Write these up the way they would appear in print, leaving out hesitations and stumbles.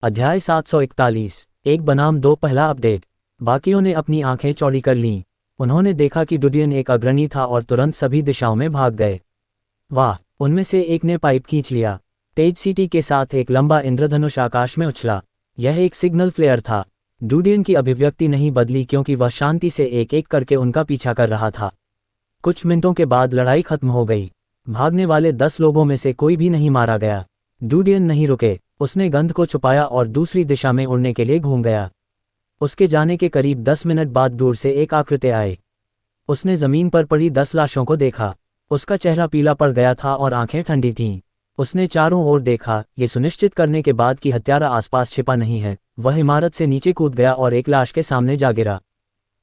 अध्याय 741 एक बनाम दो पहला अपडेट। बाकियों ने अपनी आंखें चौड़ी कर लीं। उन्होंने देखा कि डुडियन एक अग्रणी था और तुरंत सभी दिशाओं में भाग गए। वाह! उनमें से एक ने पाइप खींच लिया। तेज सीटी के साथ एक लंबा इंद्रधनुष आकाश में उछला। यह एक सिग्नल फ्लेयर था। डुडियन की अभिव्यक्ति नहीं बदली क्योंकि वह शांति से एक एक करके उनका पीछा कर रहा था। कुछ मिनटों के बाद लड़ाई खत्म हो गई। भागने वाले 10 लोगों में से कोई भी नहीं मारा गया। डुडियन नहीं रुके। उसने गंध को छुपाया और दूसरी दिशा में उड़ने के लिए घूम गया। उसके जाने के करीब 10 मिनट बाद दूर से एक आकृति आए। उसने जमीन पर पड़ी 10 लाशों को देखा। उसका चेहरा पीला पड़ गया था और आंखें ठंडी थीं। उसने चारों ओर देखा, ये सुनिश्चित करने के बाद कि हत्यारा आसपास छिपा नहीं है। वह इमारत से नीचे कूद गया और एक लाश के सामने जा गिरा।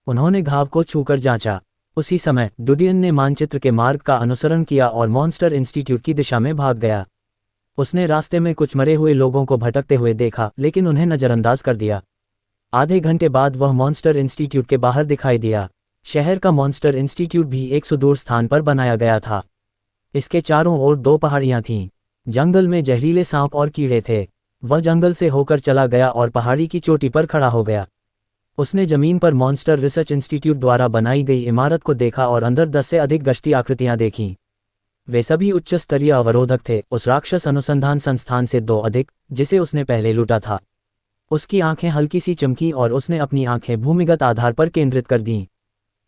उन्होंने घाव को छूकर जांचा। उसी समय डुडियन ने मानचित्र के मार्ग का अनुसरण किया और मॉन्स्टर इंस्टीट्यूट की दिशा में भाग गया। उसने रास्ते में कुछ मरे हुए लोगों को भटकते हुए देखा, लेकिन उन्हें नज़रअंदाज कर दिया। आधे घंटे बाद वह मॉन्स्टर इंस्टीट्यूट के बाहर दिखाई दिया। शहर का मॉन्स्टर इंस्टीट्यूट भी एक सुदूर स्थान पर बनाया गया था। इसके चारों ओर 2 पहाड़ियां थीं। जंगल में जहरीले सांप और कीड़े थे। वह जंगल से होकर चला गया और पहाड़ी की चोटी पर खड़ा हो गया। उसने जमीन पर मॉन्स्टर रिसर्च इंस्टीट्यूट द्वारा बनाई गई इमारत को देखा और अंदर 10 से अधिक गश्ती आकृतियां देखीं। वे सभी उच्च स्तरीय अवरोधक थे, उस राक्षस अनुसंधान संस्थान से 2 अधिक, जिसे उसने पहले लूटा था। उसकी आंखें हल्की सी चमकी और उसने अपनी आंखें भूमिगत आधार पर केंद्रित कर दीं।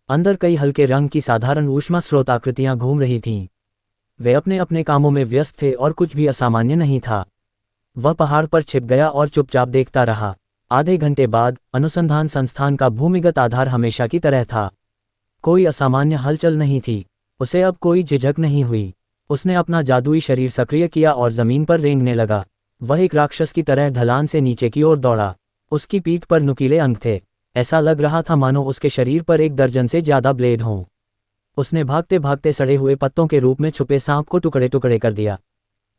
अंदर कई हल्के रंग की साधारण ऊष्मा स्रोत आकृतियां घूम रही थीं। वे अपने अपने कामों में व्यस्त थे और कुछ भी असामान्य नहीं था। वह पहाड़ पर छिप गया और चुपचाप देखता रहा। आधे घंटे बाद अनुसंधान संस्थान का भूमिगत आधार हमेशा की तरह था। कोई असामान्य हलचल नहीं थी। उसे अब कोई झिझक नहीं हुई। उसने अपना जादुई शरीर सक्रिय किया और जमीन पर रेंगने लगा। वह एक राक्षस की तरह ढलान से नीचे की ओर दौड़ा। उसकी पीठ पर नुकीले अंक थे। ऐसा लग रहा था मानो उसके शरीर पर 1 दर्जन से ज्यादा ब्लेड हों। उसने भागते भागते सड़े हुए पत्तों के रूप में छुपे सांप को टुकड़े टुकड़े कर दिया।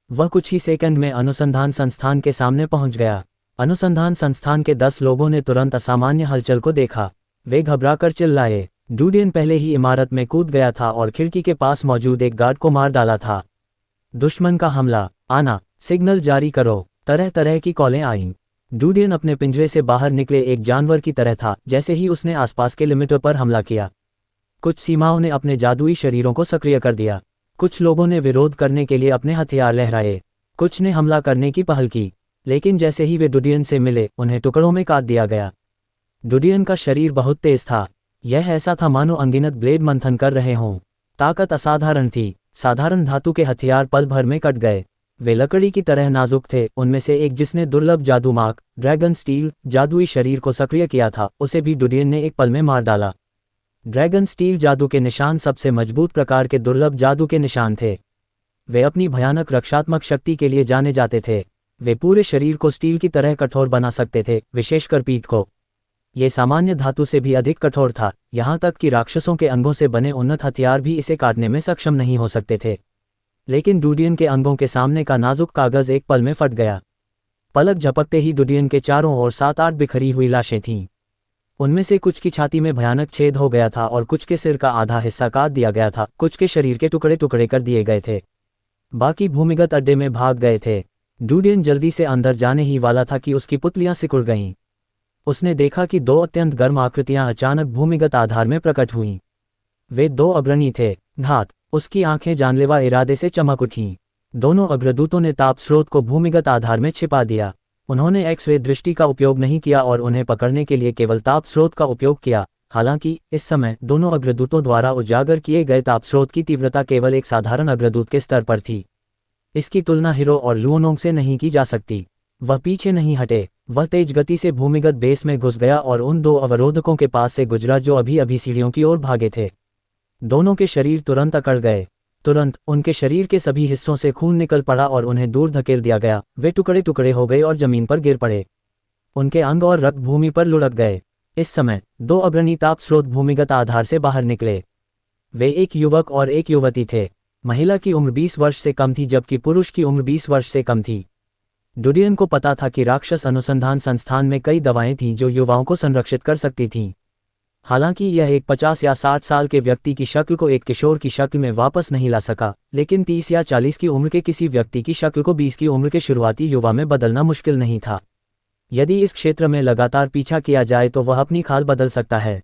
वह कुछ ही सेकंड में अनुसंधान संस्थान के सामने पहुंच गया। अनुसंधान संस्थान के 10 लोगों ने तुरंत असामान्य हलचल को देखा। वे घबराकर चिल्लाए। डुडियन पहले ही इमारत में कूद गया था और खिड़की के पास मौजूद एक गार्ड को मार डाला था। दुश्मन का हमला, आना, सिग्नल जारी करो। तरह तरह की कॉलें आईं। डुडियन अपने पिंजरे से बाहर निकले एक जानवर की तरह था जैसे ही उसने आसपास के लिमिटों पर हमला किया। कुछ सीमाओं ने अपने जादुई शरीरों को सक्रिय कर दिया। कुछ लोगों ने विरोध करने के लिए अपने हथियार लहराए। कुछ ने हमला करने की पहल की, लेकिन जैसे ही वे डुडियन से मिले उन्हें टुकड़ों में काट दिया गया। डुडियन का शरीर बहुत तेज था। यह ऐसा था मानो अनगिनत ब्लेड मंथन कर रहे हों। ताकत असाधारण थी। साधारण धातु के हथियार पल भर में कट गए। वे लकड़ी की तरह नाजुक थे। उनमें से एक, जिसने दुर्लभ जादू मार्क ड्रैगन स्टील जादुई शरीर को सक्रिय किया था, उसे भी डुडियन ने एक पल में मार डाला। ड्रैगन स्टील जादू के निशान सबसे मजबूत प्रकार के दुर्लभ जादू के निशान थे। वे अपनी भयानक रक्षात्मक शक्ति के लिए जाने जाते थे। वे पूरे शरीर को स्टील की तरह कठोर बना सकते थे, विशेषकर पीठ को। ये सामान्य धातु से भी अधिक कठोर था, यहाँ तक कि राक्षसों के अंगों से बने उन्नत हथियार भी इसे काटने में सक्षम नहीं हो सकते थे। लेकिन डुडियन के अंगों के सामने का नाजुक कागज एक पल में फट गया। पलक झपकते ही डुडियन के चारों ओर 7-8 बिखरी हुई लाशें थीं। उनमें से कुछ की छाती में भयानक छेद हो गया था और कुछ के सिर का आधा हिस्सा काट दिया गया था। कुछ के शरीर के टुकड़े टुकड़े कर दिए गए थे। बाकी भूमिगत अड्डे में भाग गए थे। डुडियन जल्दी से अंदर जाने ही वाला था कि उसकी पुतलियां सिकुड़ गईं। उसने देखा कि 2 अत्यंत गर्म आकृतियां अचानक भूमिगत आधार में प्रकट हुईं। वे 2 अग्रणी थे। घात! उसकी आंखें जानलेवा इरादे से चमक उठीं। दोनों अग्रदूतों ने ताप स्रोत को भूमिगत आधार में छिपा दिया। उन्होंने एक्स-रे दृष्टि का उपयोग नहीं किया और उन्हें पकड़ने के लिए केवल ताप स्रोत का उपयोग किया। हालांकि इस समय दोनों अग्रदूतों द्वारा उजागर किए गए ताप स्रोत की तीव्रता केवल एक साधारण अग्रदूत के स्तर पर थी। इसकी तुलना हीरो और लुओनोंग से नहीं की जा सकती। वह पीछे नहीं हटे। वह तेज गति से भूमिगत बेस में घुस गया और उन 2 अवरोधकों के पास से गुजरा जो अभी अभी सीढ़ियों की ओर भागे थे। दोनों के शरीर तुरंत अकड़ गए। तुरंत उनके शरीर के सभी हिस्सों से खून निकल पड़ा और उन्हें दूर धकेल दिया गया। वे टुकड़े टुकड़े हो गए और जमीन पर गिर पड़े। उनके अंग और रक्त भूमि पर लुढ़क गए। इस समय 2 अग्रणी ताप स्रोत भूमिगत आधार से बाहर निकले। वे एक युवक और एक युवती थे। महिला की उम्र 20 वर्ष से कम थी जबकि पुरुष की उम्र 20 वर्ष से कम थी। डुडियन को पता था कि राक्षस अनुसंधान संस्थान में कई दवाएं थीं जो युवाओं को संरक्षित कर सकती थीं। हालांकि यह एक 50 या 60 साल के व्यक्ति की शक्ल को एक किशोर की शक्ल में वापस नहीं ला सका, लेकिन 30 या 40 की उम्र के किसी व्यक्ति की शक्ल को 20 की उम्र के शुरुआती युवा में बदलना मुश्किल नहीं था। यदि इस क्षेत्र में लगातार पीछा किया जाए तो वह अपनी खाल बदल सकता है,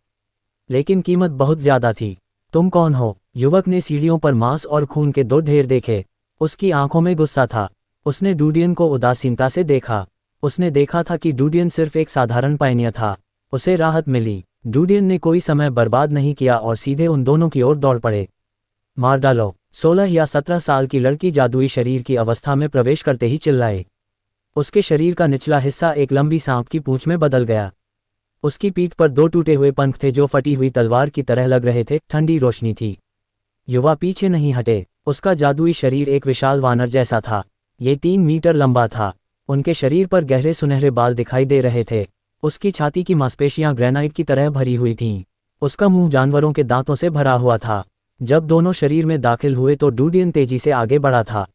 लेकिन कीमत बहुत ज्यादा थी। तुम कौन हो? युवक ने सीढ़ियों पर मांस और खून के 2 ढेर देखे। उसकी आंखों में गुस्सा था। उसने डूडियन को उदासीनता से देखा। उसने देखा था कि डूडियन सिर्फ एक साधारण पायनियर था। उसे राहत मिली। डूडियन ने कोई समय बर्बाद नहीं किया और सीधे उन दोनों की ओर दौड़ पड़े। मार डालो। 16 या 17 साल की लड़की जादुई शरीर की अवस्था में प्रवेश करते ही चिल्लाए। उसके शरीर का निचला हिस्सा एक लंबी सांप की पूंछ में बदल गया। उसकी पीठ पर 2 टूटे हुए पंख थे जो फटी हुई तलवार की तरह लग रहे थे। ठंडी रोशनी थी। युवा पीछे नहीं हटे। उसका जादुई शरीर एक विशाल वानर जैसा था। ये 3 मीटर लंबा था। उनके शरीर पर गहरे सुनहरे बाल दिखाई दे रहे थे। उसकी छाती की मांसपेशियां ग्रेनाइट की तरह भरी हुई थीं। उसका मुंह जानवरों के दांतों से भरा हुआ था। जब दोनों शरीर में दाखिल हुए तो डूडियन तेजी से आगे बढ़ा था।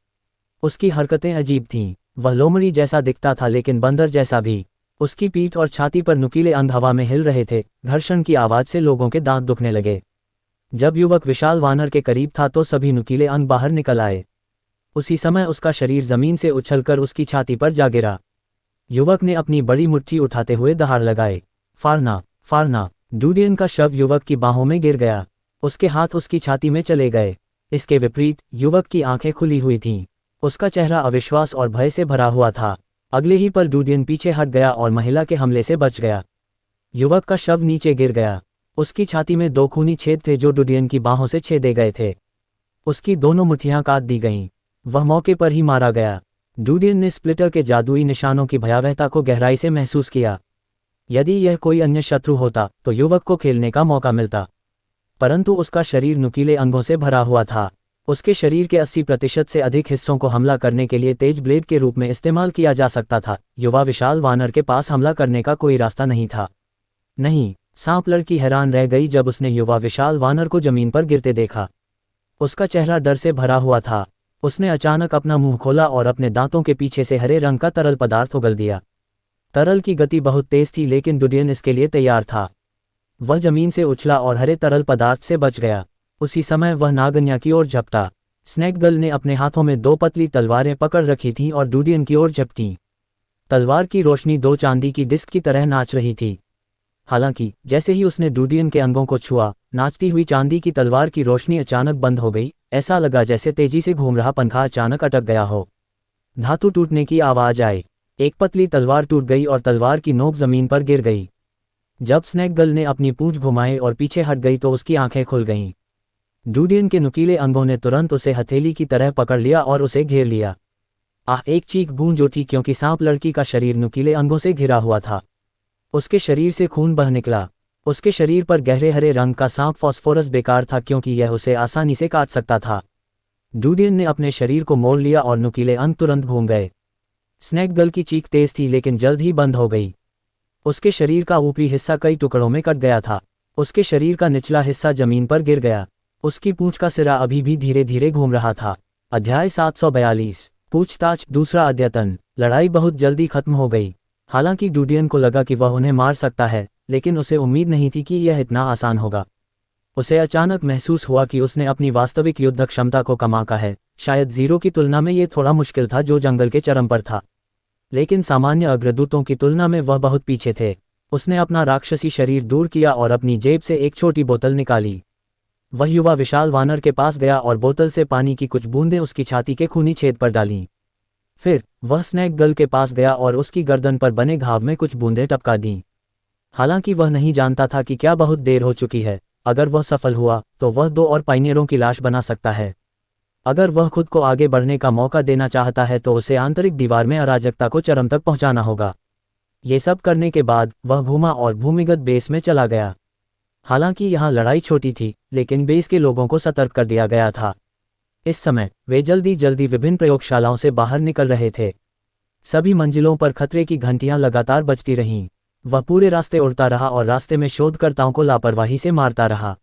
उसकी हरकतें अजीब थीं। वह लोमड़ी जैसा दिखता था लेकिन बंदर जैसा भी। उसकी पीठ और छाती पर नुकीले अंग हवा में हिल रहे थे। घर्षण की आवाज से लोगों के दांत दुखने लगे। जब युवक विशाल वानर के करीब था तो सभी नुकीले अंग बाहर निकल आए। उसी समय उसका शरीर जमीन से उछलकर उसकी छाती पर जा गिरा। युवक ने अपनी बड़ी मुट्ठी उठाते हुए दहाड़ लगाए। फाड़ना, फाड़ना। डूडियन का शव युवक की बाहों में गिर गया। उसके हाथ उसकी छाती में चले गए। इसके विपरीत युवक की आंखें खुली हुई थीं। उसका चेहरा अविश्वास और भय से भरा हुआ था। अगले ही पल डूडियन पीछे हट गया और महिला के हमले से बच गया। युवक का शव नीचे गिर गया। उसकी छाती में 2 खूनी छेद थे जो डूडियन की बाहों से छेदे गए थे। उसकी दोनों मुट्ठियां काट दी गईं। वह मौके पर ही मारा गया। डूडियन ने स्प्लिटर के जादुई निशानों की भयावहता को गहराई से महसूस किया। यदि यह कोई अन्य शत्रु होता तो युवक को खेलने का मौका मिलता, परंतु उसका शरीर नुकीले अंगों से भरा हुआ था। उसके शरीर के 80% से अधिक हिस्सों को हमला करने के लिए तेज ब्लेड के रूप में इस्तेमाल किया जा सकता था। युवा विशाल वानर के पास हमला करने का कोई रास्ता नहीं था। नहीं, सांप लड़की हैरान रह गई जब उसने युवा विशाल वानर को जमीन पर गिरते देखा। उसका चेहरा डर से भरा हुआ था। उसने अचानक अपना मुंह खोला और अपने दांतों के पीछे से हरे रंग का तरल पदार्थ उगल दिया। तरल की गति बहुत तेज थी लेकिन डूडियन इसके लिए तैयार था। वह जमीन से उछला और हरे तरल पदार्थ से बच गया। उसी समय वह नागन्या की ओर झपटा। स्नैकगल ने अपने हाथों में 2 पतली तलवारें पकड़ रखी थीं और डूडियन की ओर झपटी। तलवार की रोशनी 2 चांदी की डिस्क की तरह नाच रही थी। हालांकि जैसे ही उसने डूडियन के अंगों को छुआ, नाचती हुई चांदी की तलवार की रोशनी अचानक बंद हो गई। ऐसा लगा जैसे तेजी से घूम रहा पंखा अचानक अटक गया हो। धातु टूटने की आवाज आई। एक पतली तलवार टूट गई और तलवार की नोक जमीन पर गिर गई। जब स्नैकगल ने अपनी पूंछ घुमाई और पीछे हट गई तो उसकी आंखें खुल गईं। डूडियन के नुकीले अंगों ने तुरंत उसे हथेली की तरह पकड़ लिया और उसे घेर लिया। आह! एक चीख गूंज उठी क्योंकि सांप लड़की का शरीर नुकीले अंगों से घिरा हुआ था। उसके शरीर से खून बह निकला। उसके शरीर पर गहरे हरे रंग का सांप फॉस्फोरस बेकार था क्योंकि यह उसे आसानी से काट सकता था। डूडियन ने अपने शरीर को मोड़ लिया और नुकीले अंग तुरंत घूम गए। स्नैकगल की चीख तेज थी लेकिन जल्द ही बंद हो गई। उसके शरीर का ऊपरी हिस्सा कई टुकड़ों में कट गया था। उसके शरीर का निचला हिस्सा जमीन पर गिर गया। उसकी पूंछ का सिरा अभी भी धीरे धीरे घूम रहा था। अध्याय 742 पूछताछ दूसरा अद्यतन। लड़ाई बहुत जल्दी खत्म हो गई। हालांकि डूडियन को लगा कि वह उन्हें मार सकता है, लेकिन उसे उम्मीद नहीं थी कि यह इतना आसान होगा। उसे अचानक महसूस हुआ कि उसने अपनी वास्तविक युद्ध क्षमता को कम आंका है। शायद जीरो की तुलना में यह थोड़ा मुश्किल था जो जंगल के चरम पर था, लेकिन सामान्य अग्रदूतों की तुलना में वह बहुत पीछे थे। उसने अपना राक्षसी शरीर दूर किया और अपनी जेब से एक छोटी बोतल निकाली। वह युवा विशाल वानर के पास गया और बोतल से पानी की कुछ बूंदें उसकी छाती के खूनी छेद पर डालीं। फिर वह स्नैकगल के पास गया और उसकी गर्दन पर बने घाव में कुछ बूंदें टपका दीं। हालांकि वह नहीं जानता था कि क्या बहुत देर हो चुकी है। अगर वह सफल हुआ तो वह 2 और पायनियरों की लाश बना सकता है। अगर वह खुद को आगे बढ़ने का मौका देना चाहता है तो उसे आंतरिक दीवार में अराजकता को चरम तक पहुंचाना होगा। ये सब करने के बाद वह घूमा और भूमिगत बेस में चला गया। हालांकि यहाँ लड़ाई छोटी थी, लेकिन बेस के लोगों को सतर्क कर दिया गया था। इस समय वे जल्दी जल्दी विभिन्न प्रयोगशालाओं से बाहर निकल रहे थे। सभी मंजिलों पर खतरे की घंटियां लगातार बजती रहीं। वह पूरे रास्ते उड़ता रहा और रास्ते में शोधकर्ताओं को लापरवाही से मारता रहा।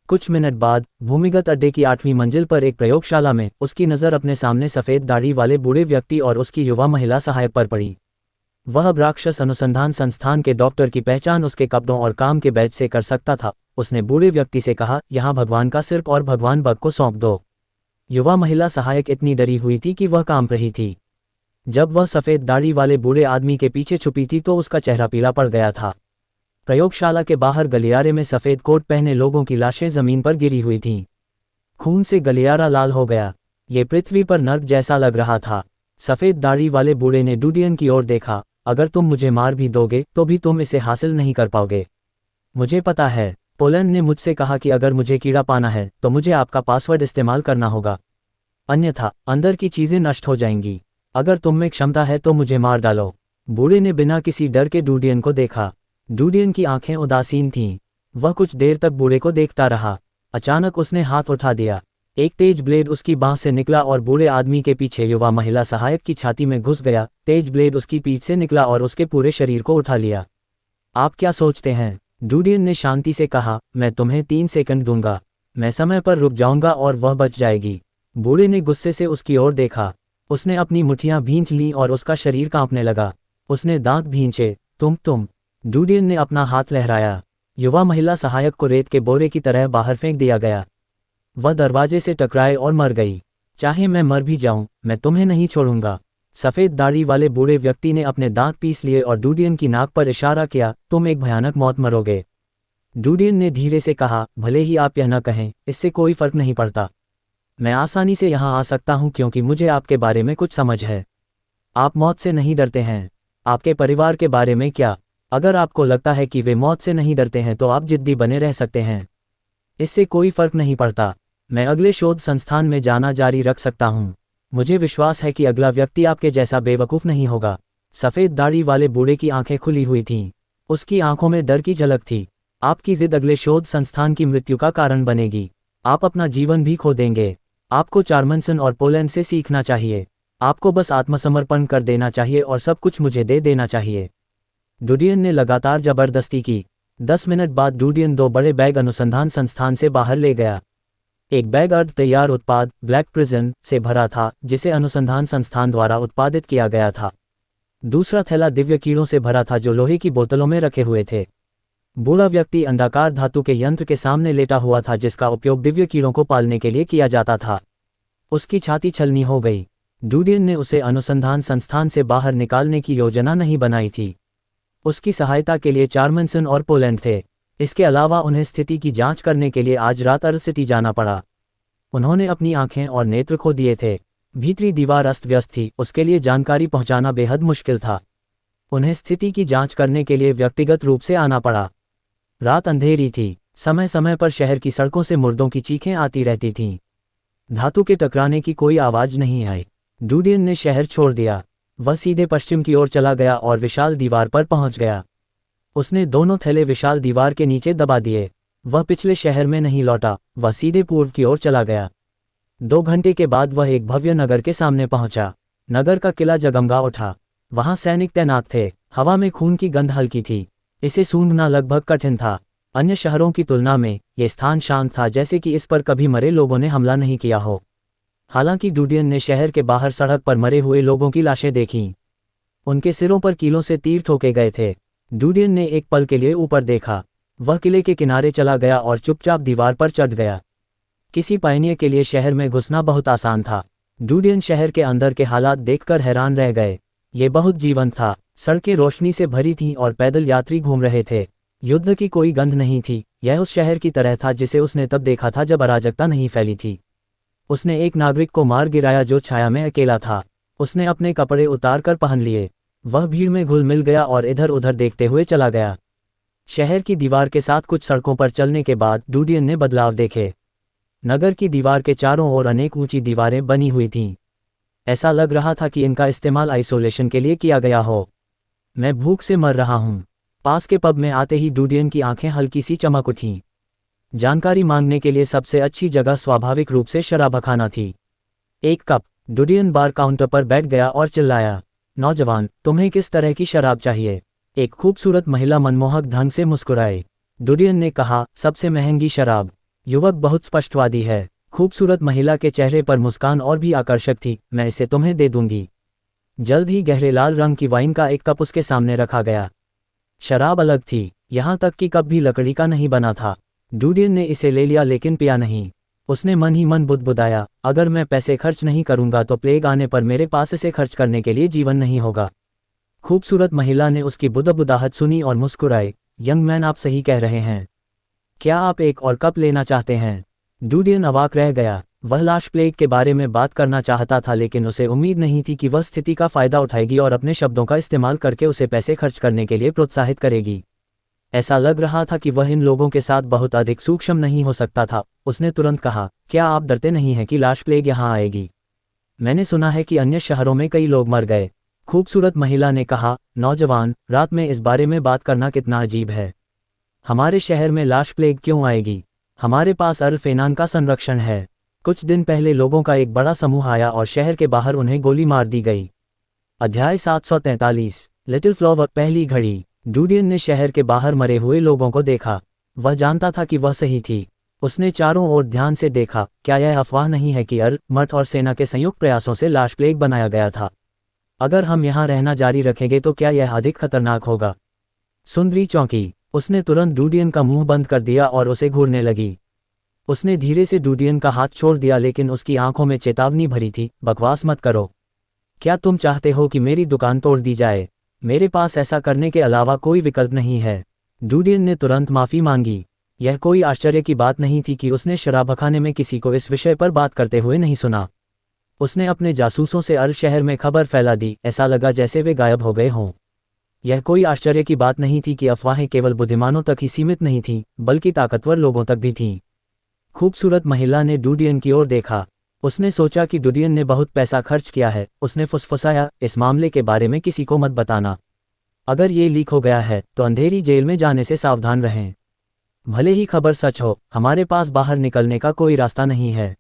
कुछ मिनट बाद भूमिगत अड्डे की 8वीं मंजिल पर एक प्रयोगशाला में उसकी नज़र अपने सामने सफ़ेद दाढ़ी वाले बूढ़े व्यक्ति और उसकी युवा महिला सहायक पर पड़ी। वह अब राक्षस अनुसंधान संस्थान के डॉक्टर की पहचान उसके कपड़ों और काम के बैज से कर सकता था। उसने बूढ़े व्यक्ति से कहा, यहाँ भगवान का सिर्फ और भगवान बग को सौंप दो। युवा महिला सहायक इतनी डरी हुई थी कि वह कांप रही थी। जब वह सफ़ेद दाढ़ी वाले बूढ़े आदमी के पीछे छुपी थी तो उसका चेहरा पीला पड़ गया था। प्रयोगशाला के बाहर गलियारे में सफ़ेद कोट पहने लोगों की लाशें ज़मीन पर गिरी हुई थीं। खून से गलियारा लाल हो गया। ये पृथ्वी पर नर्क जैसा लग रहा था। सफ़ेद दाढ़ी वाले बूढ़े ने डूडियन की ओर देखा। अगर तुम मुझे मार भी दोगे तो भी तुम इसे हासिल नहीं कर पाओगे। मुझे पता है। पोलैंड ने मुझसे कहा कि अगर मुझे कीड़ा पाना है तो मुझे आपका पासवर्ड इस्तेमाल करना होगा, अन्यथा अंदर की चीज़ें नष्ट हो जाएंगी। अगर तुम में क्षमता है तो मुझे मार डालो। बूढ़े ने बिना किसी डर के डूडियन को देखा। डूडियन की आंखें उदासीन थीं। वह कुछ देर तक बूढ़े को देखता रहा। अचानक उसने हाथ उठा दिया। एक तेज ब्लेड उसकी बांह से निकला और बूढ़े आदमी के पीछे युवा महिला सहायक की छाती में घुस गया। तेज ब्लेड उसकी पीठ से निकला और उसके पूरे शरीर को उठा लिया। आप क्या सोचते हैं? डूडियन ने शांति से कहा, मैं तुम्हें 3 सेकंड दूंगा। मैं समय पर रुक जाऊंगा और वह बच जाएगी। बूढ़े ने गुस्से से उसकी ओर देखा। उसने अपनी मुट्ठियां भींच लीं और उसका शरीर कांपने लगा। उसने दांत भींचे। तुम। डूडियन ने अपना हाथ लहराया। युवा महिला सहायक को रेत के बोरे की तरह बाहर फेंक दिया गया। वह दरवाजे से टकराए और मर गई। चाहे मैं मर भी जाऊं, मैं तुम्हें नहीं छोड़ूंगा। सफ़ेद दाढ़ी वाले बूढ़े व्यक्ति ने अपने दांत पीस लिए और डूडियन की नाक पर इशारा किया, तुम एक भयानक मौत मरोगे। डूडियन ने धीरे से कहा, भले ही आप यह न कहें, इससे कोई फर्क नहीं पड़ता। मैं आसानी से यहाँ आ सकता हूँ क्योंकि मुझे आपके बारे में कुछ समझ है। आप मौत से नहीं डरते हैं। आपके परिवार के बारे में क्या? अगर आपको लगता है कि वे मौत से नहीं डरते हैं तो आप जिद्दी बने रह सकते हैं। इससे कोई फर्क नहीं पड़ता। मैं अगले शोध संस्थान में जाना जारी रख सकता हूँ। मुझे विश्वास है कि अगला व्यक्ति आपके जैसा बेवकूफ़ नहीं होगा। सफ़ेद दाढ़ी वाले बूढ़े की आंखें खुली हुई थीं। उसकी आंखों में डर की झलक थी। आपकी जिद अगले शोध संस्थान की मृत्यु का कारण बनेगी। आप अपना जीवन भी खो देंगे। आपको चार्मनसन और पोलैंड से सीखना चाहिए। आपको बस आत्मसमर्पण कर देना चाहिए और सब कुछ मुझे दे देना चाहिए। डूडियन ने लगातार जबरदस्ती की। 10 मिनट बाद डूडियन 2 बड़े बैग अनुसंधान संस्थान से बाहर ले गया। एक बैग अर्ध तैयार उत्पाद ब्लैक प्रिजन से भरा था जिसे अनुसंधान संस्थान द्वारा उत्पादित किया गया था। दूसरा थैला दिव्य कीड़ों से भरा था जो लोहे की बोतलों में रखे हुए थे। बूढ़ा व्यक्ति अंडाकार धातु के यंत्र के सामने लेटा हुआ था जिसका उपयोग दिव्य कीड़ों को पालने के लिए किया जाता था। उसकी छाती छलनी हो गई। डूडियन ने उसे अनुसंधान संस्थान से बाहर निकालने की योजना नहीं बनाई थी। उसकी सहायता के लिए चार्मनसन और पोलैंड थे। इसके अलावा उन्हें स्थिति की जांच करने के लिए आज रात अर्ल सिटी जाना पड़ा। उन्होंने अपनी आंखें और नेत्र खो दिए थे। भीतरी दीवार अस्त व्यस्त थी, उसके लिए जानकारी पहुंचाना बेहद मुश्किल था। उन्हें स्थिति की जांच करने के लिए व्यक्तिगत रूप से आना पड़ा। रात अंधेरी थी। समय समय पर शहर की सड़कों से मुर्दों की चीखें आती रहती थीं। धातु के टकराने की कोई आवाज़ नहीं आई। डूडियन ने शहर छोड़ दिया। वह सीधे पश्चिम की ओर चला गया और विशाल दीवार पर पहुंच गया। उसने दोनों थैले विशाल दीवार के नीचे दबा दिए। वह पिछले शहर में नहीं लौटा, वह सीधे पूर्व की ओर चला गया। 2 घंटे के बाद वह एक भव्य नगर के सामने पहुंचा। नगर का किला जगमगा उठा। वहां सैनिक तैनात थे। हवा में खून की गंध हल्की थी। इसे सूंघना लगभग कठिन था। अन्य शहरों की तुलना में यह स्थान शांत था, जैसे कि इस पर कभी मरे लोगों ने हमला नहीं किया हो। हालांकि डूडियन ने शहर के बाहर सड़क पर मरे हुए लोगों की लाशें देखीं। उनके सिरों पर कीलों से तीर ठोके गए थे। डूडियन ने एक पल के लिए ऊपर देखा। वह किले के किनारे चला गया और चुपचाप दीवार पर चढ़ गया। किसी पायनियर के लिए शहर में घुसना बहुत आसान था। डूडियन शहर के अंदर के हालात देखकर हैरान रह गए। ये बहुत जीवंत था। सड़कें रोशनी से भरी थीं और पैदल यात्री घूम रहे थे। युद्ध की कोई गंध नहीं थी। यह उस शहर की तरह था जिसे उसने तब देखा था जब अराजकता नहीं फैली थी। उसने एक नागरिक को मार गिराया जो छाया में अकेला था। उसने अपने कपड़े उतार कर पहन लिए। वह भीड़ में घुल मिल गया और इधर उधर देखते हुए चला गया। शहर की दीवार के साथ कुछ सड़कों पर चलने के बाद डूडियन ने बदलाव देखे। नगर की दीवार के चारों ओर अनेक ऊंची दीवारें बनी हुई थीं। ऐसा लग रहा था कि इनका इस्तेमाल आइसोलेशन के लिए किया गया हो। मैं भूख से मर रहा हूँ। पास के पब में आते ही डूडियन की आंखें हल्की सी चमक उठीं। जानकारी मांगने के लिए सबसे अच्छी जगह स्वाभाविक रूप से शराबखाना थी। 1 कप। डूडियन बार काउंटर पर बैठ गया और चिल्लाया, नौजवान, तुम्हें किस तरह की शराब चाहिए? एक खूबसूरत महिला मनमोहक ढंग से मुस्कुराई। डूडियन ने कहा, सबसे महंगी शराब। युवक बहुत स्पष्टवादी है। खूबसूरत महिला के चेहरे पर मुस्कान और भी आकर्षक थी। मैं इसे तुम्हें दे दूंगी। जल्द ही गहरे लाल रंग की वाइन का एक कप उसके सामने रखा गया। शराब अलग थी, यहाँ तक कि कप भी लकड़ी का नहीं बना था। डूडियन ने इसे ले लिया लेकिन पिया नहीं। उसने मन ही मन बुदबुदाया, अगर मैं पैसे खर्च नहीं करूंगा तो प्लेग आने पर मेरे पास इसे खर्च करने के लिए जीवन नहीं होगा। खूबसूरत महिला ने उसकी बुदबुदाहट सुनी और मुस्कुराई। यंग मैन, आप सही कह रहे हैं। क्या आप एक और कप लेना चाहते हैं? डूडियन अवाक रह गया। वह लाश प्लेग के बारे में बात करना चाहता था, लेकिन उसे उम्मीद नहीं थी कि वह स्थिति का फायदा उठाएगी और अपने शब्दों का इस्तेमाल करके उसे पैसे खर्च करने के लिए प्रोत्साहित करेगी। ऐसा लग रहा था कि वह इन लोगों के साथ बहुत अधिक सूक्ष्म नहीं हो सकता था। उसने तुरंत कहा, क्या आप डरते नहीं हैं कि लाश प्लेग यहाँ आएगी? मैंने सुना है कि अन्य शहरों में कई लोग मर गए। खूबसूरत महिला ने कहा, नौजवान, रात में इस बारे में बात करना कितना अजीब है। हमारे शहर में लाश प्लेग क्यों आएगी? हमारे पास अल-फेनान का संरक्षण है। कुछ दिन पहले लोगों का एक बड़ा समूह आया और शहर के बाहर उन्हें गोली मार दी गई। अध्याय 743, लिटिल फ्लावर। पहली घड़ी। डूडियन ने शहर के बाहर मरे हुए लोगों को देखा। वह जानता था कि वह सही थी। उसने चारों ओर ध्यान से देखा। क्या यह अफवाह नहीं है कि मठ और सेना के संयुक्त प्रयासों से लाश प्लेग बनाया गया था? अगर हम यहाँ रहना जारी रखेंगे तो क्या यह अधिक खतरनाक होगा? सुंदरी चौंकी। उसने तुरंत डूडियन का मुंह बंद कर दिया और उसे घूरने लगी। उसने धीरे से डूडियन का हाथ छोड़ दिया, लेकिन उसकी आंखों में चेतावनी भरी थी। बकवास मत करो। क्या तुम चाहते हो कि मेरी दुकान तोड़ दी जाए? मेरे पास ऐसा करने के अलावा कोई विकल्प नहीं है। डूडियन ने तुरंत माफी मांगी। यह कोई आश्चर्य की बात नहीं थी कि उसने शराबखाने में किसी को इस विषय पर बात करते हुए नहीं सुना। उसने अपने जासूसों से शहर में खबर फैला दी। ऐसा लगा जैसे वे गायब हो गए हों। यह कोई आश्चर्य की बात नहीं थी कि अफवाहें केवल बुद्धिमानों तक ही सीमित नहीं थीं, बल्कि ताकतवर लोगों तक भी थीं। खूबसूरत महिला ने डूडियन की ओर देखा। उसने सोचा कि डूडियन ने बहुत पैसा खर्च किया है। उसने फुसफुसाया, इस मामले के बारे में किसी को मत बताना। अगर ये लीक हो गया है तो अंधेरी जेल में जाने से सावधान रहें। भले ही खबर सच हो, हमारे पास बाहर निकलने का कोई रास्ता नहीं है।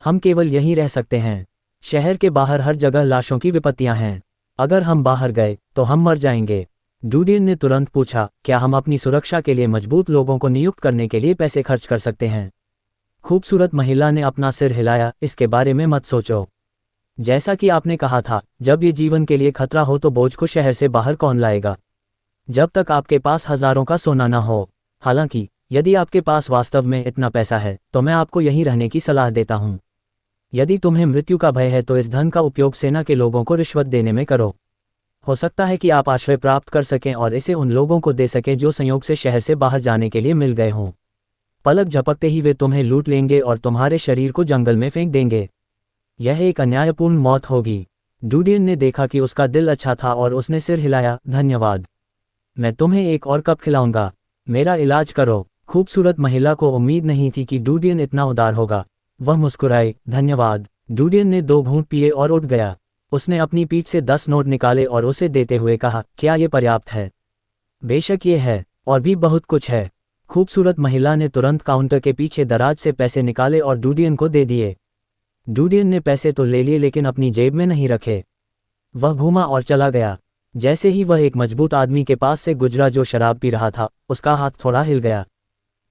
हम केवल यहीं रह सकते हैं। शहर के बाहर हर जगह लाशों की विपत्तियां हैं। अगर हम बाहर गए तो हम मर जाएंगे। डूडियन ने तुरंत पूछा, क्या हम अपनी सुरक्षा के लिए मजबूत लोगों को नियुक्त करने के लिए पैसे खर्च कर सकते हैं? खूबसूरत महिला ने अपना सिर हिलाया, इसके बारे में मत सोचो। जैसा कि आपने कहा था, जब ये जीवन के लिए खतरा हो तो बोझ को शहर से बाहर कौन लाएगा? जब तक आपके पास हजारों का सोना न हो। हालांकि यदि आपके पास वास्तव में इतना पैसा है तो मैं आपको यहीं रहने की सलाह देता हूं। यदि तुम्हें मृत्यु का भय है तो इस धन का उपयोग सेना के लोगों को रिश्वत देने में करो। हो सकता है कि आप आश्रय प्राप्त कर सकें और इसे उन लोगों को दे सकें जो संयोग से शहर से बाहर जाने के लिए मिल गए हों। पलक झपकते ही वे तुम्हें लूट लेंगे और तुम्हारे शरीर को जंगल में फेंक देंगे। यह एक अन्यायपूर्ण मौत होगी। डूडियन ने देखा कि उसका दिल अच्छा था और उसने सिर हिलाया, धन्यवाद। मैं तुम्हें एक और कप खिलाऊंगा। मेरा इलाज करो। खूबसूरत महिला को उम्मीद नहीं थी कि डूडियन इतना उदार होगा। वह मुस्कुराई, धन्यवाद। डूडियन ने 2 घूंट पिए और उठ गया। उसने अपनी पीठ से 10 नोट निकाले और उसे देते हुए कहा, क्या ये पर्याप्त है? बेशक ये है, और भी बहुत कुछ है। खूबसूरत महिला ने तुरंत काउंटर के पीछे दराज से पैसे निकाले और डूडियन को दे दिए। डूडियन ने पैसे तो ले लिए लेकिन अपनी जेब में नहीं रखे। वह घूमा और चला गया। जैसे ही वह एक मजबूत आदमी के पास से गुजरा जो शराब पी रहा था, उसका हाथ थोड़ा हिल गया।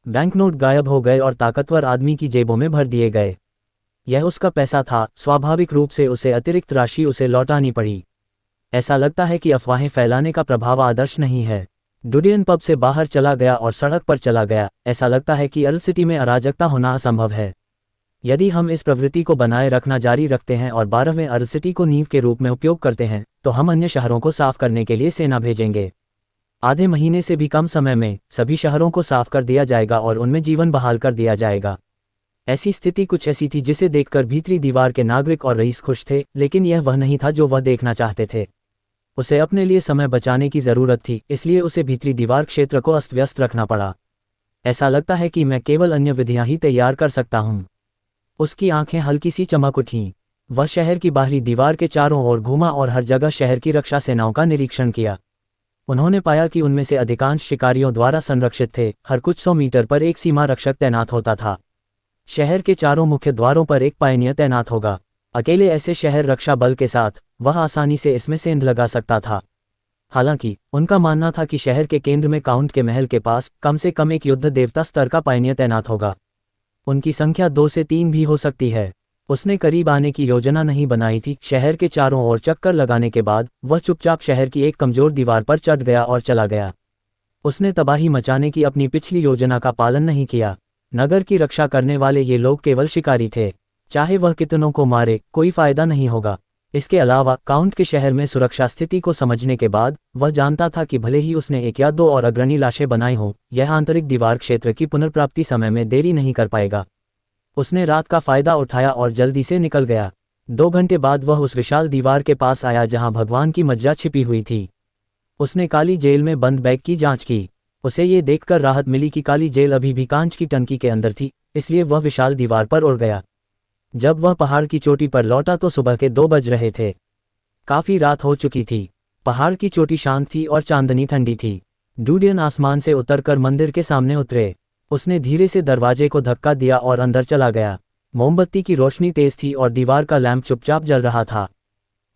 बैंकनोट गायब हो गए और ताकतवर आदमी की जेबों में भर दिए गए। यह उसका पैसा था। स्वाभाविक रूप से उसे अतिरिक्त राशि उसे लौटानी पड़ी। ऐसा लगता है कि अफवाहें फैलाने का प्रभाव आदर्श नहीं है। डूडियन पब से बाहर चला गया और सड़क पर चला गया। ऐसा लगता है कि अर्ल सिटी में अराजकता होना असंभव है। यदि हम इस प्रवृत्ति को बनाए रखना जारी रखते हैं और 12वें अर्ल सिटी को नींव के रूप में उपयोग करते हैं तो हम अन्य शहरों को साफ करने के लिए सेना भेजेंगे। आधे महीने से भी कम समय में सभी शहरों को साफ कर दिया जाएगा और उनमें जीवन बहाल कर दिया जाएगा। ऐसी स्थिति कुछ ऐसी थी जिसे देखकर भीतरी दीवार के नागरिक और रईस खुश थे, लेकिन यह वह नहीं था जो वह देखना चाहते थे। उसे अपने लिए समय बचाने की ज़रूरत थी, इसलिए उसे भीतरी दीवार क्षेत्र को अस्त व्यस्त रखना पड़ा। ऐसा लगता है कि मैं केवल अन्य विधियां ही तैयार कर सकता हूं। उसकी आंखें हल्की सी चमक उठीं। वह शहर की बाहरी दीवार के चारों ओर घूमा और हर जगह शहर की रक्षा सेनाओं का निरीक्षण किया। उन्होंने पाया कि उनमें से अधिकांश शिकारियों द्वारा संरक्षित थे। हर कुछ 100 मीटर पर एक सीमा रक्षक तैनात होता था। शहर के चारों मुख्य द्वारों पर एक पायनियर तैनात होगा। अकेले ऐसे शहर रक्षा बल के साथ वह आसानी से इसमें सेंध लगा सकता था। हालांकि उनका मानना था कि शहर के केंद्र में काउंट के महल के पास कम से कम एक युद्ध देवता स्तर का पायनियर तैनात होगा। उनकी संख्या 2 से 3 भी हो सकती है। उसने करीब आने की योजना नहीं बनाई थी। शहर के चारों ओर चक्कर लगाने के बाद वह चुपचाप शहर की एक कमजोर दीवार पर चढ़ गया और चला गया। उसने तबाही मचाने की अपनी पिछली योजना का पालन नहीं किया। नगर की रक्षा करने वाले ये लोग केवल शिकारी थे। चाहे वह कितनों को मारे, कोई फायदा नहीं होगा। इसके अलावा काउंट के शहर में सुरक्षा स्थिति को समझने के बाद वह जानता था कि भले ही उसने 1 या 2 और अग्रणी लाशें बनाई हों, यह आंतरिक दीवार क्षेत्र की पुनर्प्राप्ति समय में देरी नहीं कर पाएगा। उसने रात का फायदा उठाया और जल्दी से निकल गया। 2 घंटे बाद वह उस विशाल दीवार के पास आया जहां भगवान की मज्जा छिपी हुई थी। उसने काली जेल में बंद बैग की जांच की। उसे ये देखकर राहत मिली कि काली जेल अभी भी कांच की टंकी के अंदर थी, इसलिए वह विशाल दीवार पर उड़ गया। जब वह पहाड़ की चोटी पर लौटा तो सुबह के 2 बज रहे थे। काफी रात हो चुकी थी। पहाड़ की चोटी शांत थी और चांदनी ठंडी थी। डूडियन आसमान से उतरकर मंदिर के सामने उतरे। उसने धीरे से दरवाजे को धक्का दिया और अंदर चला गया। मोमबत्ती की रोशनी तेज थी और दीवार का लैंप चुपचाप जल रहा था।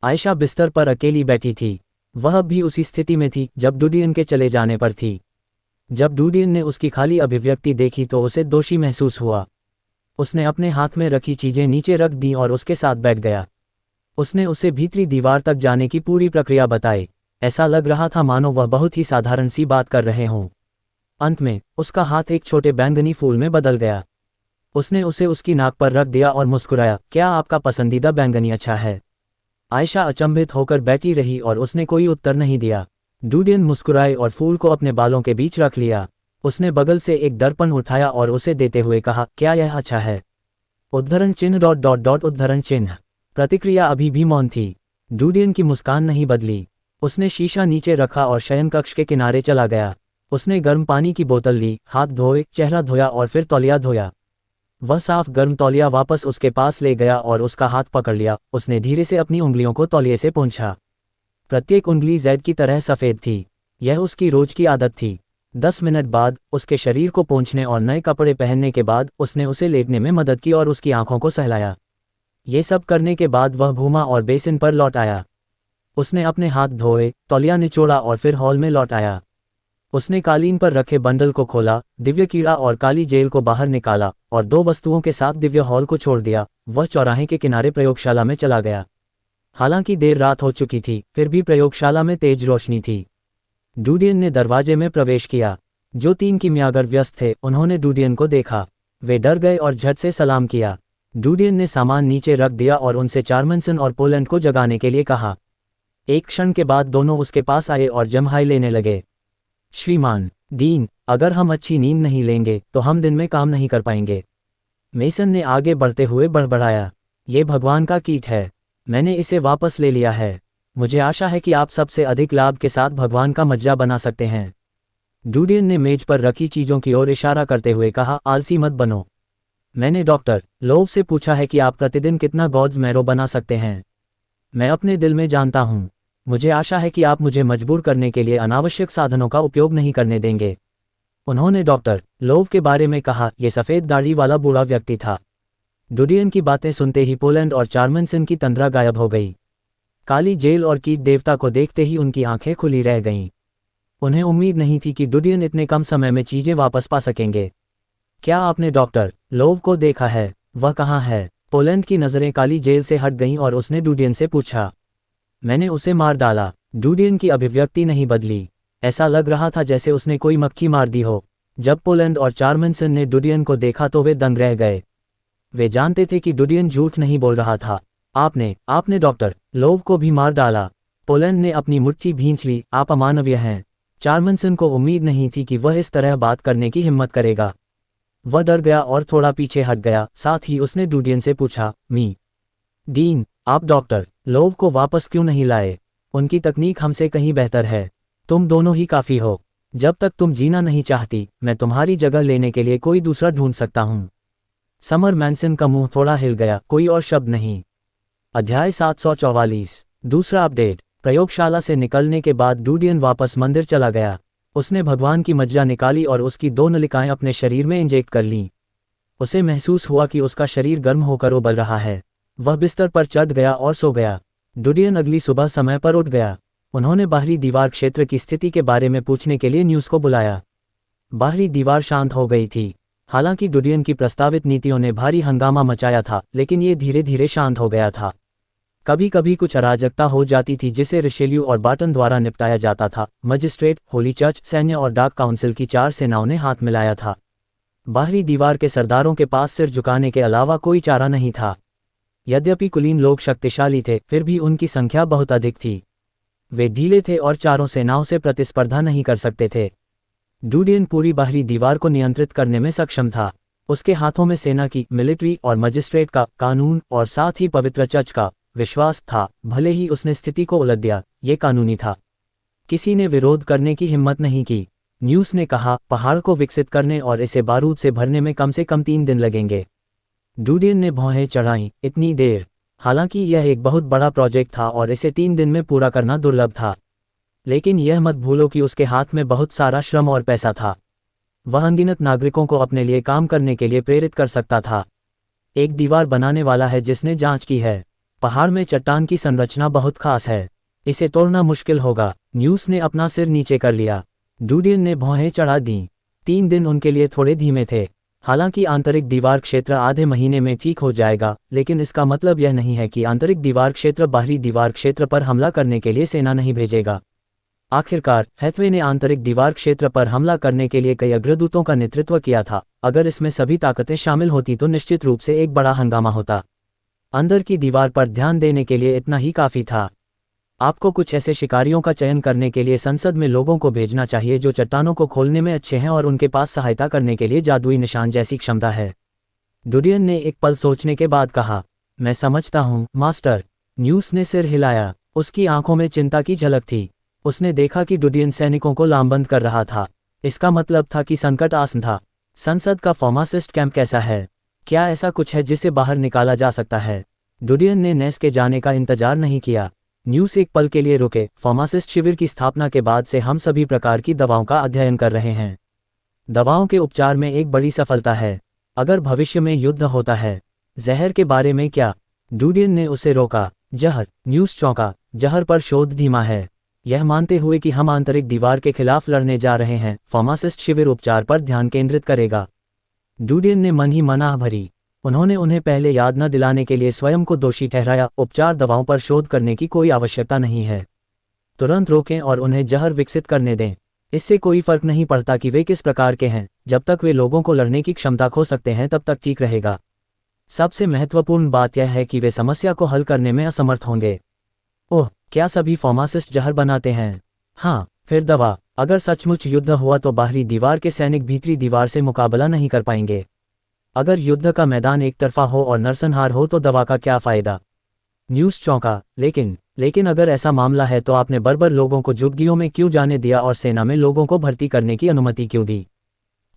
आयशा बिस्तर पर अकेली बैठी थी। वह भी उसी स्थिति में थी जब डूडियन के चले जाने पर थी। जब डूडियन ने उसकी खाली अभिव्यक्ति देखी तो उसे दोषी महसूस हुआ। उसने अपने हाथ में रखी चीजें नीचे रख दी और उसके साथ बैठ गया। उसने उसे भीतरी दीवार तक जाने की पूरी प्रक्रिया बताई। ऐसा लग रहा था मानो वह बहुत ही साधारण सी बात कर रहे हों। अंत में उसका हाथ एक छोटे बैंगनी फूल में बदल गया। उसने उसे उसकी नाक पर रख दिया और मुस्कुराया, क्या आपका पसंदीदा बैंगनी अच्छा है? आयशा अचंभित होकर बैठी रही और उसने कोई उत्तर नहीं दिया। डूडियन मुस्कुराए और फूल को अपने बालों के बीच रख लिया। उसने बगल से एक दर्पण उठाया और उसे देते हुए कहा, क्या यह अच्छा है? उद्धरण चिन्ह ... उद्धरण चिन्ह। प्रतिक्रिया अभी भी मौन थी। डूडियन की मुस्कान नहीं बदली। उसने शीशा नीचे रखा और शयन कक्ष के किनारे चला गया। उसने गर्म पानी की बोतल ली, हाथ धोए, चेहरा धोया और फिर तौलिया धोया। वह साफ गर्म तौलिया वापस उसके पास ले गया और उसका हाथ पकड़ लिया। उसने धीरे से अपनी उंगलियों को तौलिए से पोंछा। प्रत्येक उंगली जैद की तरह सफ़ेद थी। यह उसकी रोज की आदत थी। 10 मिनट बाद उसके शरीर को पोंछने और नए कपड़े पहनने के बाद उसने उसे लेटने में मदद की और उसकी आंखों को सहलाया। ये सब करने के बाद वह घूमा और बेसिन पर लौट आया। उसने अपने हाथ धोए, तौलिया निचोड़ा और फिर हॉल में लौट आया। उसने कालीन पर रखे बंडल को खोला, दिव्य कीड़ा और काली जेल को बाहर निकाला और 2 वस्तुओं के साथ दिव्य हॉल को छोड़ दिया। वह चौराहे के किनारे प्रयोगशाला में चला गया। हालांकि देर रात हो चुकी थी, फिर भी प्रयोगशाला में तेज रोशनी थी। डूडियन ने दरवाजे में प्रवेश किया। जो 3 किमियागर व्यस्त थे उन्होंने डूडियन को देखा। वे डर गए और झट से सलाम किया। डूडियन ने सामान नीचे रख दिया और उनसे चार्मनसन और पोलैंड को जगाने के लिए कहा। एक क्षण के बाद दोनों उसके पास आए और जम्हाई लेने लगे। श्रीमान डीन, अगर हम अच्छी नींद नहीं लेंगे तो हम दिन में काम नहीं कर पाएंगे। मेसन ने आगे बढ़ते हुए बड़बड़ाया, ये भगवान का कीट है। मैंने इसे वापस ले लिया है। मुझे आशा है कि आप सबसे अधिक लाभ के साथ भगवान का मज्जा बना सकते हैं। डूडियन ने मेज पर रखी चीज़ों की ओर इशारा करते हुए कहा, आलसी मत बनो। मैंने डॉक्टर लोव से पूछा है कि आप प्रतिदिन कितना गॉड्स मैरो बना सकते हैं। मैं अपने दिल में जानता हूँ। मुझे आशा है कि आप मुझे मजबूर करने के लिए अनावश्यक साधनों का उपयोग नहीं करने देंगे। उन्होंने डॉक्टर लोव के बारे में कहा। यह सफ़ेद दाढ़ी वाला बूढ़ा व्यक्ति था। डूडियन की बातें सुनते ही पोलैंड और चार्मनसन की तंद्रा गायब हो गई। काली जेल और कीट देवता को देखते ही उनकी आंखें खुली रह गईं। उन्हें उम्मीद नहीं थी कि डूडियन इतने कम समय में चीजें वापस पा सकेंगे। क्या आपने डॉक्टर लोव को देखा है? वह कहाँ है? पोलैंड की नज़रें काली जेल से हट गईं और उसने डूडियन से पूछा। मैंने उसे मार डाला। डूडियन की अभिव्यक्ति नहीं बदली। ऐसा लग रहा था जैसे उसने कोई मक्खी मार दी हो। जब पोलैंड और चार्मनसन ने डूडियन को देखा तो वे दंग रह गए। वे जानते थे कि डूडियन झूठ नहीं बोल रहा था। आपने डॉक्टर लोव को भी मार डाला। पोलैंड ने अपनी मुट्ठी भींच ली। आप अमानवीय हैं। चार्मनसन को उम्मीद नहीं थी कि वह इस तरह बात करने की हिम्मत करेगा। वह डर गया और थोड़ा पीछे हट गया। साथ ही उसने डूडियन से पूछा, मी डीन, आप डॉक्टर लोव को वापस क्यों नहीं लाए? उनकी तकनीक हमसे कहीं बेहतर है। तुम दोनों ही काफ़ी हो। जब तक तुम जीना नहीं चाहती, मैं तुम्हारी जगह लेने के लिए कोई दूसरा ढूंढ सकता हूँ। समर मैनसन का मुंह थोड़ा हिल गया। कोई और शब्द नहीं। अध्याय 744। दूसरा अपडेट। प्रयोगशाला से निकलने के बाद डूडियन वापस मंदिर चला गया। उसने भगवान की मज्जा निकाली और उसकी 2 नलिकाएं अपने शरीर में इंजेक्ट कर लीं। उसे महसूस हुआ कि उसका शरीर गर्म होकर उबल रहा है। वह बिस्तर पर चढ़ गया और सो गया। डूडियन अगली सुबह समय पर उठ गया। उन्होंने बाहरी दीवार क्षेत्र की स्थिति के बारे में पूछने के लिए न्यूज़ को बुलाया। बाहरी दीवार शांत हो गई थी। हालांकि डूडियन की प्रस्तावित नीतियों ने भारी हंगामा मचाया था, लेकिन ये धीरे धीरे शांत हो गया था। कभी कभी कुछ अराजकता हो जाती थी जिसे रिशेल्यू और बाटन द्वारा निपटाया जाता था। मजिस्ट्रेट, होली चर्च, सैन्य और डाक काउंसिल की 4 सेनाओं ने हाथ मिलाया था। बाहरी दीवार के सरदारों के पास सिर झुकाने के अलावा कोई चारा नहीं था। यद्यपि कुलीन लोग शक्तिशाली थे, फिर भी उनकी संख्या बहुत अधिक थी। वे ढीले थे और चारों सेनाओं से प्रतिस्पर्धा नहीं कर सकते थे। डूडियन पूरी बाहरी दीवार को नियंत्रित करने में सक्षम था। उसके हाथों में सेना की, मिलिट्री और मजिस्ट्रेट का, कानून और साथ ही पवित्र चर्च का विश्वास था। भले ही उसने स्थिति को उलट दिया, ये कानूनी था। किसी ने विरोध करने की हिम्मत नहीं की। न्यूज़ ने कहा, पहाड़ को विकसित करने और इसे बारूद से भरने में कम से कम 3 दिन लगेंगे। डूडियन ने भौहें चढ़ाईं, इतनी देर? हालांकि यह एक बहुत बड़ा प्रोजेक्ट था और इसे 3 दिन में पूरा करना दुर्लभ था। लेकिन यह मत भूलो कि उसके हाथ में बहुत सारा श्रम और पैसा था। वह अनगिनत नागरिकों को अपने लिए काम करने के लिए प्रेरित कर सकता था। एक दीवार बनाने वाला है जिसने जांच की है। पहाड़ में चट्टान की संरचना बहुत खास है, इसे तोड़ना मुश्किल होगा। न्यूज़ ने अपना सिर नीचे कर लिया। डूडियन ने भौहें चढ़ा दीं। 3 दिन उनके लिए थोड़े धीमे थे। हालांकि आंतरिक दीवार क्षेत्र आधे महीने में ठीक हो जाएगा, लेकिन इसका मतलब यह नहीं है कि आंतरिक दीवार क्षेत्र बाहरी दीवार क्षेत्र पर हमला करने के लिए सेना नहीं भेजेगा। आखिरकार हैथवे ने आंतरिक दीवार क्षेत्र पर हमला करने के लिए कई अग्रदूतों का नेतृत्व किया था। अगर इसमें सभी ताकतें शामिल होती तो निश्चित रूप से एक बड़ा हंगामा होता। अंदर की दीवार पर ध्यान देने के लिए इतना ही काफ़ी था। आपको कुछ ऐसे शिकारियों का चयन करने के लिए संसद में लोगों को भेजना चाहिए जो चट्टानों को खोलने में अच्छे हैं और उनके पास सहायता करने के लिए जादुई निशान जैसी क्षमता है। डूडियन ने एक पल सोचने के बाद कहा, मैं समझता हूँ मास्टर। न्यूज़ ने सिर हिलाया। उसकी आंखों में चिंता की झलक थी। उसने देखा कि डूडियन सैनिकों को लामबंद कर रहा था। इसका मतलब था कि संकट आसन था। संसद का फार्मासिस्ट कैंप कैसा है? क्या ऐसा कुछ है जिसे बाहर निकाला जा सकता है? डूडियन ने नेस के जाने का इंतजार नहीं किया। न्यूज़ एक पल के लिए रुके। फार्मासिस्ट शिविर की स्थापना के बाद से हम सभी प्रकार की दवाओं का अध्ययन कर रहे हैं। दवाओं के उपचार में एक बड़ी सफलता है। अगर भविष्य में युद्ध होता है, जहर के बारे में क्या? डूडियन ने उसे रोका। जहर? न्यूज़ चौंका। जहर पर शोध धीमा है। यह मानते हुए कि हम आंतरिक दीवार के खिलाफ लड़ने जा रहे हैं, फार्मासिस्ट शिविर उपचार पर ध्यान केंद्रित करेगा। डूडियन ने मन ही मन आह भरी। उन्होंने उन्हें पहले याद न दिलाने के लिए स्वयं को दोषी ठहराया। उपचार दवाओं पर शोध करने की कोई आवश्यकता नहीं है। तुरंत रोकें और उन्हें जहर विकसित करने दें। इससे कोई फर्क नहीं पड़ता कि वे किस प्रकार के हैं, जब तक वे लोगों को लड़ने की क्षमता खो सकते हैं तब तक ठीक रहेगा। सबसे महत्वपूर्ण बात यह है कि वे समस्या को हल करने में असमर्थ होंगे। ओह, क्या सभी फार्मासिस्ट जहर बनाते हैं? हाँ, फिर दवा। अगर सचमुच युद्ध हुआ तो बाहरी दीवार के सैनिक भीतरी दीवार से मुकाबला नहीं कर पाएंगे। अगर युद्ध का मैदान एक तरफा हो और नरसंहार हो तो दवा का क्या फ़ायदा? न्यूज़ चौंका। लेकिन अगर ऐसा मामला है तो आपने बर्बर लोगों को झुग्गियों में क्यों जाने दिया और सेना में लोगों को भर्ती करने की अनुमति क्यों दी?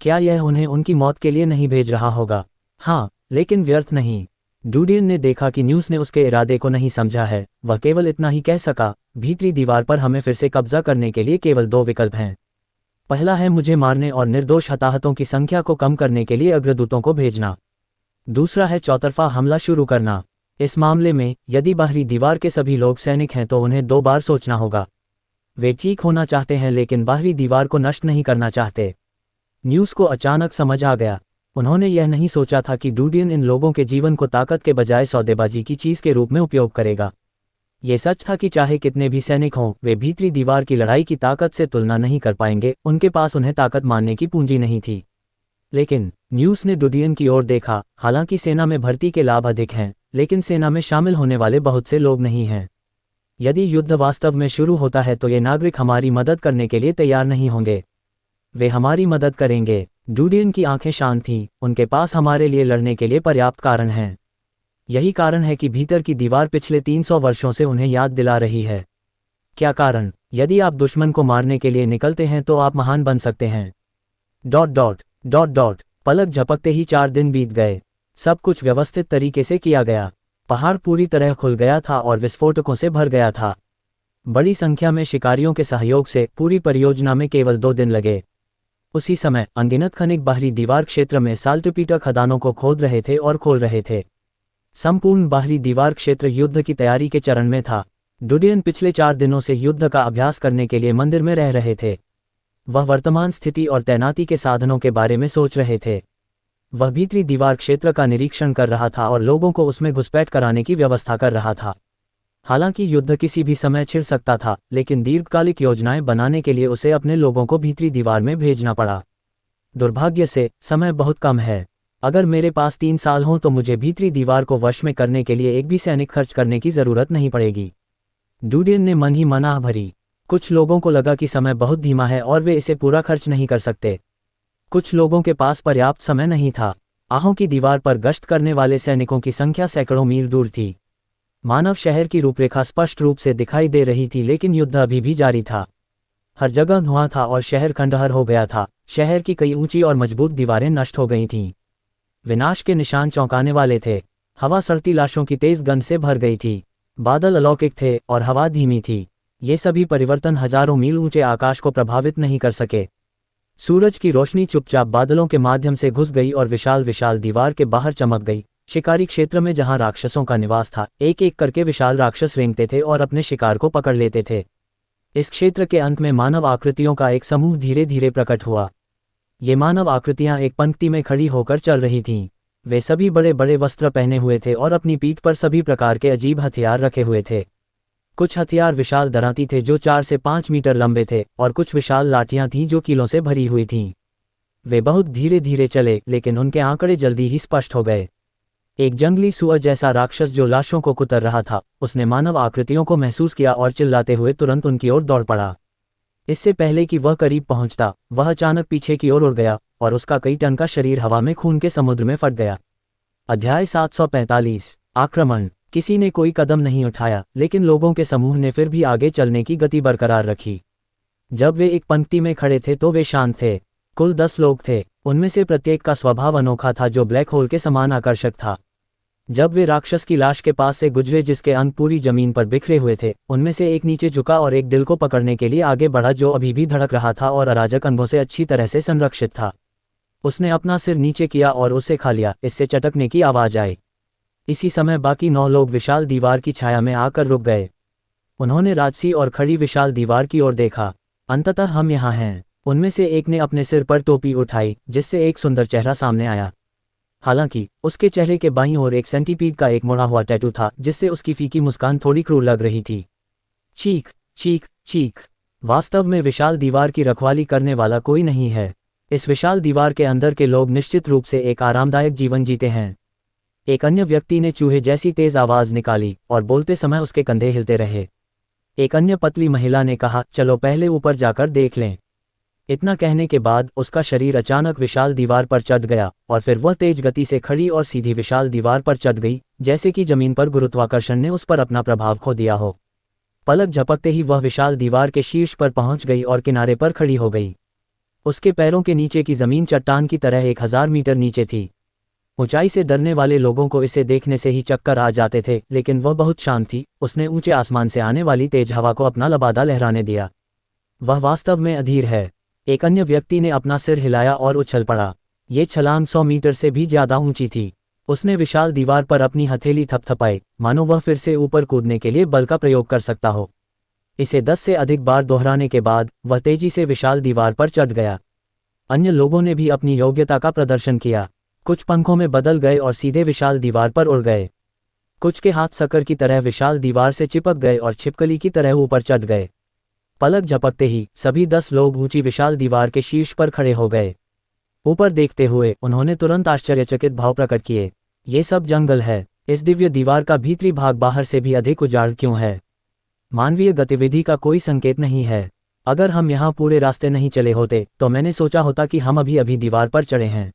क्या यह उन्हें उनकी मौत के लिए नहीं भेज रहा होगा? हाँ, लेकिन व्यर्थ नहीं। डूडियन ने देखा कि न्यूज़ ने उसके इरादे को नहीं समझा है। वह केवल इतना ही कह सका, भीतरी दीवार पर हमें फिर से कब्जा करने के लिए केवल 2 विकल्प हैं। पहला है मुझे मारने और निर्दोष हताहतों की संख्या को कम करने के लिए अग्रदूतों को भेजना। दूसरा है चौतरफा हमला शुरू करना। इस मामले में यदि बाहरी दीवार के सभी लोग सैनिक हैं तो उन्हें 2 बार सोचना होगा। वे ठीक होना चाहते हैं लेकिन बाहरी दीवार को नष्ट नहीं करना चाहते। न्यूज़ को अचानक समझ आ गया। उन्होंने यह नहीं सोचा था कि डूडियन इन लोगों के जीवन को ताकत के बजाय सौदेबाजी की चीज़ के रूप में उपयोग करेगा। ये सच था कि चाहे कितने भी सैनिक हों, वे भीतरी दीवार की लड़ाई की ताकत से तुलना नहीं कर पाएंगे। उनके पास उन्हें ताकत मानने की पूंजी नहीं थी। लेकिन न्यूज़ ने डूडियन की ओर देखा। हालांकि सेना में भर्ती के लाभ अधिक हैं, लेकिन सेना में शामिल होने वाले बहुत से लोग नहीं हैं। यदि युद्ध वास्तव में शुरू होता है तो ये नागरिक हमारी मदद करने के लिए तैयार नहीं होंगे। वे हमारी मदद करेंगे। डूडियन की आंखें शांत थीं। उनके पास हमारे लिए लड़ने के लिए पर्याप्त कारण हैं। यही कारण है कि भीतर की दीवार पिछले 300 वर्षों से उन्हें याद दिला रही है। क्या कारण? यदि आप दुश्मन को मारने के लिए निकलते हैं तो आप महान बन सकते हैं। ... पलक झपकते ही 4 दिन बीत गए। सब कुछ व्यवस्थित तरीके से किया गया। पहाड़ पूरी तरह खुल गया था और विस्फोटकों से भर गया था। बड़ी संख्या में शिकारियों के सहयोग से पूरी परियोजना में केवल 2 दिन लगे। उसी समय अनगिनत खनिक बाहरी दीवार क्षेत्र में साल्टपीटर खदानों को खोद रहे थे और खोल रहे थे। संपूर्ण बाहरी दीवार क्षेत्र युद्ध की तैयारी के चरण में था। डूडियन पिछले 4 दिनों से युद्ध का अभ्यास करने के लिए मंदिर में रह रहे थे। वह वर्तमान स्थिति और तैनाती के साधनों के बारे में सोच रहे थे। वह भीतरी दीवार क्षेत्र का निरीक्षण कर रहा था और लोगों को उसमें घुसपैठ कराने की व्यवस्था कर रहा था। हालांकि युद्ध किसी भी समय छिड़ सकता था, लेकिन दीर्घकालिक योजनाएं बनाने के लिए उसे अपने लोगों को भीतरी दीवार में भेजना पड़ा। दुर्भाग्य से समय बहुत कम है। अगर मेरे पास 3 साल हों तो मुझे भीतरी दीवार को वश में करने के लिए एक भी सैनिक खर्च करने की जरूरत नहीं पड़ेगी। डुडियन ने मन ही मन आह भरी। कुछ लोगों को लगा कि समय बहुत धीमा है और वे इसे पूरा खर्च नहीं कर सकते। कुछ लोगों के पास पर्याप्त समय नहीं था। आहों की दीवार पर गश्त करने वाले सैनिकों की संख्या सैकड़ों मील दूर थी। मानव शहर की रूपरेखा स्पष्ट रूप से दिखाई दे रही थी, लेकिन युद्ध अभी भी जारी था। हर जगह धुआं था और शहर खंडहर हो गया था। शहर की कई ऊंची और मजबूत दीवारें नष्ट हो गई थीं। विनाश के निशान चौंकाने वाले थे। हवा सड़ती लाशों की तेज गंध से भर गई थी। बादल अलौकिक थे और हवा धीमी थी। ये सभी परिवर्तन हजारों मील ऊंचे आकाश को प्रभावित नहीं कर सके। सूरज की रोशनी चुपचाप बादलों के माध्यम से घुस गई और विशाल विशाल दीवार के बाहर चमक गई। शिकारी क्षेत्र में जहां राक्षसों का निवास था, एक एक करके विशाल राक्षस रेंगते थे और अपने शिकार को पकड़ लेते थे। इस क्षेत्र के अंत में मानव आकृतियों का एक समूह धीरे धीरे प्रकट हुआ। ये मानव आकृतियां एक पंक्ति में खड़ी होकर चल रही थीं। वे सभी बड़े बड़े वस्त्र पहने हुए थे और अपनी पीठ पर सभी प्रकार के अजीब हथियार रखे हुए थे। कुछ हथियार विशाल दराती थे जो 4 से 5 मीटर लंबे थे, और कुछ विशाल लाठियां थीं जो कीलों से भरी हुई थीं। वे बहुत धीरे धीरे चले, लेकिन उनके आंकड़े जल्दी ही स्पष्ट हो गए। एक जंगली सुअर जैसा राक्षस जो लाशों को कुतर रहा था, उसने मानव आकृतियों को महसूस किया और चिल्लाते हुए तुरंत उनकी ओर दौड़ पड़ा। इससे पहले कि वह करीब पहुंचता, वह अचानक पीछे की ओर उड़ गया और उसका कई टन का शरीर हवा में खून के समुद्र में फट गया। अध्याय 745 आक्रमण। किसी ने कोई कदम नहीं उठाया, लेकिन लोगों के समूह ने फिर भी आगे चलने की गति बरकरार रखी। जब वे एक पंक्ति में खड़े थे तो वे शांत थे। कुल 10 लोग थे। उनमें से प्रत्येक का स्वभाव अनोखा था, जो ब्लैक होल के समान आकर्षक था। जब वे राक्षस की लाश के पास से गुजरे जिसके अंग पूरी जमीन पर बिखरे हुए थे, उनमें से एक नीचे झुका और एक दिल को पकड़ने के लिए आगे बढ़ा, जो अभी भी धड़क रहा था और अराजक अंगों से अच्छी तरह से संरक्षित था। उसने अपना सिर नीचे किया और उसे खा लिया। इससे चटकने की आवाज आई। इसी समय बाकी 9 लोग विशाल दीवार की छाया में आकर रुक गए। उन्होंने राजसी और खड़ी विशाल दीवार की ओर देखा। अंततः हम यहाँ हैं। उनमें से एक ने अपने सिर पर टोपी उठाई, जिससे एक सुंदर चेहरा सामने आया। हालांकि उसके चेहरे के बाईं ओर एक सेंटीपीड का एक मुड़ा हुआ टैटू था, जिससे उसकी फीकी मुस्कान थोड़ी क्रूर लग रही थी। चीख चीख चीख। वास्तव में विशाल दीवार की रखवाली करने वाला कोई नहीं है। इस विशाल दीवार के अंदर के लोग निश्चित रूप से एक आरामदायक जीवन जीते हैं। एक अन्य व्यक्ति ने चूहे जैसी तेज आवाज निकाली और बोलते समय उसके कंधे हिलते रहे। एक अन्य पतली महिला ने कहा, चलो पहले ऊपर जाकर देख लें। इतना कहने के बाद उसका शरीर अचानक विशाल दीवार पर चढ़ गया और फिर वह तेज गति से खड़ी और सीधी विशाल दीवार पर चढ़ गई, जैसे कि जमीन पर गुरुत्वाकर्षण ने उस पर अपना प्रभाव खो दिया हो। पलक झपकते ही वह विशाल दीवार के शीर्ष पर पहुंच गई और किनारे पर खड़ी हो गई। उसके पैरों के नीचे की जमीन चट्टान की तरह 1000 मीटर नीचे थी। ऊंचाई से डरने वाले लोगों को इसे देखने से ही चक्कर आ जाते थे, लेकिन वह बहुत शांत थी। उसने ऊंचे आसमान से आने वाली तेज हवा को अपना लबादा लहराने दिया। वह वास्तव में अधीर है। एक अन्य व्यक्ति ने अपना सिर हिलाया और उछल पड़ा। ये छलांग 100 मीटर से भी ज्यादा ऊंची थी। उसने विशाल दीवार पर अपनी हथेली थपथपाई, मानो वह फिर से ऊपर कूदने के लिए बल का प्रयोग कर सकता हो। इसे 10 से अधिक बार दोहराने के बाद वह तेजी से विशाल दीवार पर चढ़ गया। अन्य लोगों ने भी अपनी योग्यता का प्रदर्शन किया। कुछ पंखों में बदल गए और सीधे विशाल दीवार पर उड़ गए। कुछ के हाथ सकर की तरह विशाल दीवार से चिपक गए और छिपकली की तरह ऊपर चढ़ गए। पलक झपकते ही सभी 10 लोग ऊंची विशाल दीवार के शीर्ष पर खड़े हो गए। ऊपर देखते हुए उन्होंने तुरंत आश्चर्यचकित भाव प्रकट किए। ये सब जंगल है। इस दिव्य दीवार का भीतरी भाग बाहर से भी अधिक उजाड़ क्यों है? मानवीय गतिविधि का कोई संकेत नहीं है। अगर हम यहाँ पूरे रास्ते नहीं चले होते तो मैंने सोचा होता कि हम अभी अभी दीवार पर चढ़े हैं।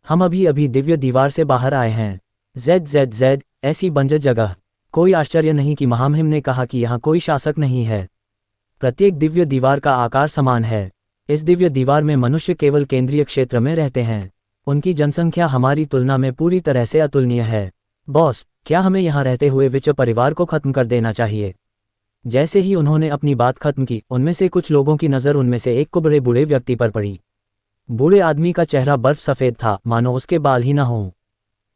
हम अभी अभी दिव्य दीवार से बाहर आए हैं। ZZZ ऐसी बंजर जगह। कोई आश्चर्य नहीं कि महामहिम ने कहा कि यहाँ कोई शासक नहीं है। प्रत्येक दिव्य दीवार का आकार समान है। इस दिव्य दीवार में मनुष्य केवल केंद्रीय क्षेत्र में रहते हैं। उनकी जनसंख्या हमारी तुलना में पूरी तरह से अतुलनीय है। बॉस, क्या हमें यहाँ रहते हुए विच परिवार को खत्म कर देना चाहिए? जैसे ही उन्होंने अपनी बात खत्म की, उनमें से कुछ लोगों की नज़र उनमें से एक को बड़े बूढ़े व्यक्ति पर पड़ी। बूढ़े आदमी का चेहरा बर्फ सफ़ेद था, मानो उसके बाल ही न हों।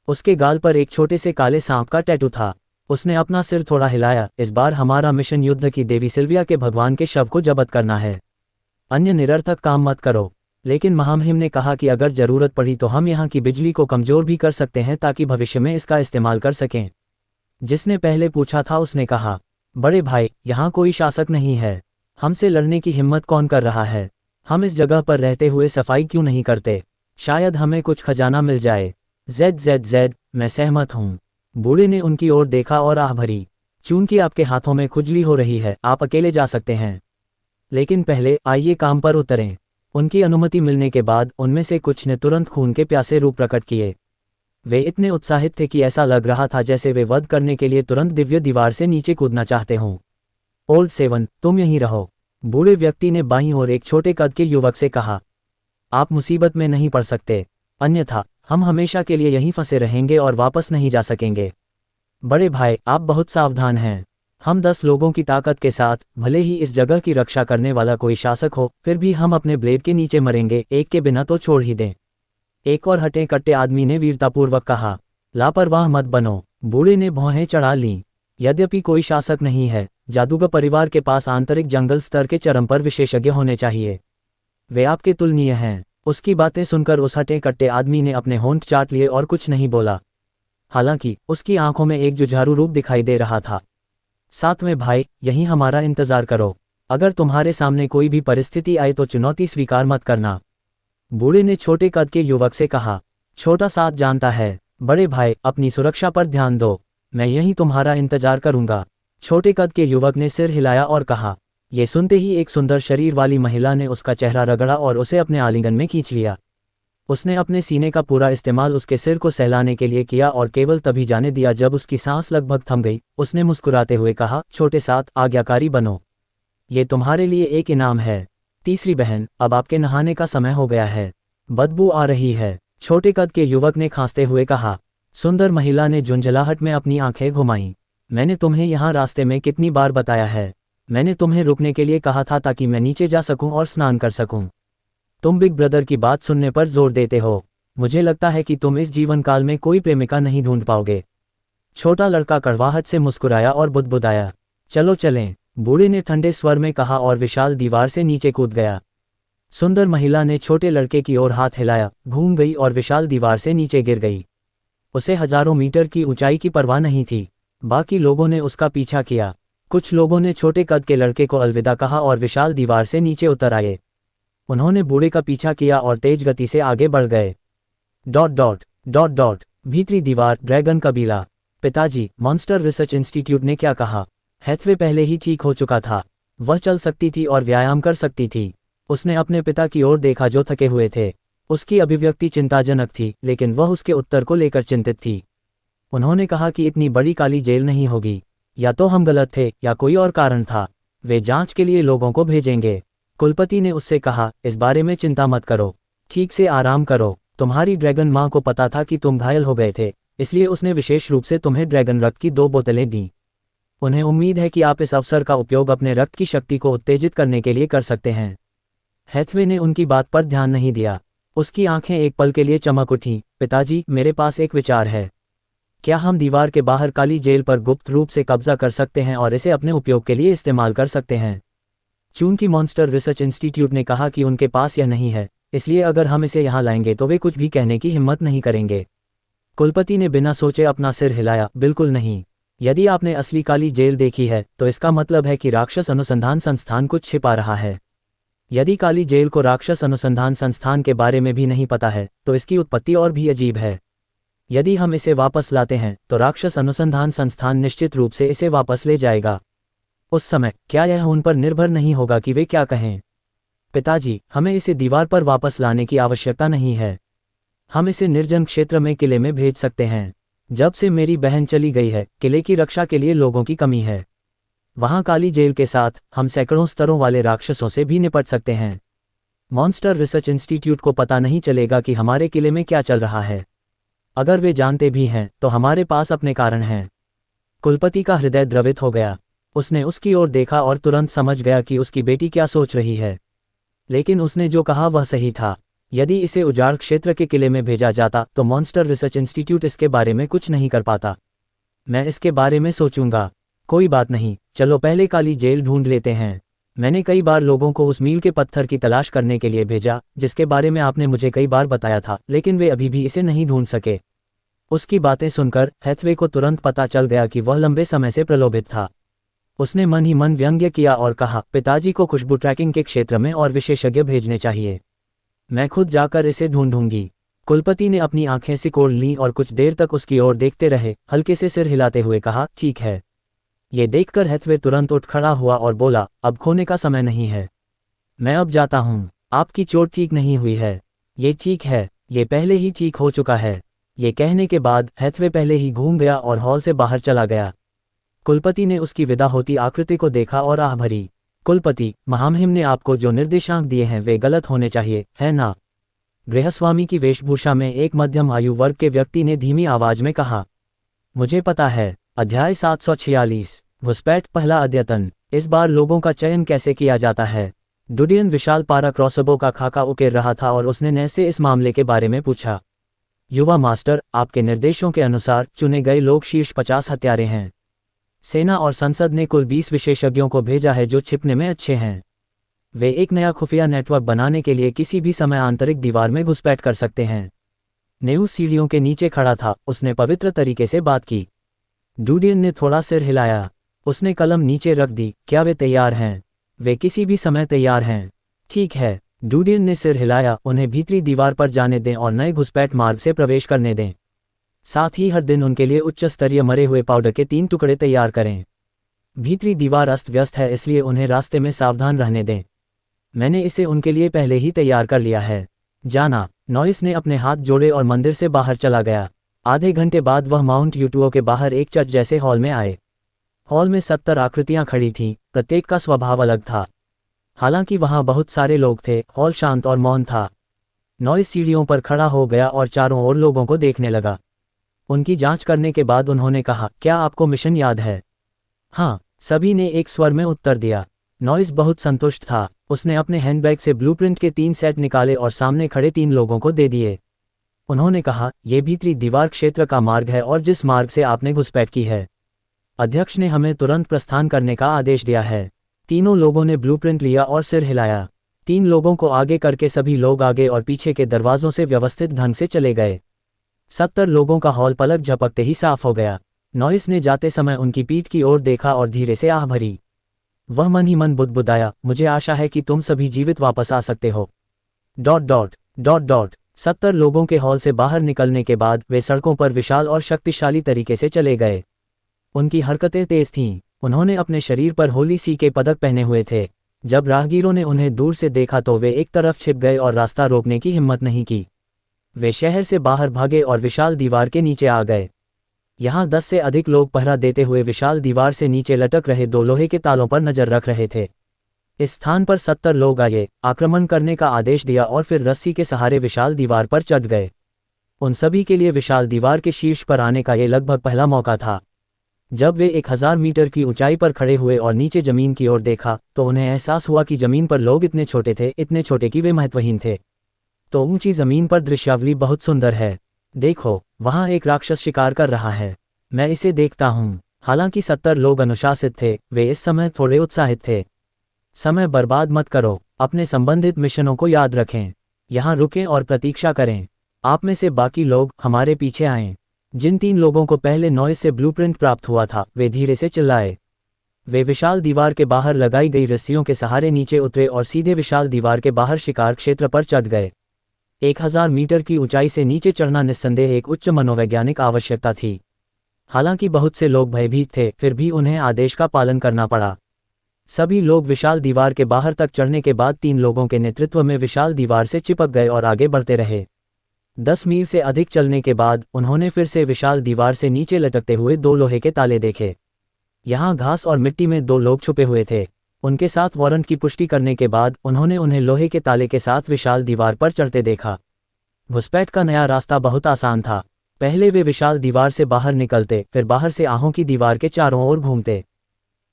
उसके गाल पर एक छोटे से काले सांप का टैटू था। उसने अपना सिर थोड़ा हिलाया। इस बार हमारा मिशन युद्ध की देवी सिल्विया के भगवान के शव को जब्त करना है। अन्य निरर्थक काम मत करो। लेकिन महामहिम ने कहा कि अगर जरूरत पड़ी तो हम यहाँ की बिजली को कमजोर भी कर सकते हैं ताकि भविष्य में इसका इस्तेमाल कर सकें। जिसने पहले पूछा था उसने कहा, बड़े भाई, यहाँ कोई शासक नहीं है। हमसे लड़ने की हिम्मत कौन कर रहा है? हम इस जगह पर रहते हुए सफाई क्यों नहीं करते? शायद हमें कुछ खजाना मिल जाए। जेड, मैं सहमत हूँ। बूढ़े ने उनकी ओर देखा और आह भरी। चूंकि आपके हाथों में खुजली हो रही है, आप अकेले जा सकते हैं। लेकिन पहले आइए काम पर उतरें। उनकी अनुमति मिलने के बाद उनमें से कुछ ने तुरंत खून के प्यासे रूप प्रकट किए। वे इतने उत्साहित थे कि ऐसा लग रहा था जैसे वे वध करने के लिए तुरंत दिव्य दीवार से नीचे कूदना चाहते हों। ओल्ड सेवन, तुम यहीं रहो, बूढ़े व्यक्ति ने बाईं ओर एक छोटे कद के युवक से कहा। आप मुसीबत में नहीं पड़ सकते, अन्यथा हम हमेशा के लिए यहीं फंसे रहेंगे और वापस नहीं जा सकेंगे। बड़े भाई, आप बहुत सावधान हैं। हम 10 लोगों की ताकत के साथ, भले ही इस जगह की रक्षा करने वाला कोई शासक हो, फिर भी हम अपने ब्लेड के नीचे मरेंगे, एक के बिना तो छोड़ ही दें। एक और हटे कट्टे आदमी ने वीरतापूर्वक कहा। लापरवाह मत बनो, बूढ़े ने भौहें चढ़ा लीं। यद्यपि कोई शासक नहीं है, जादूगर परिवार के पास आंतरिक जंगल स्तर के चरम पर विशेषज्ञ होने चाहिए। वे आपके तुलनीय हैं। उसकी बातें सुनकर उस हटे कट्टे आदमी ने अपने होंठ चाट लिए और कुछ नहीं बोला। हालांकि उसकी आंखों में एक जुझारू रूप दिखाई दे रहा था। सातवें भाई, यहीं हमारा इंतजार करो। अगर तुम्हारे सामने कोई भी परिस्थिति आए तो चुनौती स्वीकार मत करना। बूढ़े ने छोटे कद के युवक से कहा। छोटा साथ जानता है, बड़े भाई अपनी सुरक्षा पर ध्यान दो, मैं यहीं तुम्हारा इंतजार करूंगा। छोटे कद के युवक ने सिर हिलाया और कहा। ये सुनते ही एक सुंदर शरीर वाली महिला ने उसका चेहरा रगड़ा और उसे अपने आलिंगन में खींच लिया। उसने अपने सीने का पूरा इस्तेमाल उसके सिर को सहलाने के लिए किया और केवल तभी जाने दिया जब उसकी सांस लगभग थम गई। उसने मुस्कुराते हुए कहा, छोटे साथ, आज्ञाकारी बनो, ये तुम्हारे लिए एक इनाम है। तीसरी बहन, अब आपके नहाने का समय हो गया है, बदबू आ रही है, छोटे कद के युवक ने खांसते हुए कहा। सुंदर महिला ने झुंझलाहट में अपनी आंखें घुमाईं। मैंने तुम्हें यहाँ रास्ते में कितनी बार बताया है, मैंने तुम्हें रुकने के लिए कहा था ताकि मैं नीचे जा सकूं और स्नान कर सकूं। तुम बिग ब्रदर की बात सुनने पर जोर देते हो। मुझे लगता है कि तुम इस जीवन काल में कोई प्रेमिका नहीं ढूंढ पाओगे। छोटा लड़का कड़वाहट से मुस्कुराया और बुदबुदाया। चलो चलें, बूढ़े ने ठंडे स्वर में कहा और विशाल दीवार से नीचे कूद गया। सुंदर महिला ने छोटे लड़के की ओर हाथ हिलाया, घूम गई और विशाल दीवार से नीचे गिर गई। उसे हजारों मीटर की ऊंचाई की परवाह नहीं थी। बाकी लोगों ने उसका पीछा किया। कुछ लोगों ने छोटे कद के लड़के को अलविदा कहा और विशाल दीवार से नीचे उतर आए। उन्होंने बूढ़े का पीछा किया और तेज गति से आगे बढ़ गए। ... भीतरी दीवार, ड्रैगन कबीला। पिताजी, मॉन्स्टर रिसर्च इंस्टीट्यूट ने क्या कहा? हैथवे पहले ही ठीक हो चुका था। वह चल सकती थी और व्यायाम कर सकती थी। उसने अपने पिता की ओर देखा जो थके हुए थे। उसकी अभिव्यक्ति चिंताजनक थी, लेकिन वह उसके उत्तर को लेकर चिंतित थी। उन्होंने कहा कि इतनी बड़ी काली जेल नहीं होगी। या तो हम गलत थे या कोई और कारण था। वे जांच के लिए लोगों को भेजेंगे। कुलपति ने उससे कहा, इस बारे में चिंता मत करो, ठीक से आराम करो। तुम्हारी ड्रैगन माँ को पता था कि तुम घायल हो गए थे, इसलिए उसने विशेष रूप से तुम्हें ड्रैगन रक्त की 2 बोतलें दी। उन्हें उम्मीद है कि आप इस अवसर का उपयोग अपने रक्त की शक्ति को उत्तेजित करने के लिए कर सकते हैं। हैथवे ने उनकी बात पर ध्यान नहीं दिया। उसकी आंखें एक पल के लिए चमक उठीं। पिताजी, मेरे पास एक विचार है। क्या हम दीवार के बाहर काली जेल पर गुप्त रूप से कब्जा कर सकते हैं और इसे अपने उपयोग के लिए इस्तेमाल कर सकते हैं? चूंकि मॉन्स्टर रिसर्च इंस्टीट्यूट ने कहा कि उनके पास यह नहीं है, इसलिए अगर हम इसे यहाँ लाएंगे तो वे कुछ भी कहने की हिम्मत नहीं करेंगे। कुलपति ने बिना सोचे अपना सिर हिलाया। बिल्कुल नहीं। यदि आपने असली काली जेल देखी है तो इसका मतलब है कि राक्षस अनुसंधान संस्थान कुछ छिपा रहा है। यदि काली जेल को राक्षस अनुसंधान संस्थान के बारे में भी नहीं पता है तो इसकी उत्पत्ति और भी अजीब है। यदि हम इसे वापस लाते हैं तो राक्षस अनुसंधान संस्थान निश्चित रूप से इसे वापस ले जाएगा। उस समय क्या यह उन पर निर्भर नहीं होगा कि वे क्या कहें? पिताजी, हमें इसे दीवार पर वापस लाने की आवश्यकता नहीं है। हम इसे निर्जन क्षेत्र में किले में भेज सकते हैं। जब से मेरी बहन चली गई है, किले की रक्षा के लिए लोगों की कमी है। वहां काली जेल के साथ हम सैकड़ों स्तरों वाले राक्षसों से भी निपट सकते हैं। मॉन्स्टर रिसर्च इंस्टीट्यूट को पता नहीं चलेगा कि हमारे किले में क्या चल रहा है। अगर वे जानते भी हैं तो हमारे पास अपने कारण हैं। कुलपति का हृदय द्रवित हो गया। उसने उसकी ओर देखा और तुरंत समझ गया कि उसकी बेटी क्या सोच रही है। लेकिन उसने जो कहा वह सही था। यदि इसे उजाड़ क्षेत्र के किले में भेजा जाता तो मॉन्स्टर रिसर्च इंस्टीट्यूट इसके बारे में कुछ नहीं कर पाता। मैं इसके बारे में सोचूंगा। कोई बात नहीं, चलो पहले काली जेल ढूंढ लेते हैं। मैंने कई बार लोगों को उस मील के पत्थर की तलाश करने के लिए भेजा जिसके बारे में आपने मुझे कई बार बताया था, लेकिन वे अभी भी इसे नहीं ढूंढ सके। उसकी बातें सुनकर हैथवे को तुरंत पता चल गया कि वह लंबे समय से प्रलोभित था। उसने मन ही मन व्यंग्य किया और कहा, पिताजी को खुशबू ट्रैकिंग के क्षेत्र में और विशेषज्ञ भेजने चाहिए। मैं खुद जाकर इसे ढूंढूंगी। कुलपति ने अपनी आंखें सिकोड़ लीं और कुछ देर तक उसकी ओर देखते रहे, हल्के से सिर हिलाते हुए कहा, ठीक है। ये देखकर हैथवे तुरंत उठ खड़ा हुआ और बोला, अब खोने का समय नहीं है। मैं अब जाता हूँ। आपकी चोट ठीक नहीं हुई है। ये ठीक है, ये पहले ही ठीक हो चुका है। ये कहने के बाद हैथवे पहले ही घूम गया और हॉल से बाहर चला गया। कुलपति ने उसकी विदा होती आकृति को देखा और आह भरी। कुलपति, महामहिम ने आपको जो निर्देशांक दिए हैं वे गलत होने चाहिए, है ना? गृहस्वामी की वेशभूषा में एक मध्यम आयु वर्ग के व्यक्ति ने धीमी आवाज में कहा। मुझे पता है। अध्याय 746, घुसपैठ पहला अद्यतन। इस बार लोगों का चयन कैसे किया जाता है? डुडियन विशाल पारा क्रॉसबो का खाका उकेर रहा था और उसने नय से इस मामले के बारे में पूछा। युवा मास्टर, आपके निर्देशों के अनुसार चुने गए लोग शीर्ष 50 हत्यारे हैं। सेना और संसद ने कुल 20 विशेषज्ञों को भेजा है जो छिपने में अच्छे हैं। वे एक नया खुफिया नेटवर्क बनाने के लिए किसी भी समय आंतरिक दीवार में घुसपैठ कर सकते हैं। नेऊ सीढ़ियों के नीचे खड़ा था, उसने पवित्र तरीके से बात की। डुडियन ने थोड़ा सिर हिलाया। उसने कलम नीचे रख दी। क्या वे तैयार हैं? वे किसी भी समय तैयार हैं। ठीक है। डुडियन ने सिर हिलाया। उन्हें भीतरी दीवार पर जाने दें और नए घुसपैठ मार्ग से प्रवेश करने दें। साथ ही हर दिन उनके लिए उच्च स्तरीय मरे हुए पाउडर के 3 टुकड़े तैयार करें। भीतरी दीवार अस्त व्यस्त है, इसलिए उन्हें रास्ते में सावधान रहने दें। मैंने इसे उनके लिए पहले ही तैयार कर लिया है। जाना। नॉइस ने अपने हाथ जोड़े और मंदिर से बाहर चला गया। आधे घंटे बाद वह माउंट यूटुओ के बाहर एक चर्च जैसे हॉल में आए। हॉल में 70 आकृतियां खड़ी थीं, प्रत्येक का स्वभाव अलग था। हालांकि वहां बहुत सारे लोग थे, हॉल शांत और मौन था। नॉइस सीढ़ियों पर खड़ा हो गया और चारों ओर लोगों को देखने लगा। उनकी जांच करने के बाद उन्होंने कहा, क्या आपको मिशन याद है? हाँ, सभी ने एक स्वर में उत्तर दिया। नॉइस बहुत संतुष्ट था। उसने अपने हैंडबैग से ब्लूप्रिंट के 3 सेट निकाले और सामने खड़े 3 लोगों को दे दिए। उन्होंने कहा, यह भीतरी दीवार क्षेत्र का मार्ग है और जिस मार्ग से आपने घुसपैठ की है। अध्यक्ष ने हमें तुरंत प्रस्थान करने का आदेश दिया है। तीनों लोगों ने ब्लूप्रिंट लिया और सिर हिलाया। 3 लोगों को आगे करके सभी लोग आगे और पीछे के दरवाजों से व्यवस्थित ढंग से चले गए। 70 लोगों का हॉल पलक झपकते ही साफ हो गया। नॉइस ने जाते समय उनकी पीठ की ओर देखा और धीरे से आह भरी। वह मन ही मन बुदबुदाया, मुझे आशा है कि तुम सभी जीवित वापस आ सकते हो। ... 70 लोगों के हॉल से बाहर निकलने के बाद वे सड़कों पर विशाल और शक्तिशाली तरीके से चले गए। उनकी हरकतें तेज थीं। उन्होंने अपने शरीर पर होली सी के पदक पहने हुए थे। जब राहगीरों ने उन्हें दूर से देखा तो वे एक तरफ छिप गए और रास्ता रोकने की हिम्मत नहीं की। वे शहर से बाहर भागे और विशाल दीवार के नीचे आ गए। यहाँ 10 से अधिक लोग पहरा देते हुए विशाल दीवार से नीचे लटक रहे 2 लोहे के तालों पर नजर रख रहे थे। इस स्थान पर 70 लोग आए, आक्रमण करने का आदेश दिया और फिर रस्सी के सहारे विशाल दीवार पर चढ़ गए। उन सभी के लिए विशाल दीवार के शीर्ष पर आने का ये लगभग पहला मौका था। जब वे 1000 मीटर की ऊंचाई पर खड़े हुए और नीचे जमीन की ओर देखा तो उन्हें एहसास हुआ कि जमीन पर लोग इतने छोटे थे, इतने छोटे कि वे महत्वहीन थे। तो ऊंची जमीन पर दृश्यावली बहुत सुंदर है। देखो, वहां एक राक्षस शिकार कर रहा है। मैं इसे देखता हूं। हालांकि 70 लोग अनुशासित थे, वे इस समय थोड़े उत्साहित थे। समय बर्बाद मत करो, अपने संबंधित मिशनों को याद रखें। यहां रुकें और प्रतीक्षा करें। आप में से बाकी लोग हमारे पीछे आएं। जिन 3 लोगों को पहले नॉइस से ब्लूप्रिंट प्राप्त हुआ था, वे धीरे से चिल्लाए। वे विशाल दीवार के बाहर लगाई गई रस्सियों के सहारे नीचे उतरे और सीधे विशाल दीवार के बाहर शिकार क्षेत्र पर चढ़ गए। 1000 मीटर की ऊंचाई से नीचे चढ़ना निस्संदेह एक उच्च मनोवैज्ञानिक आवश्यकता थी। हालांकि बहुत से लोग भयभीत थे, फिर भी उन्हें आदेश का पालन करना पड़ा। सभी लोग विशाल दीवार के बाहर तक चढ़ने के बाद 3 लोगों के नेतृत्व में विशाल दीवार से चिपक गए और आगे बढ़ते रहे। 10 मील से अधिक चलने के बाद उन्होंने फिर से विशाल दीवार से नीचे लटकते हुए 2 लोहे के ताले देखे। यहाँ घास और मिट्टी में 2 लोग छुपे हुए थे। उनके साथ वारंट की पुष्टि करने के बाद उन्होंने उन्हें लोहे के ताले के साथ विशाल दीवार पर चढ़ते देखा। घुसपैठ का नया रास्ता बहुत आसान था। पहले वे विशाल दीवार से बाहर निकलते, फिर बाहर से आहों की दीवार के चारों ओर घूमते।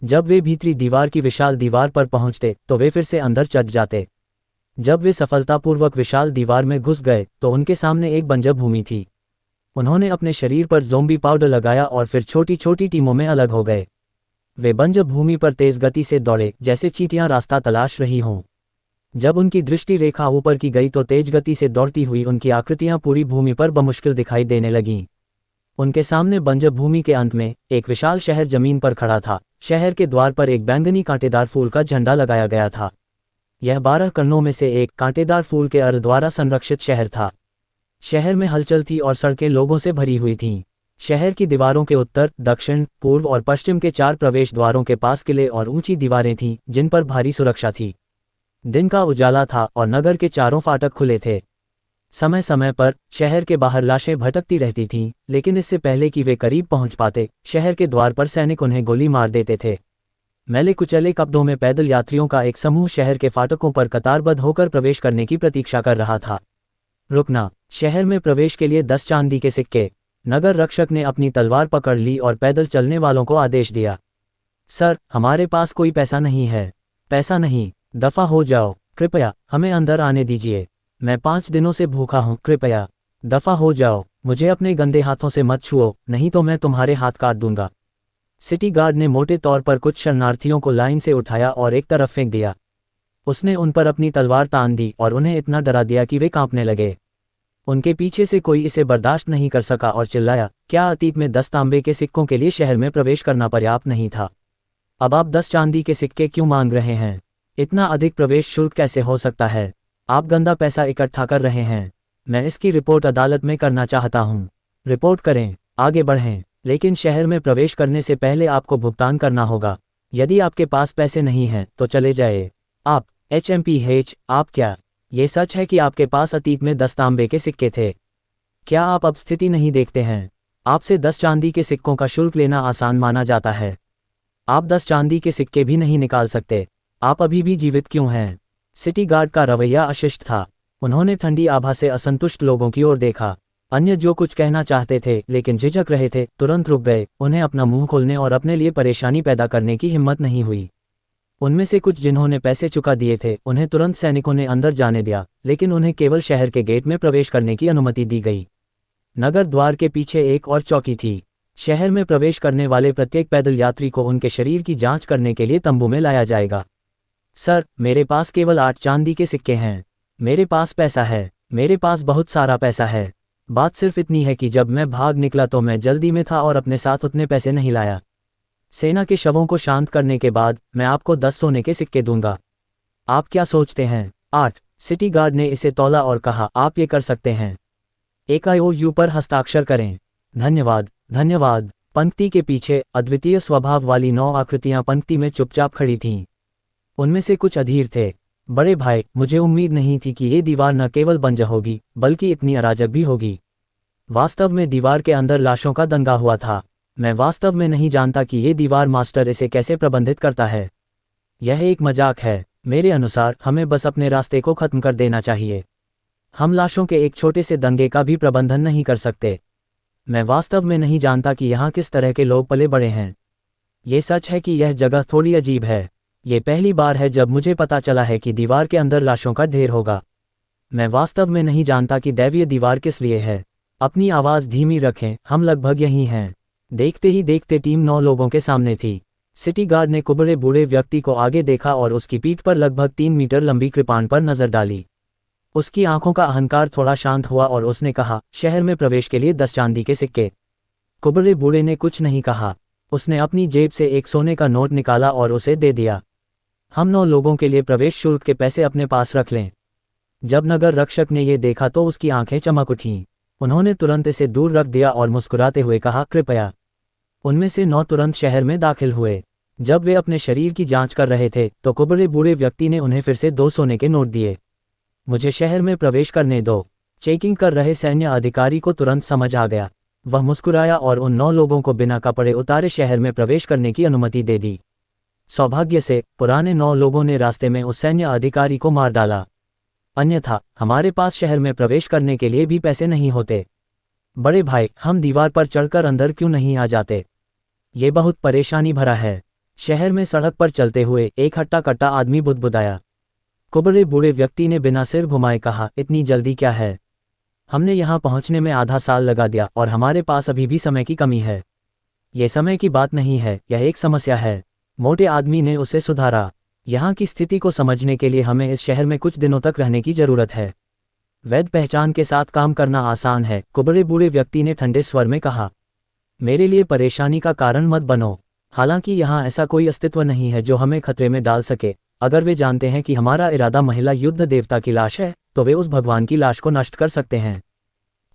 जब वे भीतरी दीवार की विशाल दीवार पर पहुंचते तो वे फिर से अंदर चढ़ जाते। जब वे सफलतापूर्वक विशाल दीवार में घुस गए तो उनके सामने एक बंजर भूमि थी। उन्होंने अपने शरीर पर ज़ोंबी पाउडर लगाया और फिर छोटी छोटी टीमों में अलग हो गए। वे बंजर भूमि पर तेज गति से दौड़े, जैसे चींटियां रास्ता तलाश रही हों। जब उनकी दृष्टि रेखा ऊपर की गई तो तेज गति से दौड़ती हुई उनकी आकृतियां पूरी भूमि पर बमुश्किल दिखाई देने लगीं। उनके सामने बंजर भूमि के अंत में एक विशाल शहर जमीन पर खड़ा था। शहर के द्वार पर एक बैंगनी कांटेदार फूल का झंडा लगाया गया था। यह 12 कर्णों में से एक कांटेदार फूल के अर्ध द्वारा संरक्षित शहर था। शहर में हलचल थी और सड़कें लोगों से भरी हुई थीं। शहर की दीवारों के उत्तर, दक्षिण, पूर्व और पश्चिम के 4 प्रवेश द्वारों के पास किले और ऊंची दीवारें थीं जिन पर भारी सुरक्षा थी। दिन का उजाला था और नगर के चारों फाटक खुले थे। समय समय पर शहर के बाहर लाशें भटकती रहती थीं, लेकिन इससे पहले कि वे करीब पहुंच पाते, शहर के द्वार पर सैनिक उन्हें गोली मार देते थे। मैले कुचले कपड़ों में पैदल यात्रियों का एक समूह शहर के फाटकों पर कतारबद्ध होकर प्रवेश करने की प्रतीक्षा कर रहा था। रुकना। शहर में प्रवेश के लिए 10 चांदी के सिक्के। नगर रक्षक ने अपनी तलवार पकड़ ली और पैदल चलने वालों को आदेश दिया। सर, हमारे पास कोई पैसा नहीं है। पैसा नहीं? दफा हो जाओ। कृपया हमें अंदर आने दीजिए। मैं 5 दिनों से भूखा हूँ। कृपया दफा हो जाओ। मुझे अपने गंदे हाथों से मत छुओ, नहीं तो मैं तुम्हारे हाथ काट दूंगा। सिटी गार्ड ने मोटे तौर पर कुछ शरणार्थियों को लाइन से उठाया और एक तरफ फेंक दिया। उसने उन पर अपनी तलवार तान दी और उन्हें इतना डरा दिया कि वे कांपने लगे। उनके पीछे से कोई इसे बर्दाश्त नहीं कर सका और चिल्लाया, क्या अतीत में 10 तांबे के सिक्कों के लिए शहर में प्रवेश करना पर्याप्त नहीं था? अब आप 10 चांदी के सिक्के क्यों मांग रहे हैं? इतना अधिक प्रवेश शुल्क कैसे हो सकता है? आप गंदा पैसा इकट्ठा कर रहे हैं। मैं इसकी रिपोर्ट अदालत में करना चाहता हूँ। रिपोर्ट करें, आगे बढ़ें, लेकिन शहर में प्रवेश करने से पहले आपको भुगतान करना होगा। यदि आपके पास पैसे नहीं हैं तो चले जाइए। आप HMPH, आप क्या ये सच है कि आपके पास अतीत में 10 तांबे के सिक्के थे? क्या आप अब स्थिति नहीं देखते हैं? आपसे 10 चांदी के सिक्कों का शुल्क लेना आसान माना जाता है। आप 10 चांदी के सिक्के भी नहीं निकाल सकते। आप अभी भी जीवित क्यों हैं? सिटी गार्ड का रवैया अशिष्ट था। उन्होंने ठंडी आभा से असंतुष्ट लोगों की ओर देखा। अन्य जो कुछ कहना चाहते थे लेकिन झिझक रहे थे, तुरंत रुक गए। उन्हें अपना मुंह खोलने और अपने लिए परेशानी पैदा करने की हिम्मत नहीं हुई। उनमें से कुछ जिन्होंने पैसे चुका दिए थे, उन्हें तुरंत सैनिकों ने अंदर जाने दिया, लेकिन उन्हें केवल शहर के गेट में प्रवेश करने की अनुमति दी गई। नगर द्वार के पीछे एक और चौकी थी। शहर में प्रवेश करने वाले प्रत्येक पैदल यात्री को उनके शरीर की जांच करने के लिए तंबू में लाया जाएगा। सर, मेरे पास केवल 8 चांदी के सिक्के हैं। मेरे पास पैसा है। मेरे पास बहुत सारा पैसा है। बात सिर्फ इतनी है कि जब मैं भाग निकला तो मैं जल्दी में था और अपने साथ उतने पैसे नहीं लाया। सेना के शवों को शांत करने के बाद मैं आपको 10 सोने के सिक्के दूंगा। आप क्या सोचते हैं? 8। सिटी गार्ड ने इसे तौला और कहा, आप ये कर सकते हैं। एक IOU पर हस्ताक्षर करें। धन्यवाद, धन्यवाद। पंक्ति के पीछे अद्वितीय स्वभाव वाली 9 आकृतियां पंक्ति में चुपचाप खड़ी थीं। उनमें से कुछ अधीर थे। बड़े भाई, मुझे उम्मीद नहीं थी कि ये दीवार न केवल बंजर होगी बल्कि इतनी अराजक भी होगी। वास्तव में दीवार के अंदर लाशों का दंगा हुआ था। मैं वास्तव में नहीं जानता कि ये दीवार मास्टर इसे कैसे प्रबंधित करता है। यह एक मजाक है। मेरे अनुसार हमें बस अपने रास्ते को खत्म कर देना चाहिए। हम लाशों के एक छोटे से दंगे का भी प्रबंधन नहीं कर सकते। मैं वास्तव में नहीं जानता कि यहाँ किस तरह के लोग पले बड़े हैं। ये सच है कि यह जगह थोड़ी अजीब है। ये पहली बार है जब मुझे पता चला है कि दीवार के अंदर लाशों का ढेर होगा। मैं वास्तव में नहीं जानता कि दैवीय दीवार किस लिए है। अपनी आवाज़ धीमी रखें, हम लगभग यहीं हैं। देखते ही देखते टीम 9 लोगों के सामने थी। सिटी गार्ड ने कुबड़े बूढ़े व्यक्ति को आगे देखा और उसकी पीठ पर लगभग 3 मीटर लंबी कृपाण पर नजर डाली। उसकी आंखों का अहंकार थोड़ा शांत हुआ और उसने कहा, शहर में प्रवेश के लिए 10 चांदी के सिक्के। कुबड़े बूढ़े ने कुछ नहीं कहा। उसने अपनी जेब से एक सोने का नोट निकाला और उसे दे दिया। हम 9 लोगों के लिए प्रवेश शुल्क के पैसे अपने पास रख लें। जब नगर रक्षक ने यह देखा तो उसकी आंखें चमक उठीं। उन्होंने तुरंत इसे दूर रख दिया और मुस्कुराते हुए कहा, कृपया। उनमें से 9 तुरंत शहर में दाखिल हुए। जब वे अपने शरीर की जांच कर रहे थे तो कुबड़े बूढ़े व्यक्ति ने उन्हें फिर से 2 सोने के नोट दिए। मुझे शहर में प्रवेश करने दो। चेकिंग कर रहे सैन्य अधिकारी को तुरंत समझ आ गया। वह मुस्कुराया और उन 9 लोगों को बिना कपड़े उतारे शहर में प्रवेश करने की अनुमति दे दी। सौभाग्य से पुराने 9 लोगों ने रास्ते में उस सैन्य अधिकारी को मार डाला। अन्यथा हमारे पास शहर में प्रवेश करने के लिए भी पैसे नहीं होते। बड़े भाई, हम दीवार पर चढ़कर अंदर क्यों नहीं आ जाते? ये बहुत परेशानी भरा है। शहर में सड़क पर चलते हुए एक हट्टा कट्टा आदमी बुदबुदाया। कुबड़े बूढ़े व्यक्ति ने बिना सिर घुमाए कहा, इतनी जल्दी क्या है? हमने यहाँ पहुँचने में आधा साल लगा दिया और हमारे पास अभी भी समय की कमी है। ये समय की बात नहीं है, यह एक समस्या है। मोटे आदमी ने उसे सुधारा। यहाँ की स्थिति को समझने के लिए हमें इस शहर में कुछ दिनों तक रहने की जरूरत है। वैध पहचान के साथ काम करना आसान है, कुबड़े बूढ़े व्यक्ति ने ठंडे स्वर में कहा। मेरे लिए परेशानी का कारण मत बनो। हालांकि यहाँ ऐसा कोई अस्तित्व नहीं है जो हमें खतरे में डाल सके। अगर वे जानते हैं कि हमारा इरादा महिला युद्ध देवता की लाश है, तो वे उस भगवान की लाश को नष्ट कर सकते हैं।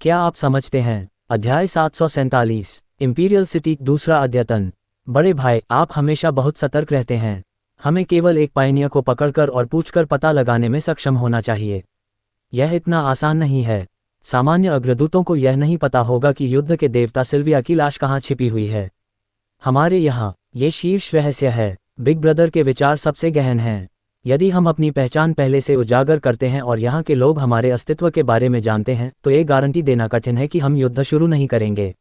क्या आप समझते हैं? अध्याय 747 इंपीरियल सिटी दूसरा अद्यतन। बड़े भाई, आप हमेशा बहुत सतर्क रहते हैं। हमें केवल एक पायनियर को पकड़कर और पूछकर पता लगाने में सक्षम होना चाहिए। यह इतना आसान नहीं है। सामान्य अग्रदूतों को यह नहीं पता होगा कि युद्ध के देवता सिल्विया की लाश कहाँ छिपी हुई है। हमारे यहाँ ये शीर्ष रहस्य है। बिग ब्रदर के विचार सबसे गहन हैं। यदि हम अपनी पहचान पहले से उजागर करते हैं और यहाँ के लोग हमारे अस्तित्व के बारे में जानते हैं, तो ये गारंटी देना कठिन है कि हम युद्ध शुरू नहीं करेंगे।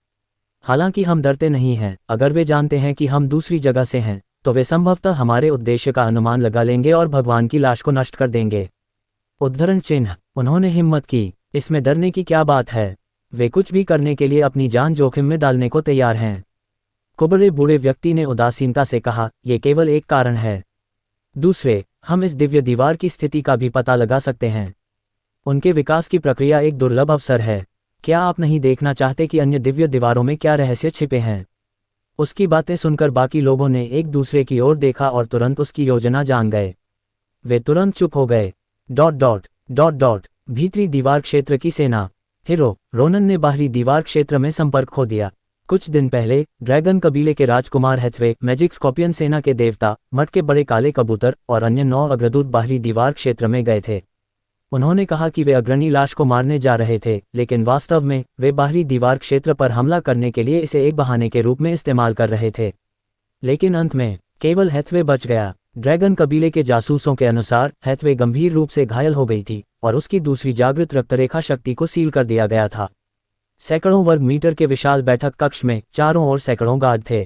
हालांकि हम डरते नहीं हैं। अगर वे जानते हैं कि हम दूसरी जगह से हैं, तो वे संभवतः हमारे उद्देश्य का अनुमान लगा लेंगे और भगवान की लाश को नष्ट कर देंगे। उद्धरण चिन्ह। उन्होंने हिम्मत की। इसमें डरने की क्या बात है? वे कुछ भी करने के लिए अपनी जान जोखिम में डालने को तैयार हैं। कुबड़े बूढ़े व्यक्ति ने उदासीनता से कहा, यह केवल एक कारण है। दूसरे, हम इस दिव्य दीवार की स्थिति का भी पता लगा सकते हैं। उनके विकास की प्रक्रिया एक दुर्लभ अवसर है। क्या आप नहीं देखना चाहते कि अन्य दिव्य दीवारों में क्या रहस्य छिपे हैं? उसकी बातें सुनकर बाकी लोगों ने एक दूसरे की ओर देखा और तुरंत उसकी योजना जान गए। वे तुरंत चुप हो गए। ... भीतरी दीवार क्षेत्र की सेना। हीरो रोनन ने बाहरी दीवार क्षेत्र में संपर्क खो दिया। कुछ दिन पहले ड्रैगन कबीले के राजकुमार हैथवे, मैजिक स्कॉर्पियन सेना के देवता, मठ के बड़े काले कबूतर और अन्य 9 अग्रदूत बाहरी दीवार क्षेत्र में गए थे। उन्होंने कहा कि वे अग्रणी लाश को मारने जा रहे थे, लेकिन वास्तव में वे बाहरी दीवार क्षेत्र पर हमला करने के लिए इसे एक बहाने के रूप में इस्तेमाल कर रहे थे। लेकिन अंत में केवल हैथवे बच गया। ड्रैगन कबीले के जासूसों के अनुसार हैथवे गंभीर रूप से घायल हो गई थी और उसकी दूसरी जागृत रक्तरेखा शक्ति को सील कर दिया गया था। सैकड़ों वर्ग मीटर के विशाल बैठक कक्ष में चारों ओर सैकड़ों गार्ड थे।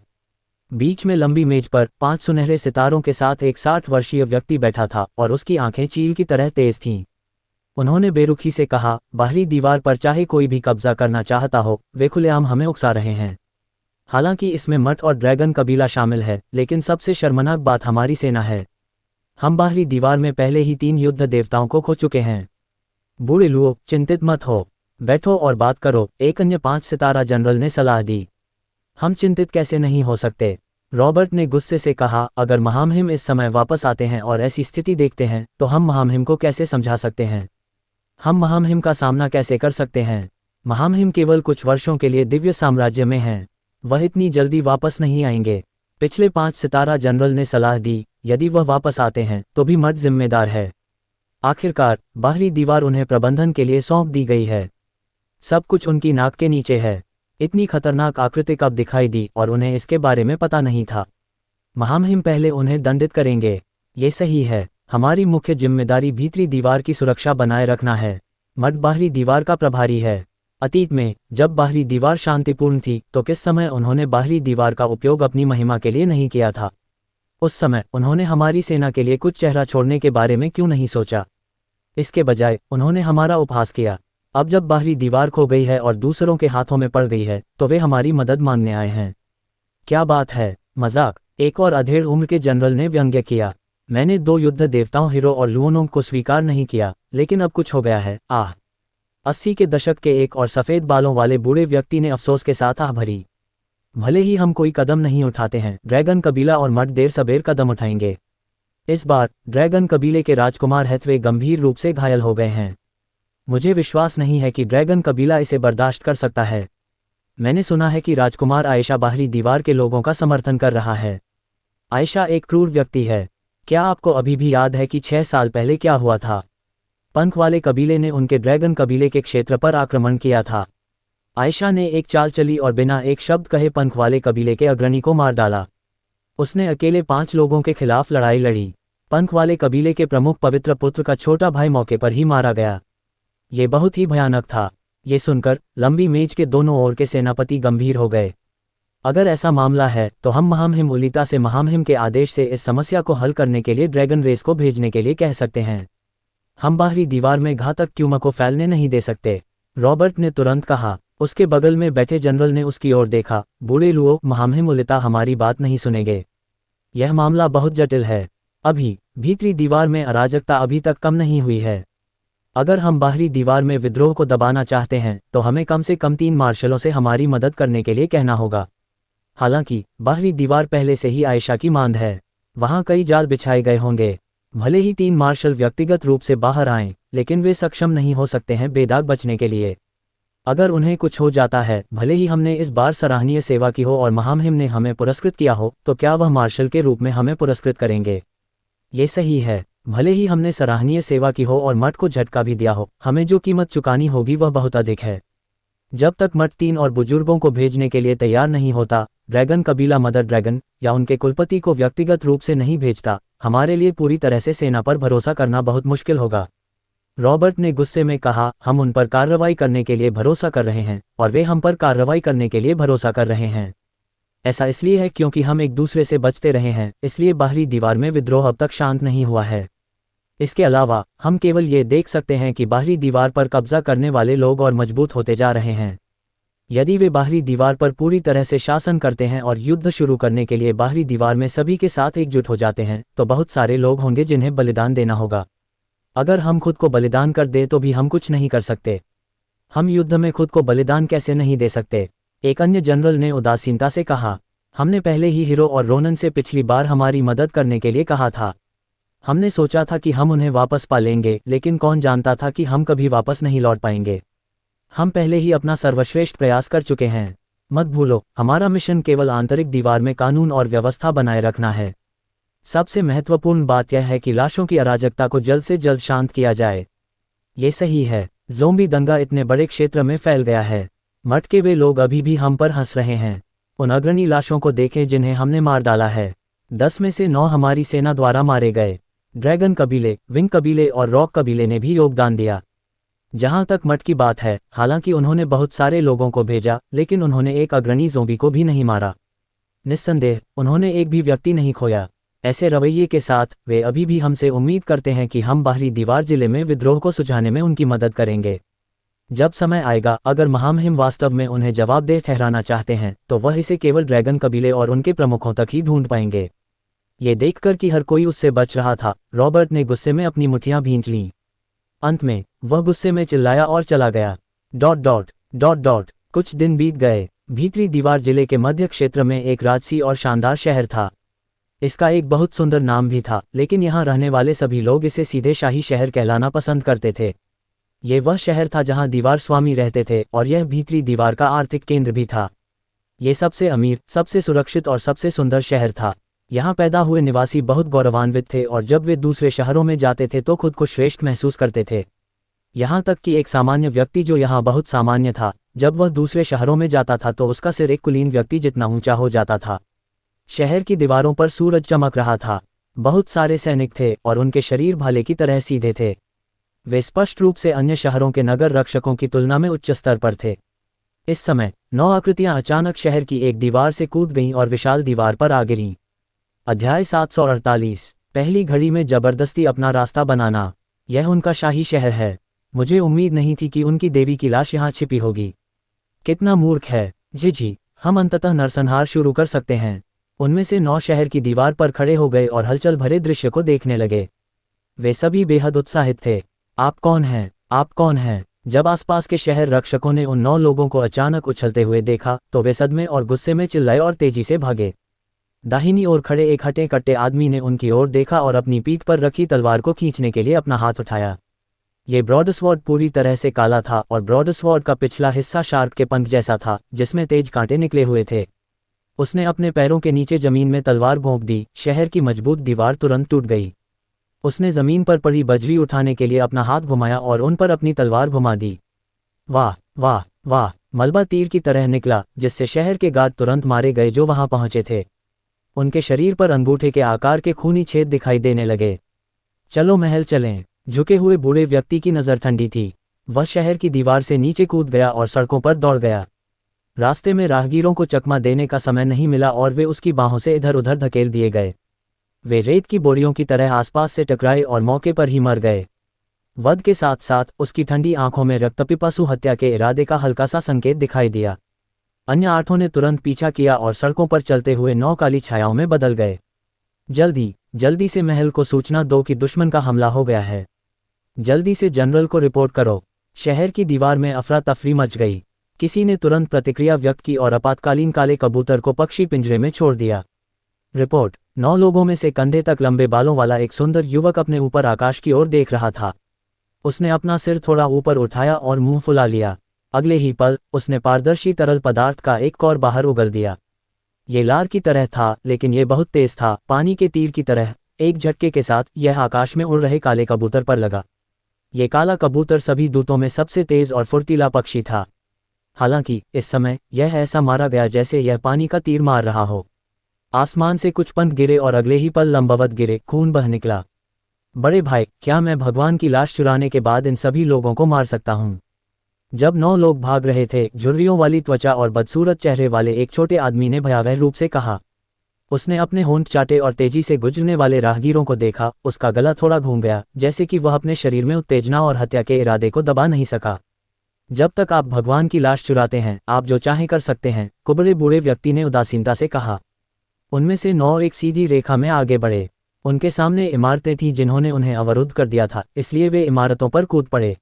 बीच में लंबी मेज पर 5 सुनहरे सितारों के साथ एक 60 वर्षीय व्यक्ति बैठा था और उसकी आंखें चील की तरह तेज थीं। उन्होंने बेरुखी से कहा, बाहरी दीवार पर चाहे कोई भी कब्जा करना चाहता हो, वे खुलेआम हमें उकसा रहे हैं। हालांकि इसमें मठ और ड्रैगन कबीला शामिल है, लेकिन सबसे शर्मनाक बात हमारी सेना है। हम बाहरी दीवार में पहले ही 3 युद्ध देवताओं को खो चुके हैं। बूढ़े लुओ, चिंतित मत हो, बैठो और बात करो, एक अन्य 5 सितारा जनरल ने सलाह दी। हम चिंतित कैसे नहीं हो सकते? रॉबर्ट ने गुस्से से कहा, अगर महामहिम इस समय वापस आते हैं और ऐसी स्थिति देखते हैं, तो हम महामहिम को कैसे समझा सकते हैं? हम महामहिम का सामना कैसे कर सकते हैं? महामहिम केवल कुछ वर्षों के लिए दिव्य साम्राज्य में हैं। वह इतनी जल्दी वापस नहीं आएंगे। पिछले 5 सितारा जनरल ने सलाह दी, यदि वह वापस आते हैं तो भी मठ जिम्मेदार है। आखिरकार बाहरी दीवार उन्हें प्रबंधन के लिए सौंप दी गई है। सब कुछ उनकी नाक के नीचे है। इतनी खतरनाक आकृति कब दिखाई दी और उन्हें इसके बारे में पता नहीं था। महामहिम पहले उन्हें दंडित करेंगे। ये सही है। हमारी मुख्य जिम्मेदारी भीतरी दीवार की सुरक्षा बनाए रखना है। मठ बाहरी दीवार का प्रभारी है। अतीत में जब बाहरी दीवार शांतिपूर्ण थी, तो किस समय उन्होंने बाहरी दीवार का उपयोग अपनी महिमा के लिए नहीं किया था? उस समय उन्होंने हमारी सेना के लिए कुछ चेहरा छोड़ने के बारे में क्यों नहीं सोचा? इसके बजाय उन्होंने हमारा उपहास किया। अब जब बाहरी दीवार खो गई है और दूसरों के हाथों में पड़ गई है, तो वे हमारी मदद मांगने आए हैं। क्या बात है, मजाक? एक और अधेड़ उम्र के जनरल ने व्यंग्य किया। मैंने 2 युद्ध देवताओं हीरो और लुओनोंग को स्वीकार नहीं किया, लेकिन अब कुछ हो गया है। 80 के दशक के एक और सफ़ेद बालों वाले बूढ़े व्यक्ति ने अफसोस के साथ आह भरी। भले ही हम कोई कदम नहीं उठाते हैं, ड्रैगन कबीला और मठ देर सबेर कदम उठाएंगे। इस बार ड्रैगन कबीले के राजकुमार हैथवे गंभीर रूप से घायल हो गए हैं। मुझे विश्वास नहीं है कि ड्रैगन कबीला इसे बर्दाश्त कर सकता है। मैंने सुना है कि राजकुमार आयशा बाहरी दीवार के लोगों का समर्थन कर रहा है। आयशा एक क्रूर व्यक्ति है। क्या आपको अभी भी याद है कि 6 साल पहले क्या हुआ था? पंख वाले कबीले ने उनके ड्रैगन कबीले के क्षेत्र पर आक्रमण किया था। आयशा ने एक चाल चली और बिना एक शब्द कहे पंख वाले कबीले के अग्रणी को मार डाला। उसने अकेले 5 लोगों के खिलाफ लड़ाई लड़ी। पंख वाले कबीले के प्रमुख पवित्र पुत्र का छोटा भाई मौके पर ही मारा गया। ये बहुत ही भयानक था। ये सुनकर लंबी मेज के दोनों ओर के सेनापति गंभीर हो गए। अगर ऐसा मामला है तो हम महामहिम उलिता से महामहिम के आदेश से इस समस्या को हल करने के लिए ड्रैगन रेस को भेजने के लिए कह सकते हैं। हम बाहरी दीवार में घातक ट्यूमर को फैलने नहीं दे सकते, रॉबर्ट ने तुरंत कहा। उसके बगल में बैठे जनरल ने उसकी ओर देखा। बूढ़े लुओ, महामहिम उलिता हमारी बात नहीं सुनेंगे। यह मामला बहुत जटिल है। अभी भीतरी दीवार में अराजकता अभी तक कम नहीं हुई है। अगर हम बाहरी दीवार में विद्रोह को दबाना चाहते हैं तो हमें कम से कम 3 मार्शलों से हमारी मदद करने के लिए कहना होगा। हालांकि बाहरी दीवार पहले से ही आयशा की मांद है, वहां कई जाल बिछाए गए होंगे। भले ही 3 मार्शल व्यक्तिगत रूप से बाहर आएं, लेकिन वे सक्षम नहीं हो सकते हैं बेदाग बचने के लिए। अगर उन्हें कुछ हो जाता है, भले ही हमने इस बार सराहनीय सेवा की हो और महामहिम ने हमें पुरस्कृत किया हो, तो क्या वह मार्शल के रूप में हमें पुरस्कृत करेंगे? ये सही है, भले ही हमने सराहनीय सेवा की हो और मठ को झटका भी दिया हो, हमें जो कीमत चुकानी होगी वह बहुत अधिक है। जब तक मठ 3 और बुजुर्गों को भेजने के लिए तैयार नहीं होता, ड्रैगन कबीला मदर ड्रैगन या उनके कुलपति को व्यक्तिगत रूप से नहीं भेजता, हमारे लिए पूरी तरह से सेना पर भरोसा करना बहुत मुश्किल होगा। रॉबर्ट ने गुस्से में कहा, हम उन पर कार्रवाई करने के लिए भरोसा कर रहे हैं और वे हम पर कार्रवाई करने के लिए भरोसा कर रहे हैं। ऐसा इसलिए है क्योंकि हम एक दूसरे से बचते रहे हैं, इसलिए बाहरी दीवार में विद्रोह अब तक शांत नहीं हुआ है। इसके अलावा हम केवल ये देख सकते हैं कि बाहरी दीवार पर कब्जा करने वाले लोग और मजबूत होते जा रहे हैं। यदि वे बाहरी दीवार पर पूरी तरह से शासन करते हैं और युद्ध शुरू करने के लिए बाहरी दीवार में सभी के साथ एकजुट हो जाते हैं, तो बहुत सारे लोग होंगे जिन्हें बलिदान देना होगा। अगर हम खुद को बलिदान कर दें तो भी हम कुछ नहीं कर सकते। हम युद्ध में खुद को बलिदान कैसे नहीं दे सकते? एक अन्य जनरल ने उदासीनता से कहा, हमने पहले ही हीरो और रोनन से पिछली बार हमारी मदद करने के लिए कहा था। हमने सोचा था कि हम उन्हें वापस पा लेंगे, लेकिन कौन जानता था कि हम कभी वापस नहीं लौट पाएंगे। हम पहले ही अपना सर्वश्रेष्ठ प्रयास कर चुके हैं। मत भूलो, हमारा मिशन केवल आंतरिक दीवार में कानून और व्यवस्था बनाए रखना है। सबसे महत्वपूर्ण बात यह है कि लाशों की अराजकता को जल्द से जल्द शांत किया जाए। ये सही है, ज़ोंबी दंगा इतने बड़े क्षेत्र में फैल गया है। मठ के वे लोग अभी भी हम पर हंस रहे हैं। उन अग्रणी लाशों को देखें जिन्हें हमने मार डाला है। 10 में से 9 हमारी सेना द्वारा मारे गए। ड्रैगन कबीले, विंग कबीले और रॉक कबीले ने भी योगदान दिया। जहां तक मठ की बात है, हालांकि उन्होंने बहुत सारे लोगों को भेजा, लेकिन उन्होंने एक अग्रणी ज़ोंबी को भी नहीं मारा। निस्संदेह उन्होंने एक भी व्यक्ति नहीं खोया। ऐसे रवैये के साथ वे अभी भी हमसे उम्मीद करते हैं कि हम बाहरी दीवार जिले में विद्रोह को सुझाने में उनकी मदद करेंगे। जब समय आएगा, अगर महामहिम वास्तव में उन्हें जवाबदेह ठहराना चाहते हैं, तो वह इसे केवल ड्रैगन कबीले और उनके प्रमुखों तक ही ढूंढ पाएंगे। ये देखकर कि हर कोई उससे बच रहा था, रॉबर्ट ने गुस्से में अपनी मुट्ठियां भींच लीं। अंत में वह गुस्से में चिल्लाया और चला गया। ... कुछ दिन बीत गए। भीतरी दीवार जिले के मध्य क्षेत्र में एक राजसी और शानदार शहर था। इसका एक बहुत सुंदर नाम भी था, लेकिन यहाँ रहने वाले सभी लोग इसे सीधे शाही शहर कहलाना पसंद करते थे। ये वह शहर था जहाँ दीवार स्वामी रहते थे और यह भीतरी दीवार का आर्थिक केंद्र भी था। ये सबसे अमीर, सबसे सुरक्षित और सबसे सुंदर शहर था। यहाँ पैदा हुए निवासी बहुत गौरवान्वित थे और जब वे दूसरे शहरों में जाते थे तो खुद को श्रेष्ठ महसूस करते थे। यहाँ तक कि एक सामान्य व्यक्ति जो यहाँ बहुत सामान्य था, जब वह दूसरे शहरों में जाता था तो उसका सिर एक कुलीन व्यक्ति जितना ऊंचा हो जाता था। शहर की दीवारों पर सूरज चमक रहा था। बहुत सारे सैनिक थे और उनके शरीर भाले की तरह सीधे थे। वे स्पष्ट रूप से अन्य शहरों के नगर रक्षकों की तुलना में उच्च स्तर पर थे। इस समय 9 आकृतियां अचानक शहर की एक दीवार से कूद गईं और विशाल दीवार पर आ गिरीं। अध्याय 748। पहली घड़ी में जबरदस्ती अपना रास्ता बनाना। यह उनका शाही शहर है। मुझे उम्मीद नहीं थी कि उनकी देवी की लाश यहाँ छिपी होगी। कितना मूर्ख है। जी, हम अंततः नरसंहार शुरू कर सकते हैं। उनमें से 9 शहर की दीवार पर खड़े हो गए और हलचल भरे दृश्य को देखने लगे। वे सभी बेहद उत्साहित थे। आप कौन हैं? आप कौन हैं? जब आसपास के शहर रक्षकों ने उन 9 लोगों को अचानक उछलते हुए देखा तो वे सदमे और गुस्से में चिल्लाए और तेजी से भागे। दाहिनी ओर खड़े एक हटे कट्टे आदमी ने उनकी ओर देखा और अपनी पीठ पर रखी तलवार को खींचने के लिए अपना हाथ उठाया। ये ब्रॉडस्वॉर्ड पूरी तरह से काला था और ब्रॉडस्वॉर्ड का पिछला हिस्सा शार्क के पंख जैसा था जिसमें तेज कांटे निकले हुए थे। उसने अपने पैरों के नीचे जमीन में तलवार घोंप दी। शहर की मजबूत दीवार तुरंत टूट गई। उसने जमीन पर पड़ी बजरी उठाने के लिए अपना हाथ घुमाया और उन पर अपनी तलवार घुमा दी। वाह वाह वाह! मलबा तीर की तरह निकला जिससे शहर के गार्ड तुरंत मारे गए जो वहां पहुंचे थे। उनके शरीर पर अंगूठे के आकार के खूनी छेद दिखाई देने लगे। चलो महल चलें। झुके हुए बूढ़े व्यक्ति की नज़र ठंडी थी। वह शहर की दीवार से नीचे कूद गया और सड़कों पर दौड़ गया। रास्ते में राहगीरों को चकमा देने का समय नहीं मिला और वे उसकी बाहों से इधर उधर धकेल दिए गए। वे रेत की बोरियों की तरह आसपास से टकराए और मौके पर ही मर गए। वध के साथ साथ उसकी ठंडी आंखों में रक्तपिपासु हत्या के इरादे का हल्का सा संकेत दिखाई दिया। अन्य 8 ने तुरंत पीछा किया और सड़कों पर चलते हुए 9 काली छायाओं में बदल गए। जल्दी से महल को सूचना दो कि दुश्मन का हमला हो गया है। जल्दी से जनरल को रिपोर्ट करो। शहर की दीवार में अफरा तफरी मच गई। किसी ने तुरंत प्रतिक्रिया व्यक्त की और आपातकालीन काले कबूतर को पक्षी पिंजरे में छोड़ दिया। रिपोर्ट: 9 लोगों में से कंधे तक लंबे बालों वाला एक सुंदर युवक अपने ऊपर आकाश की ओर देख रहा था। उसने अपना सिर थोड़ा ऊपर उठाया और मुंह फुला लिया। अगले ही पल उसने पारदर्शी तरल पदार्थ का एक कौर बाहर उगल दिया। ये लार की तरह था, लेकिन ये बहुत तेज था, पानी के तीर की तरह। एक झटके के साथ यह आकाश में उड़ रहे काले कबूतर पर लगा। ये काला कबूतर सभी दूतों में सबसे तेज और फुर्तीला पक्षी था। हालांकि इस समय यह ऐसा मारा गया जैसे यह पानी का तीर मार रहा हो। आसमान से कुछ पंख गिरे और अगले ही पल लंबवत गिरे, खून बह निकला। बड़े भाई, क्या मैं भगवान की लाश चुराने के बाद इन सभी लोगों को मार सकता हूँ? जब 9 लोग भाग रहे थे, झुर्रियों वाली त्वचा और बदसूरत चेहरे वाले एक छोटे आदमी ने भयावह रूप से कहा। उसने अपने होंठ चाटे और तेजी से गुजरने वाले राहगीरों को देखा। उसका गला थोड़ा घूम गया, जैसे कि वह अपने शरीर में उत्तेजना और हत्या के इरादे को दबा नहीं सका। जब तक आप भगवान की लाश चुराते हैं, आप जो चाहें कर सकते हैं, कुबड़े बूढ़े व्यक्ति ने उदासीनता से कहा। उनमें से 9 एक सीधी रेखा में आगे बढ़े। उनके सामने इमारतें थीं जिन्होंने उन्हें अवरुद्ध कर दिया था, इसलिए वे इमारतों पर कूद पड़े।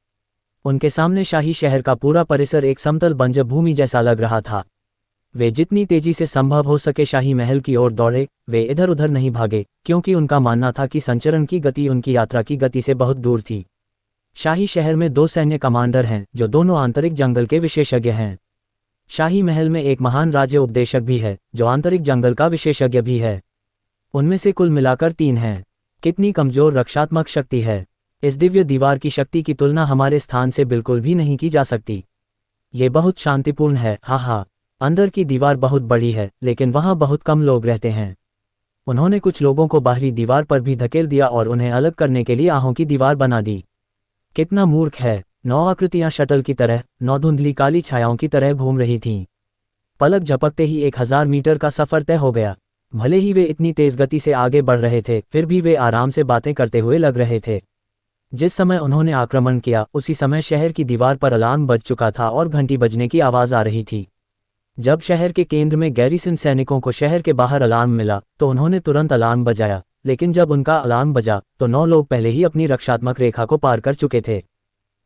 उनके सामने शाही शहर का पूरा परिसर एक समतल बंजर भूमि जैसा लग रहा था। वे जितनी तेजी से संभव हो सके शाही महल की ओर दौड़े। वे इधर उधर नहीं भागे, क्योंकि उनका मानना था कि संचरण की गति उनकी यात्रा की गति से बहुत दूर थी। शाही शहर में 2 सैन्य कमांडर हैं, जो दोनों आंतरिक जंगल के विशेषज्ञ हैं। शाही महल में एक महान राज्य उपदेशक भी है, जो आंतरिक जंगल का विशेषज्ञ भी है। उनमें से कुल मिलाकर 3 हैं। कितनी कमजोर रक्षात्मक शक्ति है! इस दिव्य दीवार की शक्ति की तुलना हमारे स्थान से बिल्कुल भी नहीं की जा सकती। ये बहुत शांतिपूर्ण है। हाँ, अंदर की दीवार बहुत बड़ी है, लेकिन वहाँ बहुत कम लोग रहते हैं। उन्होंने कुछ लोगों को बाहरी दीवार पर भी धकेल दिया और उन्हें अलग करने के लिए आहों की दीवार बना दी। कितना मूर्ख है! 9 आकृतियां शटल की तरह, 9 धुंधली काली छायाओं की तरह घूम रही थीं। पलक झपकते ही 1000 मीटर का सफर तय हो गया। भले ही वे इतनी तेज गति से आगे बढ़ रहे थे, फिर भी वे आराम से बातें करते हुए लग रहे थे। जिस समय उन्होंने आक्रमण किया, उसी समय शहर की दीवार पर अलार्म बज चुका था और घंटी बजने की आवाज आ रही थी। जब शहर के केंद्र में गैरिसन सैनिकों को शहर के बाहर अलार्म मिला, तो उन्होंने तुरंत अलार्म बजाया। लेकिन जब उनका अलार्म बजा, तो 9 लोग पहले ही अपनी रक्षात्मक रेखा को पार कर चुके थे।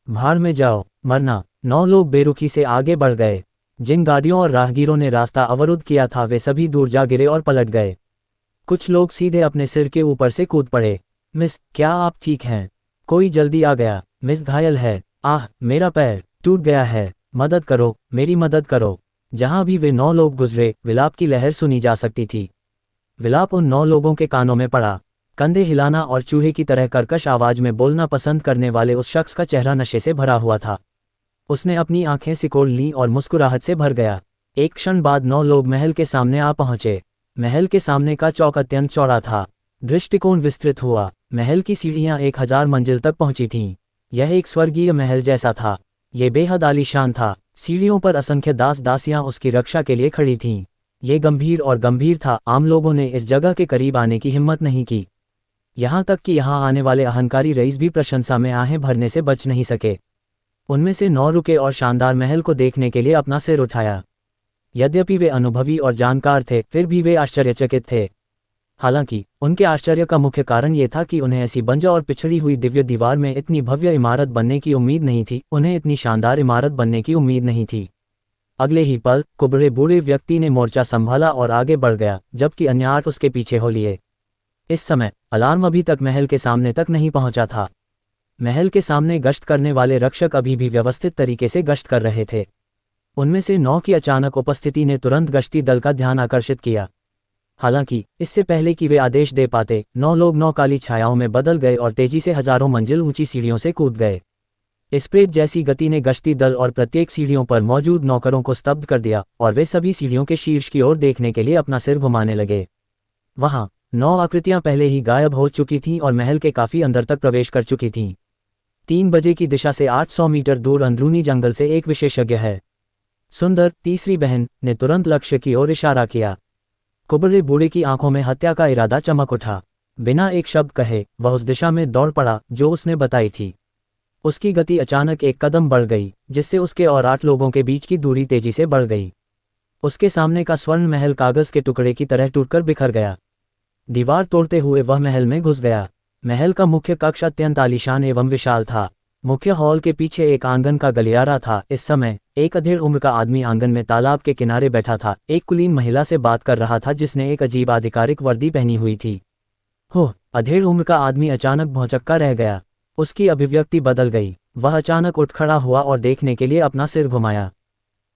भाड़ में जाओ, मरना! 9 लोग बेरुखी से आगे बढ़ गए। जिन गाड़ियों और राहगीरों ने रास्ता अवरुद्ध किया था, वे सभी दूर जा गिरे और पलट गए। कुछ लोग सीधे अपने सिर के ऊपर से कूद पड़े। मिस, क्या आप ठीक हैं? कोई जल्दी आ गया। मिस घायल है। आह, मेरा पैर टूट गया है। मदद करो, मेरी मदद करो। जहां भी वे 9 लोग गुजरे, विलाप की लहर सुनी जा सकती थी। विलाप उन 9 लोगों के कानों में पड़ा। कंधे हिलाना और चूहे की तरह कर्कश आवाज में बोलना पसंद करने वाले उस शख्स का चेहरा नशे से भरा हुआ था। उसने अपनी आंखें सिकोड़ लीं और मुस्कुराहट से भर गया। एक क्षण बाद 9 लोग महल के सामने आ पहुंचे। महल के सामने का चौक अत्यंत चौड़ा था। दृष्टिकोण विस्तृत हुआ। महल की सीढ़ियां 1000 मंजिल तक पहुंची थीं। यह एक स्वर्गीय महल जैसा था। ये बेहद आलीशान था। सीढ़ियों पर असंख्य दास दासियां उसकी रक्षा के लिए खड़ी थीं। ये गंभीर और गंभीर था। आम लोगों ने इस जगह के करीब आने की हिम्मत नहीं की। यहाँ तक कि यहाँ आने वाले अहंकारी रईस भी प्रशंसा में आहें भरने से बच नहीं सके। उनमें से 9 रुके और शानदार महल को देखने के लिए अपना सिर उठाया। यद्यपि वे अनुभवी और जानकार थे, फिर भी वे आश्चर्यचकित थे। हालांकि उनके आश्चर्य का मुख्य कारण ये था कि उन्हें ऐसी बंजर और पिछड़ी हुई दिव्य दीवार में इतनी भव्य इमारत बनने की उम्मीद नहीं थी। उन्हें इतनी शानदार इमारत बनने की उम्मीद नहीं थी। अगले ही पल कुबड़े बूढ़े व्यक्ति ने मोर्चा संभाला और आगे बढ़ गया, जबकि अन्य 8 उसके पीछे हो लिए। इस समय अलार्म अभी तक महल के सामने तक नहीं पहुंचा था। महल के सामने गश्त करने वाले रक्षक अभी भी व्यवस्थित तरीके से गश्त कर रहे थे। उनमें से 9 की अचानक उपस्थिति ने तुरंत गश्ती दल का ध्यान आकर्षित किया। हालांकि इससे पहले कि वे आदेश दे पाते, 9 लोग 9 काली छायाओं में बदल गए और तेजी से हजारों मंजिल ऊंची सीढ़ियों से कूद गए। स्प्रेड जैसी गति ने गश्ती दल और प्रत्येक सीढ़ियों पर मौजूद नौकरों को स्तब्ध कर दिया और वे सभी सीढ़ियों के शीर्ष की ओर देखने के लिए अपना सिर घुमाने लगे। वहां 9 आकृतियां पहले ही गायब हो चुकी थीं और महल के काफी अंदर तक प्रवेश कर चुकी थीं। 3 बजे की दिशा से 800 मीटर दूर अंदरूनी जंगल से एक विशेषज्ञ है। सुंदर, तीसरी बहन, ने तुरंत लक्ष्य की ओर इशारा किया। कुबड़े बूढ़े की आंखों में हत्या का इरादा चमक उठा। बिना एक शब्द कहे वह उस दिशा में दौड़ पड़ा जो उसने बताई थी। उसकी गति अचानक एक कदम बढ़ गई, जिससे उसके और 8 लोगों के बीच की दूरी तेजी से बढ़ गई। उसके सामने का स्वर्ण महल कागज के टुकड़े की तरह टूटकर बिखर गया। दीवार तोड़ते हुए वह महल में घुस गया। महल का मुख्य कक्ष अत्यंत आलीशान एवं विशाल था। मुख्य हॉल के पीछे एक आंगन का गलियारा था। इस समय एक अधेड़ उम्र का आदमी आंगन में तालाब के किनारे बैठा था, एक कुलीन महिला से बात कर रहा था जिसने एक अजीब आधिकारिक वर्दी पहनी हुई थी। हो, अधेड़ उम्र का आदमी अचानक भौंचक्का रह गया। उसकी अभिव्यक्ति बदल गई। वह अचानक उठ खड़ा हुआ और देखने के लिए अपना सिर घुमाया।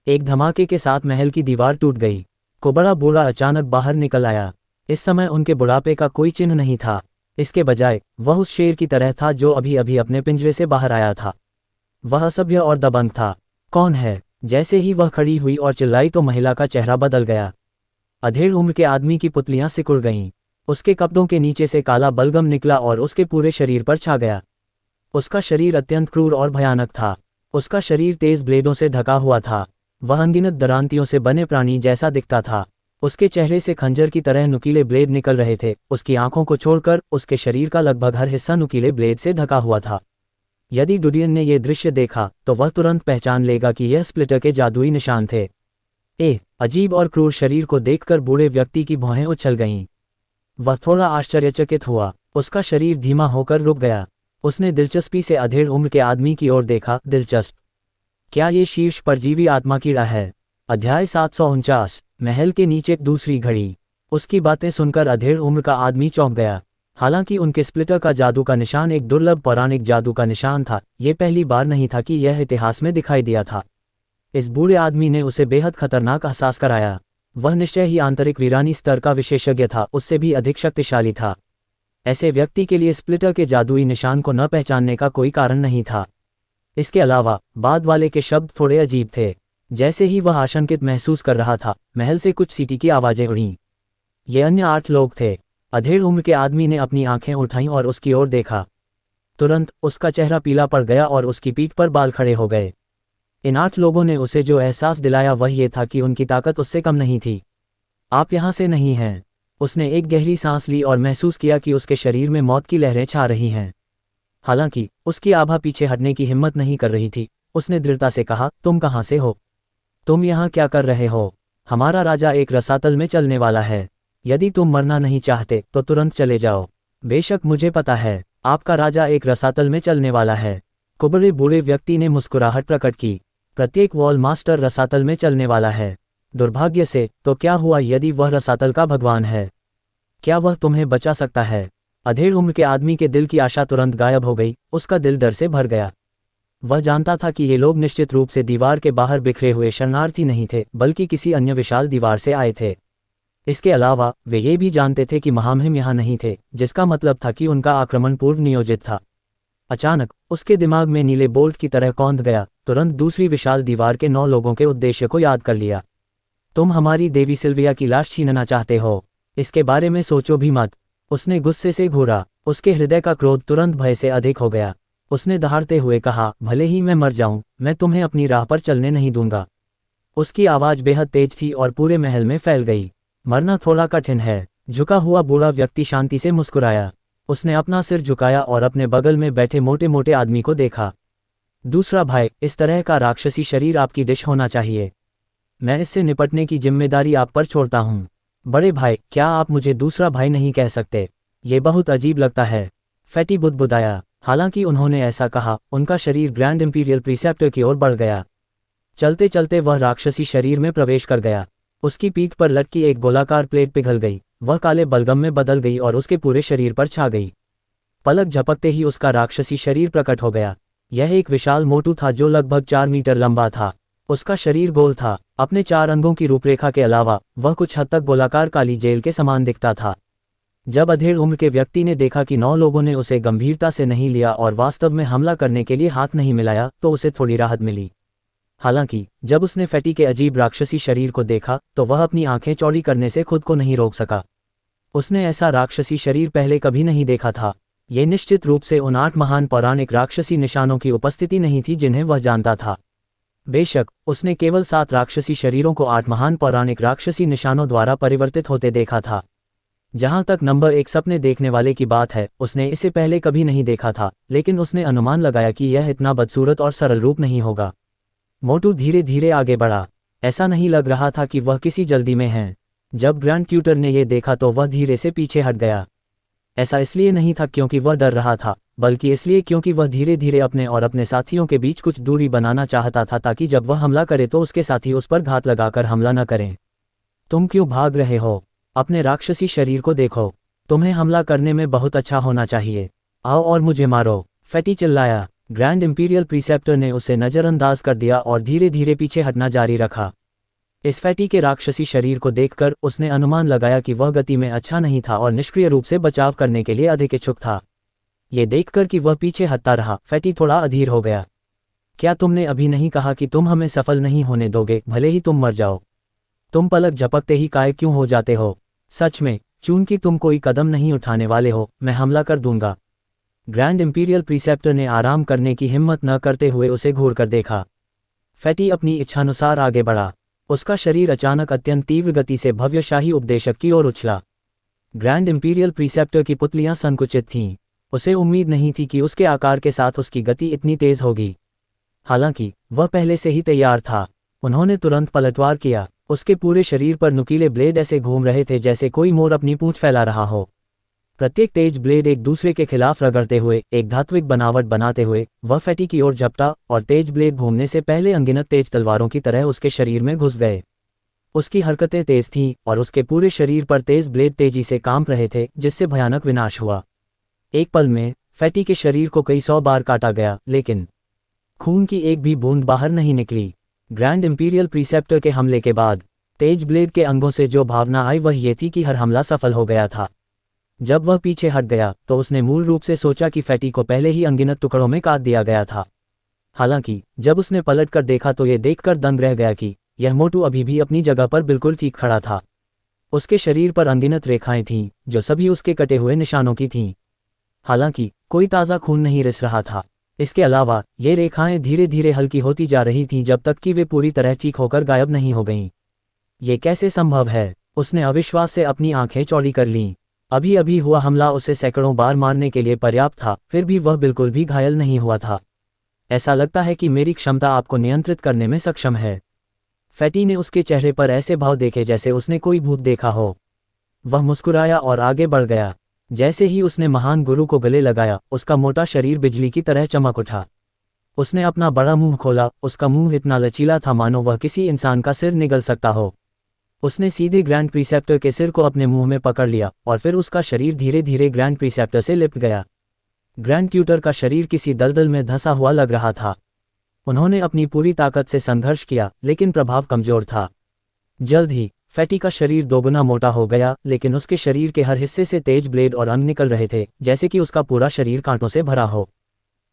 एक धमाके के साथ महल की दीवार टूट गई। कुबड़ा बूढ़ा अचानक बाहर निकल आया। इस समय उनके बुढ़ापे का कोई चिन्ह नहीं था। इसके बजाय वह उस शेर की तरह था जो अभी अभी अपने पिंजरे से बाहर आया था। वह असभ्य और दबंग था। कौन है? जैसे ही वह खड़ी हुई और चिल्लाई तो महिला का चेहरा बदल गया। अधेड़ उम्र के आदमी की पुतलियां सिकुड़ गईं। उसके कपड़ों के नीचे से काला बलगम निकला और उसके पूरे शरीर पर छा गया। उसका शरीर अत्यंत क्रूर और भयानक था। उसका शरीर तेज ब्लेडों से ढका हुआ था। वह अनगिनत दरांतियों से बने प्राणी जैसा दिखता था। उसके चेहरे से खंजर की तरह नुकीले ब्लेड निकल रहे थे। उसकी आंखों को छोड़कर उसके शरीर का लगभग हर हिस्सा नुकीले ब्लेड से ढका हुआ था। यदि डुडियन ने यह दृश्य देखा तो वह तुरंत पहचान लेगा कि यह स्प्लिटर के जादुई निशान थे। अजीब और क्रूर शरीर को देखकर बूढ़े व्यक्ति की भौहें उछल गईं। वह थोड़ा आश्चर्यचकित हुआ। उसका शरीर धीमा होकर रुक गया। उसने दिलचस्पी से अधेड़ उम्र के आदमी की ओर देखा। दिलचस्प? क्या ये शीर्ष परजीवी आत्मा कीड़ा है? अध्याय 749। महल के नीचे दूसरी घड़ी। उसकी बातें सुनकर अधेड़ उम्र का आदमी चौंक गया। हालांकि उनके स्प्लिटर का जादू का निशान एक दुर्लभ पौराणिक जादू का निशान था, यह पहली बार नहीं था कि यह इतिहास में दिखाई दिया था। इस बूढ़े आदमी ने उसे बेहद खतरनाक एहसास कराया। वह निश्चय ही आंतरिक वीरानी स्तर का विशेषज्ञ था, उससे भी अधिक शक्तिशाली था। ऐसे व्यक्ति के लिए स्प्लिटर के जादुई निशान को न पहचानने का कोई कारण नहीं था। इसके अलावा बाद वाले के शब्द थोड़े अजीब थे। जैसे ही वह आशंकित महसूस कर रहा था, महल से कुछ सीटी की आवाजें उड़ीं। ये अन्य 8 लोग थे। अधेड़ उम्र के आदमी ने अपनी आंखें उठाईं और उसकी ओर देखा। तुरंत उसका चेहरा पीला पड़ गया और उसकी पीठ पर बाल खड़े हो गए। इन 8 लोगों ने उसे जो एहसास दिलाया वह ये था कि उनकी ताकत उससे कम नहीं थी। आप यहाँ से नहीं हैं। उसने एक गहरी सांस ली और महसूस किया कि उसके शरीर में मौत की लहरें छा रही हैं। हालांकि उसकी आभा पीछे हटने की हिम्मत नहीं कर रही थी। उसने दृढ़ता से कहा, तुम कहाँ से हो? तुम यहाँ क्या कर रहे हो? हमारा राजा एक रसातल में चलने वाला है। यदि तुम मरना नहीं चाहते तो तुरंत चले जाओ। बेशक मुझे पता है, आपका राजा एक रसातल में चलने वाला है। कुबड़े बूढ़े व्यक्ति ने मुस्कुराहट प्रकट की। प्रत्येक वॉल मास्टर रसातल में चलने वाला है। दुर्भाग्य से, तो क्या हुआ यदि वह रसातल का भगवान है? क्या वह तुम्हें बचा सकता है? अधेड़ उम्र के आदमी के दिल की आशा तुरंत गायब हो गई। उसका दिल डर से भर गया। वह जानता था कि ये लोग निश्चित रूप से दीवार के बाहर बिखरे हुए शरणार्थी नहीं थे, बल्कि किसी अन्य विशाल दीवार से आए थे। इसके अलावा वे ये भी जानते थे कि महामहिम यहाँ नहीं थे, जिसका मतलब था कि उनका आक्रमण पूर्व नियोजित था। अचानक उसके दिमाग में नीले बोल्ट की तरह कौंध गया। तुरंत दूसरी विशाल दीवार के 9 लोगों के उद्देश्य को याद कर लिया। तुम हमारी देवी सिल्विया की लाश छीनना चाहते हो? इसके बारे में सोचो भी मत। उसने गुस्से से घूरा। उसके हृदय का क्रोध तुरंत भय से अधिक हो गया। उसने दहाड़ते हुए कहा, भले ही मैं मर जाऊं, मैं तुम्हें अपनी राह पर चलने नहीं दूंगा। उसकी आवाज बेहद तेज थी और पूरे महल में फैल गई। मरना थोड़ा कठिन है। झुका हुआ बूढ़ा व्यक्ति शांति से मुस्कुराया। उसने अपना सिर झुकाया और अपने बगल में बैठे मोटे मोटे आदमी को देखा। दूसरा भाई, इस तरह का राक्षसी शरीर आपकी डिश होना चाहिए। मैं इससे निपटने की जिम्मेदारी आप पर छोड़ता हूँ। बड़े भाई, क्या आप मुझे दूसरा भाई नहीं कह सकते? ये बहुत अजीब लगता है। फैटी बुदबुदाया। हालांकि उन्होंने ऐसा कहा, उनका शरीर ग्रैंड इंपीरियल प्रीसेप्टर की ओर बढ़ गया। चलते चलते वह राक्षसी शरीर में प्रवेश कर गया। उसकी पीठ पर लटकी एक गोलाकार प्लेट पिघल गई। वह काले बलगम में बदल गई और उसके पूरे शरीर पर छा गई। पलक झपकते ही उसका राक्षसी शरीर प्रकट हो गया। यह एक विशाल मोटू था जो लगभग 4 मीटर लंबा था। उसका शरीर गोल था। अपने 4 अंगों की रूपरेखा के अलावा वह कुछ हद तक गोलाकार काली जेल के समान दिखता था। जब अधेड़ उम्र के व्यक्ति ने देखा कि 9 लोगों ने उसे गंभीरता से नहीं लिया और वास्तव में हमला करने के लिए हाथ नहीं मिलाया, तो उसे थोड़ी राहत मिली। हालांकि जब उसने फैटी के अजीब राक्षसी शरीर को देखा तो वह अपनी आंखें चौड़ी करने से खुद को नहीं रोक सका। उसने ऐसा राक्षसी शरीर पहले कभी नहीं देखा था। ये निश्चित रूप से उन 8 महान पौराणिक राक्षसी निशानों की उपस्थिति नहीं थी जिन्हें वह जानता था। बेशक उसने केवल 7 राक्षसी शरीरों को 8 महान पौराणिक राक्षसी निशानों द्वारा परिवर्तित होते देखा था। जहां तक नंबर 1 सपने देखने वाले की बात है, उसने इसे पहले कभी नहीं देखा था, लेकिन उसने अनुमान लगाया कि यह इतना बदसूरत और सरल रूप नहीं होगा। मोटू धीरे धीरे आगे बढ़ा। ऐसा नहीं लग रहा था कि वह किसी जल्दी में है। जब ग्रैंड ट्यूटर ने यह देखा तो वह धीरे से पीछे हट गया। ऐसा इसलिए नहीं था क्योंकि वह डर रहा था, बल्कि इसलिए क्योंकि वह धीरे धीरे अपने और अपने साथियों के बीच कुछ दूरी बनाना चाहता था ताकि जब वह हमला करे तो उसके साथी उस पर घात लगाकर हमला न करें। तुम क्यों भाग रहे हो? अपने राक्षसी शरीर को देखो। तुम्हें हमला करने में बहुत अच्छा होना चाहिए। आओ और मुझे मारो, फैटी चिल्लाया। ग्रैंड इंपीरियल प्रीसेप्टर ने उसे नज़रअंदाज कर दिया और धीरे धीरे पीछे हटना जारी रखा। इस फैटी के राक्षसी शरीर को देखकर उसने अनुमान लगाया कि वह गति में अच्छा नहीं था और निष्क्रिय रूप से बचाव करने के लिए अधिक इच्छुक था। ये देखकर कि वह पीछे हटता रहा, फैटी थोड़ा अधीर हो गया। क्या तुमने अभी नहीं कहा कि तुम हमें सफल नहीं होने दोगे, भले ही तुम मर जाओ? तुम पलक झपकते ही काय क्यों हो जाते हो? सच में, चूंकि तुम कोई कदम नहीं उठाने वाले हो, मैं हमला कर दूंगा। ग्रैंड इंपीरियल प्रीसेप्टर ने आराम करने की हिम्मत न करते हुए उसे घूर कर देखा। फैटी अपनी इच्छानुसार आगे बढ़ा। उसका शरीर अचानक अत्यंत तीव्र गति से भव्य शाही उपदेशक की ओर उछला। ग्रैंड इंपीरियल प्रीसेप्टर की पुतलियां संकुचित थीं। उसे उम्मीद नहीं थी कि उसके आकार के साथ उसकी गति इतनी तेज होगी। हालांकि वह पहले से ही तैयार था। उन्होंने तुरंत पलटवार किया। उसके पूरे शरीर पर नुकीले ब्लेड ऐसे घूम रहे थे जैसे कोई मोर अपनी पूंछ फैला रहा हो। प्रत्येक तेज ब्लेड एक दूसरे के खिलाफ रगड़ते हुए, एक धात्विक बनावट बनाते हुए, वह फैटी की ओर झपटा और तेज ब्लेड घूमने से पहले अनगिनत तेज तलवारों की तरह उसके शरीर में घुस गए। उसकी हरकतें तेज थीं और उसके पूरे शरीर पर तेज ब्लेड तेजी से कांप रहे थे, जिससे भयानक विनाश हुआ। एक पल में फैटी के शरीर को कई 100 बार काटा गया, लेकिन खून की एक भी बूंद बाहर नहीं निकली। ग्रैंड इंपीरियल प्रीसेप्टर के हमले के बाद तेज ब्लेड के अंगों से जो भावना आई वह ये थी कि हर हमला सफल हो गया था। जब वह पीछे हट गया तो उसने मूल रूप से सोचा कि फैटी को पहले ही अनगिनत टुकड़ों में काट दिया गया था। हालांकि जब उसने पलट कर देखा तो ये देखकर दंग रह गया कि यह मोटू अभी भी अपनी जगह पर बिल्कुल ठीक खड़ा था। उसके शरीर पर अनगिनत रेखाएं थीं, जो सभी उसके कटे हुए निशानों की थीं। हालांकि कोई ताज़ा खून नहीं रिस रहा था। इसके अलावा ये रेखाएं धीरे धीरे हल्की होती जा रही थीं जब तक कि वे पूरी तरह ठीक होकर गायब नहीं हो गईं। ये कैसे संभव है? उसने अविश्वास से अपनी आंखें चौड़ी कर लीं। अभी अभी हुआ हमला उसे सैकड़ों बार मारने के लिए पर्याप्त था, फिर भी वह बिल्कुल भी घायल नहीं हुआ था। ऐसा लगता है कि मेरी क्षमता आपको नियंत्रित करने में सक्षम है। फैटी ने उसके चेहरे पर ऐसे भाव देखे जैसे उसने कोई भूत देखा हो। वह मुस्कुराया और आगे बढ़ गया। जैसे ही उसने महान गुरु को गले लगाया, उसका मोटा शरीर बिजली की तरह चमक उठा। उसने अपना बड़ा मुंह खोला। उसका मुंह इतना लचीला था मानो वह किसी इंसान का सिर निगल सकता हो। उसने सीधे ग्रैंड प्रीसेप्टर के सिर को अपने मुंह में पकड़ लिया और फिर उसका शरीर धीरे धीरे ग्रैंड प्रीसेप्टर से लिपट गया। ग्रैंड ट्यूटर का शरीर किसी दलदल में धंसा हुआ लग रहा था। उन्होंने अपनी पूरी ताकत से संघर्ष किया, लेकिन प्रभाव कमजोर था। जल्द ही फैटी का शरीर दोगुना मोटा हो गया, लेकिन उसके शरीर के हर हिस्से से तेज ब्लेड और अंग निकल रहे थे, जैसे कि उसका पूरा शरीर कांटों से भरा हो।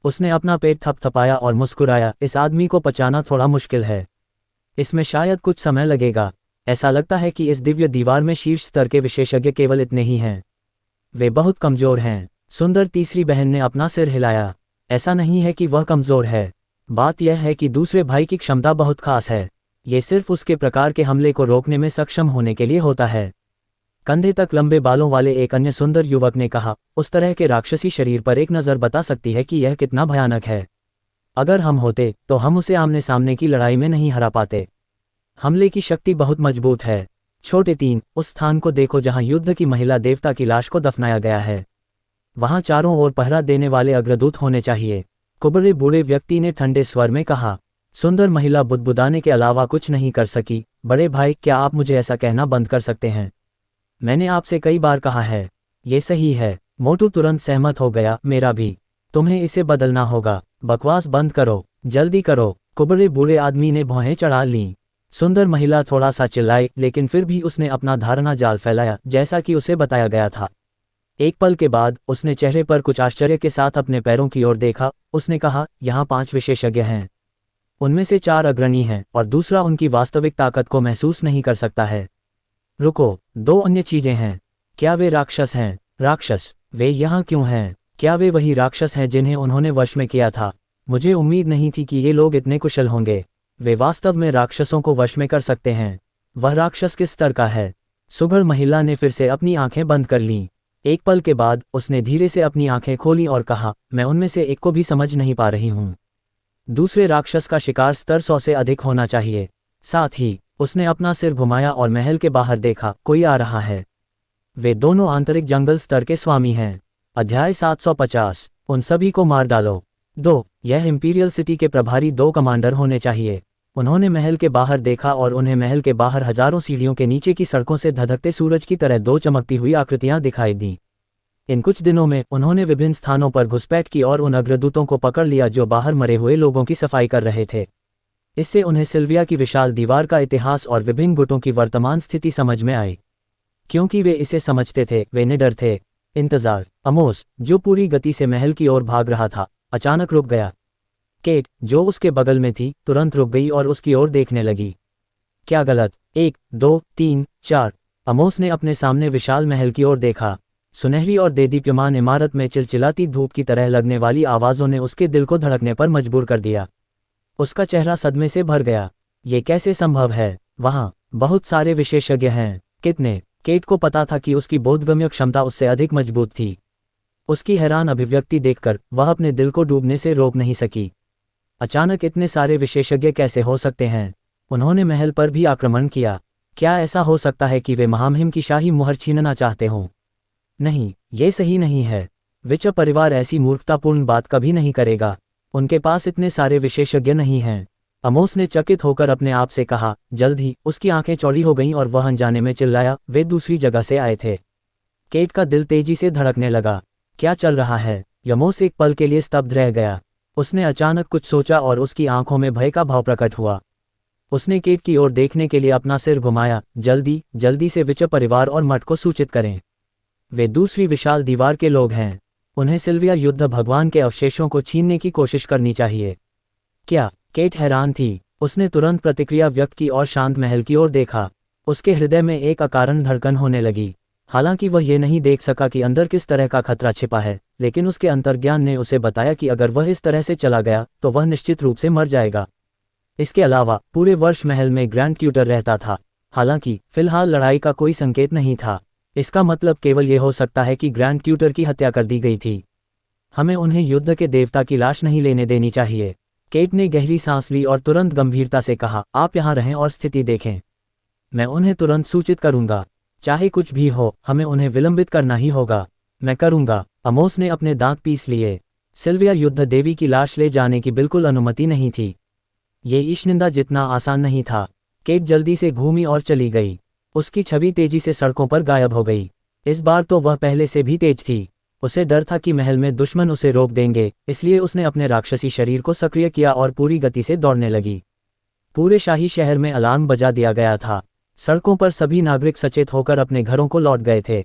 उसने अपना पेट थपथपाया और मुस्कुराया। इस आदमी को पचाना थोड़ा मुश्किल है। इसमें शायद कुछ समय लगेगा। ऐसा लगता है कि इस दिव्य दीवार में शीर्ष स्तर के विशेषज्ञ केवल इतने ही हैं। वे बहुत कमजोर हैं। सुंदर तीसरी बहन ने अपना सिर हिलाया। ऐसा नहीं है कि वह कमजोर है। बात यह है कि दूसरे भाई की क्षमता बहुत खास है। ये सिर्फ उसके प्रकार के हमले को रोकने में सक्षम होने के लिए होता है। कंधे तक लंबे बालों वाले एक अन्य सुंदर युवक ने कहा, उस तरह के राक्षसी शरीर पर एक नज़र बता सकती है कि यह कितना भयानक है। अगर हम होते तो हम उसे आमने सामने की लड़ाई में नहीं हरा पाते। हमले की शक्ति बहुत मजबूत है। छोटे 3, उस स्थान को देखो जहां युद्ध की महिला देवता की लाश को दफनाया गया है। वहां चारों ओर पहरा देने वाले अग्रदूत होने चाहिए। कुबड़े बूढ़े व्यक्ति ने ठंडे स्वर में कहा। सुंदर महिला बुदबुदाने के अलावा कुछ नहीं कर सकी। बड़े भाई, क्या आप मुझे ऐसा कहना बंद कर सकते हैं? मैंने आपसे कई बार कहा है। ये सही है। मोटू तुरंत सहमत हो गया। मेरा भी। तुम्हें इसे बदलना होगा। बकवास बंद करो, जल्दी करो। कुबड़े बूढ़े आदमी ने भौहें चढ़ा लीं। सुंदर महिला थोड़ा सा चिल्लाई, लेकिन फिर भी उसने अपना धारणा जाल फैलाया जैसा कि उसे बताया गया था। एक पल के बाद उसने चेहरे पर कुछ आश्चर्य के साथ अपने पैरों की ओर देखा। उसने कहा, यहाँ 5 विशेषज्ञ हैं। उनमें से 4 अग्रणी हैं और दूसरा उनकी वास्तविक ताकत को महसूस नहीं कर सकता है। रुको, 2 अन्य चीजें हैं। क्या वे राक्षस हैं? राक्षस? वे यहाँ क्यों हैं? क्या वे वही राक्षस हैं जिन्हें उन्होंने वश में किया था? मुझे उम्मीद नहीं थी कि ये लोग इतने कुशल होंगे। वे वास्तव में राक्षसों को वश में कर सकते हैं। वह राक्षस किस स्तर का है? सुघड़ महिला ने फिर से अपनी आंखें बंद कर लीं। एक पल के बाद उसने धीरे से अपनी आंखें खोली और कहा, मैं उनमें से एक को भी समझ नहीं पा रही हूँ। दूसरे राक्षस का शिकार स्तर 100 से अधिक होना चाहिए। साथ ही उसने अपना सिर घुमाया और महल के बाहर देखा। कोई आ रहा है। वे दोनों आंतरिक जंगल स्तर के स्वामी हैं। अध्याय 750। उन सभी को मार डालो। 2 यह इंपीरियल सिटी के प्रभारी 2 कमांडर होने चाहिए। उन्होंने महल के बाहर देखा और उन्हें महल के बाहर हजारों सीढ़ियों के नीचे की सड़कों से धधकते सूरज की तरह 2 चमकती हुई आकृतियां दिखाई दी। इन कुछ दिनों में उन्होंने विभिन्न स्थानों पर घुसपैठ की और उन अग्रदूतों को पकड़ लिया जो बाहर मरे हुए लोगों की सफाई कर रहे थे। इससे उन्हें सिल्विया की विशाल दीवार का इतिहास और विभिन्न गुटों की वर्तमान स्थिति समझ में आई। क्योंकि वे इसे समझते थे, वे निडर थे। इंतजार। अमोस, जो पूरी गति से महल की ओर भाग रहा था, अचानक रुक गया। केट, जो उसके बगल में थी, तुरंत रुक गई और उसकी ओर देखने लगी। क्या गलत? 1 2 3 4। अमोस ने अपने सामने विशाल महल की ओर देखा। सुनहरी और देदीप्यमान इमारत में चिलचिलाती धूप की तरह लगने वाली आवाज़ों ने उसके दिल को धड़कने पर मजबूर कर दिया। उसका चेहरा सदमे से भर गया। ये कैसे संभव है? वहाँ बहुत सारे विशेषज्ञ हैं। कितने? केट को पता था कि उसकी बोधगम्य क्षमता उससे अधिक मजबूत थी। उसकी हैरान अभिव्यक्ति देखकर वह अपने दिल को डूबने से रोक नहीं सकी। अचानक इतने सारे विशेषज्ञ कैसे हो सकते हैं? उन्होंने महल पर भी आक्रमण किया। क्या ऐसा हो सकता है कि वे महामहिम की शाही मुहर छीनना चाहते हों? नहीं, ये सही नहीं है। विचर परिवार ऐसी मूर्खतापूर्ण बात कभी नहीं करेगा। उनके पास इतने सारे विशेषज्ञ नहीं हैं। अमोस ने चकित होकर अपने आप से कहा। जल्द ही उसकी आंखें चौड़ी हो गईं और वह अनजाने में चिल्लाया, वे दूसरी जगह से आए थे। केट का दिल तेजी से धड़कने लगा। क्या चल रहा है? अमोस एक पल के लिए स्तब्ध रह गया। उसने अचानक कुछ सोचा और उसकी आंखों में भय का भाव प्रकट हुआ। उसने केट की ओर देखने के लिए अपना सिर घुमाया। जल्दी से विचर परिवार और मठ को सूचित करें। वे दूसरी विशाल दीवार के लोग हैं। उन्हें सिल्विया युद्ध भगवान के अवशेषों को छीनने की कोशिश करनी चाहिए। क्या? केट हैरान थी। उसने तुरंत प्रतिक्रिया व्यक्त की और शांत महल की ओर देखा। उसके हृदय में एक अकारण धड़कन होने लगी। हालांकि वह ये नहीं देख सका कि अंदर किस तरह का खतरा छिपा है, लेकिन उसके अंतर्ज्ञान ने उसे बताया कि अगर वह इस तरह से चला गया तो वह निश्चित रूप से मर जाएगा। इसके अलावा पूरे वर्ष महल में ग्रैंड ट्यूटर रहता था। हालांकि फिलहाल लड़ाई का कोई संकेत नहीं था। इसका मतलब केवल ये हो सकता है कि ग्रैंड ट्यूटर की हत्या कर दी गई थी। हमें उन्हें युद्ध के देवता की लाश नहीं लेने देनी चाहिए। केट ने गहरी सांस ली और तुरंत गंभीरता से कहा, आप यहाँ रहें और स्थिति देखें। मैं उन्हें तुरंत सूचित करूंगा। चाहे कुछ भी हो, हमें उन्हें विलंबित करना ही होगा। मैं करूंगा। अमोस ने अपने दांत पीस लिए। सिल्विया युद्ध देवी की लाश ले जाने की बिल्कुल अनुमति नहीं थी। ये ईशनिंदा जितना आसान नहीं था। केट जल्दी से घूमी और चली गई। उसकी छवि तेजी से सड़कों पर गायब हो गई। इस बार तो वह पहले से भी तेज थी। उसे डर था कि महल में दुश्मन उसे रोक देंगे, इसलिए उसने अपने राक्षसी शरीर को सक्रिय किया और पूरी गति से दौड़ने लगी। पूरे शाही शहर में अलार्म बजा दिया गया था। सड़कों पर सभी नागरिक सचेत होकर अपने घरों को लौट गए थे।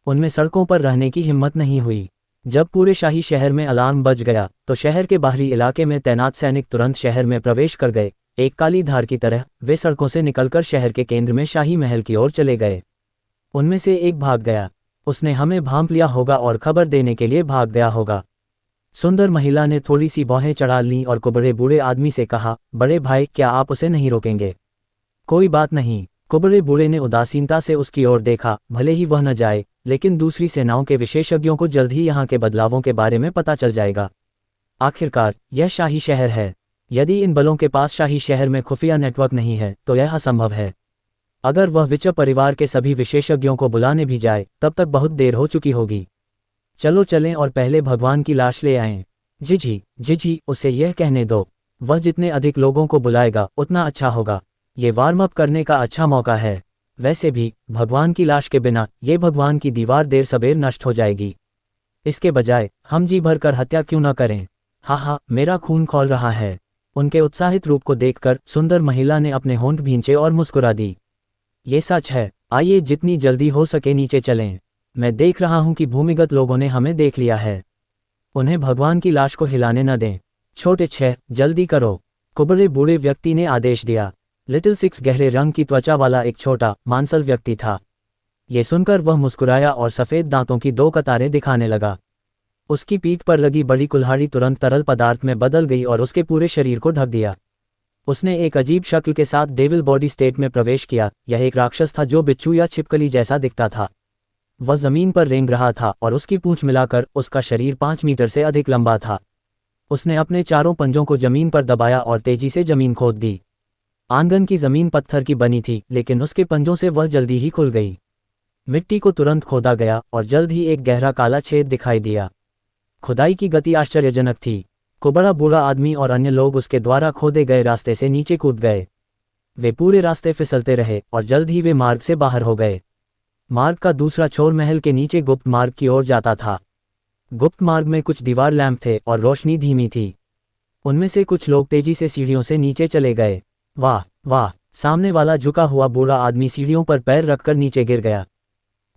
उनमें सड़कों पर रहने की हिम्मत नहीं हुई। जब पूरे शाही शहर में अलार्म बज गया तो शहर के बाहरी इलाके में तैनात सैनिक तुरंत शहर में प्रवेश कर गए। एक काली धार की तरह वे सड़कों से निकलकर शहर के केंद्र में शाही महल की ओर चले गए। उनमें से एक भाग गया। उसने हमें भांप लिया होगा और खबर देने के लिए भाग गया होगा। सुंदर महिला ने थोड़ी सी भौहें चढ़ा लीं और कुबड़े बूढ़े आदमी से कहा, बड़े भाई, क्या आप उसे नहीं रोकेंगे? कोई बात नहीं। कुबड़े बूढ़े ने उदासीनता से उसकी ओर देखा। भले ही वह न जाए, लेकिन दूसरी सेनाओं के विशेषज्ञों को जल्द ही यहाँ के बदलावों के बारे में पता चल जाएगा। आखिरकार यह शाही शहर है। यदि इन बलों के पास शाही शहर में खुफिया नेटवर्क नहीं है तो यह असंभव है। अगर वह विचर परिवार के सभी विशेषज्ञों को बुलाने भी जाए तब तक बहुत देर हो चुकी होगी। चलो चलें और पहले भगवान की लाश ले आएं। जी, उसे यह कहने दो। वह जितने अधिक लोगों को बुलाएगा उतना अच्छा होगा। ये वार्म अप करने का अच्छा मौका है। वैसे भी भगवान की लाश के बिना ये भगवान की दीवार देर सबेर नष्ट हो जाएगी। इसके बजाय हम जी भर कर हत्या क्यों न करें? हाँ, मेरा खून खौल रहा है। उनके उत्साहित रूप को देखकर सुंदर महिला ने अपने होंठ भींचे और मुस्कुरा दी। ये सच है। आइए जितनी जल्दी हो सके नीचे चलें। मैं देख रहा हूं कि भूमिगत लोगों ने हमें देख लिया है। उन्हें भगवान की लाश को हिलाने न दें। छोटे 6, जल्दी करो, कुबड़े बूढ़े व्यक्ति ने आदेश दिया। लिटिल 6 गहरे रंग की त्वचा वाला एक छोटा मांसल व्यक्ति था। ये सुनकर वह मुस्कुराया और सफ़ेद दांतों की 2 कतारें दिखाने लगा। उसकी पीठ पर लगी बड़ी कुल्हाड़ी तुरंत तरल पदार्थ में बदल गई और उसके पूरे शरीर को ढक दिया। उसने एक अजीब शक्ल के साथ डेविल बॉडी स्टेट में प्रवेश किया। यह एक राक्षस था जो बिच्छू या छिपकली जैसा दिखता था। वह जमीन पर रेंग रहा था और उसकी पूंछ मिलाकर उसका शरीर 5 मीटर से अधिक लंबा था। उसने अपने चारों पंजों को जमीन पर दबाया और तेजी से जमीन खोद दी। आंगन की जमीन पत्थर की बनी थी, लेकिन उसके पंजों से वह जल्दी ही खुल गई। मिट्टी को तुरंत खोदा गया और जल्द ही एक गहरा काला छेद दिखाई दिया। खुदाई की गति आश्चर्यजनक थी। कुबड़ा बूढ़ा आदमी और अन्य लोग उसके द्वारा खोदे गए रास्ते से नीचे कूद गए। वे पूरे रास्ते फिसलते रहे और जल्द ही वे मार्ग से बाहर हो गए। मार्ग का दूसरा छोर महल के नीचे गुप्त मार्ग की ओर जाता था। गुप्त मार्ग में कुछ दीवार लैंप थे और रोशनी धीमी थी। उनमें से कुछ लोग तेजी से सीढ़ियों से नीचे चले गए। वाह वाह! सामने वाला झुका हुआ बूढ़ा आदमी सीढ़ियों पर पैर रखकर नीचे गिर गया।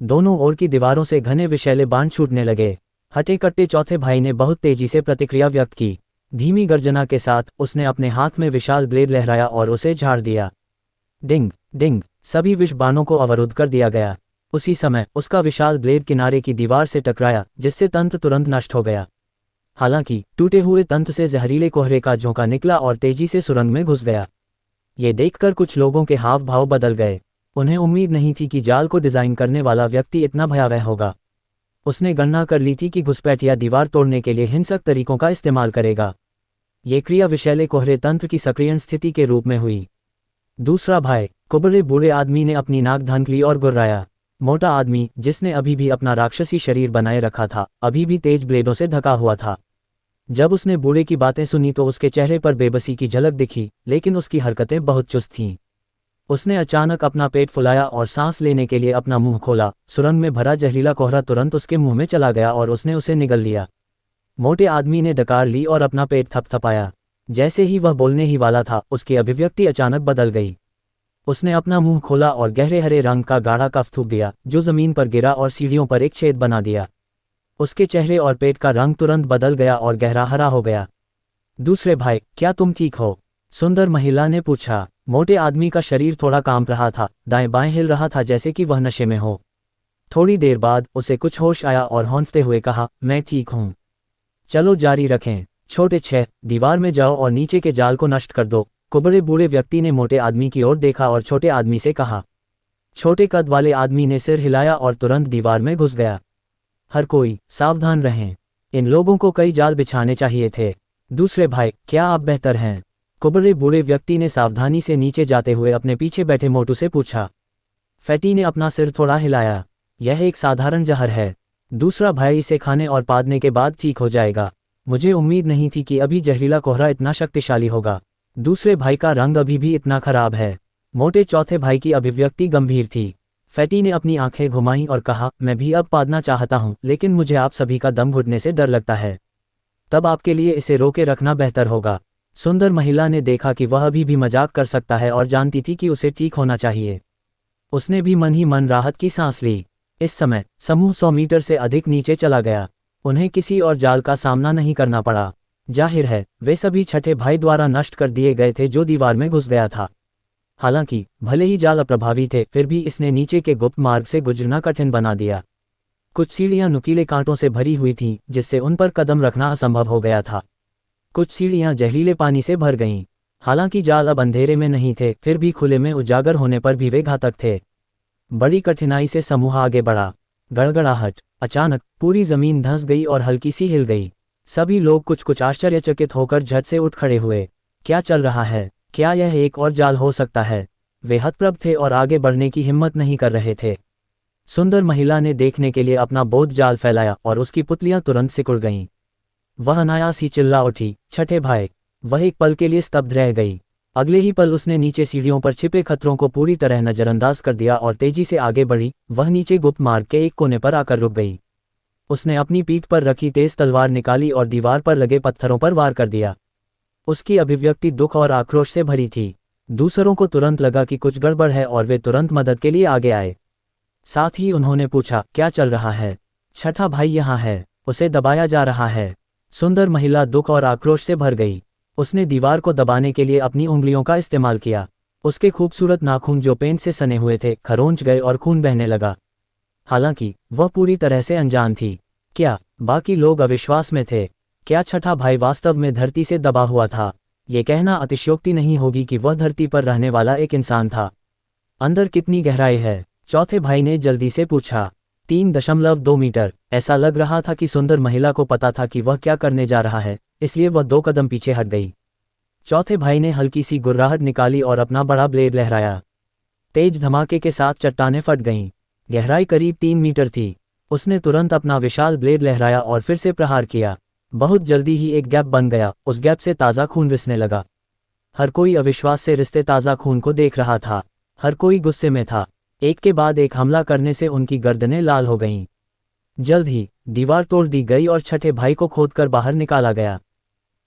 दोनों ओर की दीवारों से घने विषैले बाण छूटने लगे। हटे कट्टे चौथे भाई ने बहुत तेजी से प्रतिक्रिया व्यक्त की। धीमी गर्जना के साथ उसने अपने हाथ में विशाल ब्लेड लहराया और उसे झाड़ दिया। डिंग डिंग! सभी विष बाणों को अवरुद्ध कर दिया गया। उसी समय उसका विशाल ब्लेड किनारे की दीवार से टकराया, जिससे तंत्र तुरंत नष्ट हो गया। हालांकि टूटे हुए तंत्र से जहरीले कोहरे का झोंका निकला और तेजी से सुरंग में घुस गया। ये देखकर कुछ लोगों के हाव भाव बदल गए। उन्हें उम्मीद नहीं थी कि जाल को डिजाइन करने वाला व्यक्ति इतना भयावह होगा। उसने गणना कर ली थी कि घुसपैठिया दीवार तोड़ने के लिए हिंसक तरीकों का इस्तेमाल करेगा। ये क्रिया विषैले कोहरे तंत्र की सक्रिय स्थिति के रूप में हुई। दूसरा भाई, कुबड़े बूढ़े आदमी ने अपनी नाक ढक ली और गुर्राया। मोटा आदमी, जिसने अभी भी अपना राक्षसी शरीर बनाए रखा था, अभी भी तेज ब्लेडों से ढका हुआ था। जब उसने बूढ़े की बातें सुनी तो उसके चेहरे पर बेबसी की झलक दिखी, लेकिन उसकी हरकतें बहुत चुस्त थीं। उसने अचानक अपना पेट फुलाया और सांस लेने के लिए अपना मुंह खोला। सुरंग में भरा जहरीला कोहरा तुरंत उसके मुंह में चला गया और उसने उसे निगल लिया। मोटे आदमी ने डकार ली और अपना पेट थपथपाया। जैसे ही वह बोलने ही वाला था, उसकी अभिव्यक्ति अचानक बदल गई। उसने अपना मुंह खोला और गहरे हरे रंग का गाढ़ा कफ थूक दिया, जो जमीन पर गिरा और सीढ़ियों पर एक छेद बना दिया। उसके चेहरे और पेट का रंग तुरंत बदल गया और गहरा हरा हो गया। दूसरे भाई, क्या तुम ठीक हो? सुंदर महिला ने पूछा। मोटे आदमी का शरीर थोड़ा कांप रहा था, दाएं बाएं हिल रहा था जैसे कि वह नशे में हो। थोड़ी देर बाद उसे कुछ होश आया और हौंफते हुए कहा, मैं ठीक हूं। चलो जारी रखें। छोटे 6, दीवार में जाओ और नीचे के जाल को नष्ट कर दो। कुबड़े बूढ़े व्यक्ति ने मोटे आदमी की ओर देखा और छोटे आदमी से कहा। छोटे कद वाले आदमी ने सिर हिलाया और तुरंत दीवार में घुस गया। हर कोई सावधान रहें, इन लोगों को कई जाल बिछाने चाहिए थे। दूसरे भाई, क्या आप बेहतर हैं? कुबड़े बूढ़े व्यक्ति ने सावधानी से नीचे जाते हुए अपने पीछे बैठे मोटू से पूछा। फैटी ने अपना सिर थोड़ा हिलाया। यह एक साधारण जहर है। दूसरा भाई इसे खाने और पादने के बाद ठीक हो जाएगा। मुझे उम्मीद नहीं थी कि अभी जहरीला कोहरा इतना शक्तिशाली होगा। दूसरे भाई का रंग अभी भी इतना खराब है। मोटे चौथे भाई की अभिव्यक्ति गंभीर थी। फैटी ने अपनी आंखें घुमाईं और कहा, मैं भी अब पादना चाहता हूं, लेकिन मुझे आप सभी का दम घुटने से डर लगता है। तब आपके लिए इसे रोके रखना बेहतर होगा। सुंदर महिला ने देखा कि वह अभी भी मजाक कर सकता है और जानती थी कि उसे ठीक होना चाहिए। उसने भी मन ही मन राहत की सांस ली। इस समय समूह 100 मीटर से अधिक नीचे चला गया। उन्हें किसी और जाल का सामना नहीं करना पड़ा। जाहिर है, वे सभी छठे भाई द्वारा नष्ट कर दिए गए थे जो दीवार में घुस गया था। हालांकि भले ही जाल अप्रभावी थे, फिर भी इसने नीचे के गुप्त मार्ग से गुजरना कठिन बना दिया। कुछ सीढ़ियां नुकीले कांटों से भरी हुई थीं, जिससे उन पर कदम रखना असंभव हो गया था। कुछ सीढ़ियां जहरीले पानी से भर गईं। हालांकि जाल अब अंधेरे में नहीं थे, फिर भी खुले में उजागर होने पर भी वे घातक थे। बड़ी कठिनाई से समूह आगे बढ़ा। गड़गड़ाहट! अचानक पूरी जमीन धंस गई और हल्की सी हिल गई। सभी लोग कुछ आश्चर्यचकित होकर झट से उठ खड़े हुए। क्या चल रहा है? क्या यह एक और जाल हो सकता है? वे हतप्रभ थे और आगे बढ़ने की हिम्मत नहीं कर रहे थे। सुंदर महिला ने देखने के लिए अपना बोध जाल फैलाया और उसकी पुतलियां तुरंत सिकुड़ गईं। वह अनायास ही चिल्ला उठी, छठे भाई! वह एक पल के लिए स्तब्ध रह गई। अगले ही पल उसने नीचे सीढ़ियों पर छिपे खतरों को पूरी तरह नजरअंदाज कर दिया और तेजी से आगे बढ़ी। वह नीचे गुप्त मार्ग के एक कोने पर आकर रुक गई। उसने अपनी पीठ पर रखी तेज तलवार निकाली और दीवार पर लगे पत्थरों पर वार कर दिया। उसकी अभिव्यक्ति दुख और आक्रोश से भरी थी। दूसरों को तुरंत लगा कि कुछ गड़बड़ है और वे तुरंत मदद के लिए आगे आए। साथ ही उन्होंने पूछा, क्या चल रहा है? छठा भाई यहाँ है, उसे दबाया जा रहा है। सुंदर महिला दुख और आक्रोश से भर गई। उसने दीवार को दबाने के लिए अपनी उंगलियों का इस्तेमाल किया। उसके खूबसूरत नाखून जो पेंट से सने हुए थे, खरोंच गए और खून बहने लगा। हालांकि वह पूरी तरह से अनजान थी। क्या बाकी लोग अविश्वास में थे? क्या छठा भाई वास्तव में धरती से दबा हुआ था? ये कहना अतिशयोक्ति नहीं होगी कि वह धरती पर रहने वाला एक इंसान था। अंदर कितनी गहराई है? चौथे भाई ने जल्दी से पूछा। 3.2 मीटर। ऐसा लग रहा था कि सुंदर महिला को पता था कि वह क्या करने जा रहा है, इसलिए वह 2 कदम पीछे हट गई। चौथे भाई ने हल्की सी गुर्राहट निकाली और अपना बड़ा ब्लेड लहराया। तेज धमाके के साथ चट्टानें फट गईं। गहराई करीब 3 मीटर थी। उसने तुरंत अपना विशाल ब्लेड लहराया और फिर से प्रहार किया। बहुत जल्दी ही एक गैप बन गया, उस गैप से ताज़ा खून रिसने लगा। हर कोई अविश्वास से रिसते ताज़ा खून को देख रहा था। हर कोई गुस्से में था। एक के बाद एक हमला करने से उनकी गर्दनें लाल हो गईं। जल्द ही दीवार तोड़ दी गई और छठे भाई को खोदकर बाहर निकाला गया।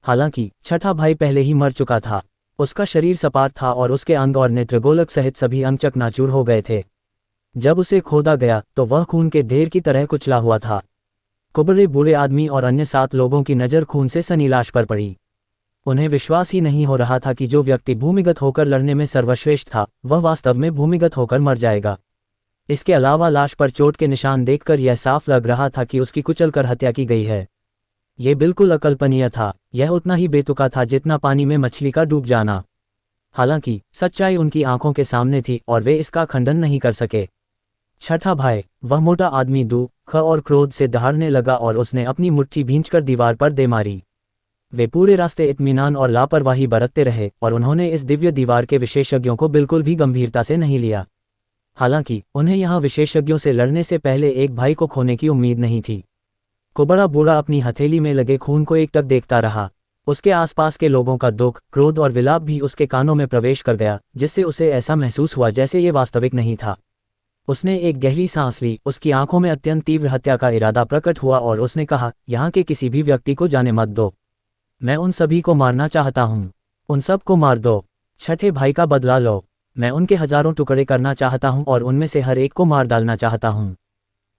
हालांकि छठा भाई पहले ही मर चुका था। उसका शरीर सपाट था और उसके अंग और नेत्रगोलक सहित सभी अंग चकनाचूर हो गए थे। जब उसे खोदा गया तो वह खून के ढेर की तरह कुचला हुआ था। कुबड़े बूढ़े आदमी और अन्य 7 लोगों की नज़र खून से सनी लाश पर पड़ी। उन्हें विश्वास ही नहीं हो रहा था कि जो व्यक्ति भूमिगत होकर लड़ने में सर्वश्रेष्ठ था, वह वास्तव में भूमिगत होकर मर जाएगा। इसके अलावा लाश पर चोट के निशान देखकर यह साफ लग रहा था कि उसकी कुचलकर हत्या की गई है। यह बिल्कुल अकल्पनीय था। यह उतना ही बेतुका था जितना पानी में मछली का डूब जाना। हालांकि सच्चाई उनकी आंखों के सामने थी और वे इसका खंडन नहीं कर सके। छठा भाई, वह मोटा आदमी दुख और क्रोध से दहाड़ने लगा और उसने अपनी मुट्ठी भींचकर दीवार पर दे मारी। वे पूरे रास्ते इत्मीनान और लापरवाही बरतते रहे और उन्होंने इस दिव्य दीवार के विशेषज्ञों को बिल्कुल भी गंभीरता से नहीं लिया। हालांकि उन्हें यहाँ विशेषज्ञों से लड़ने से पहले एक भाई को खोने की उम्मीद नहीं थी। कुबड़ा बूढ़ा अपनी हथेली में लगे खून को एकटक देखता रहा। उसके आसपास के लोगों का दुख, क्रोध और विलाप भी उसके कानों में प्रवेश कर गया, जिससे उसे ऐसा महसूस हुआ जैसे ये वास्तविक नहीं था। उसने एक गहरी सांस ली। उसकी आंखों में अत्यंत तीव्र हत्या का इरादा प्रकट हुआ और उसने कहा, यहाँ के किसी भी व्यक्ति को जाने मत दो। मैं उन सभी को मारना चाहता हूँ। उन सब को मार दो। छठे भाई का बदला लो। मैं उनके हजारों टुकड़े करना चाहता हूँ और उनमें से हर एक को मार डालना चाहता हूँ।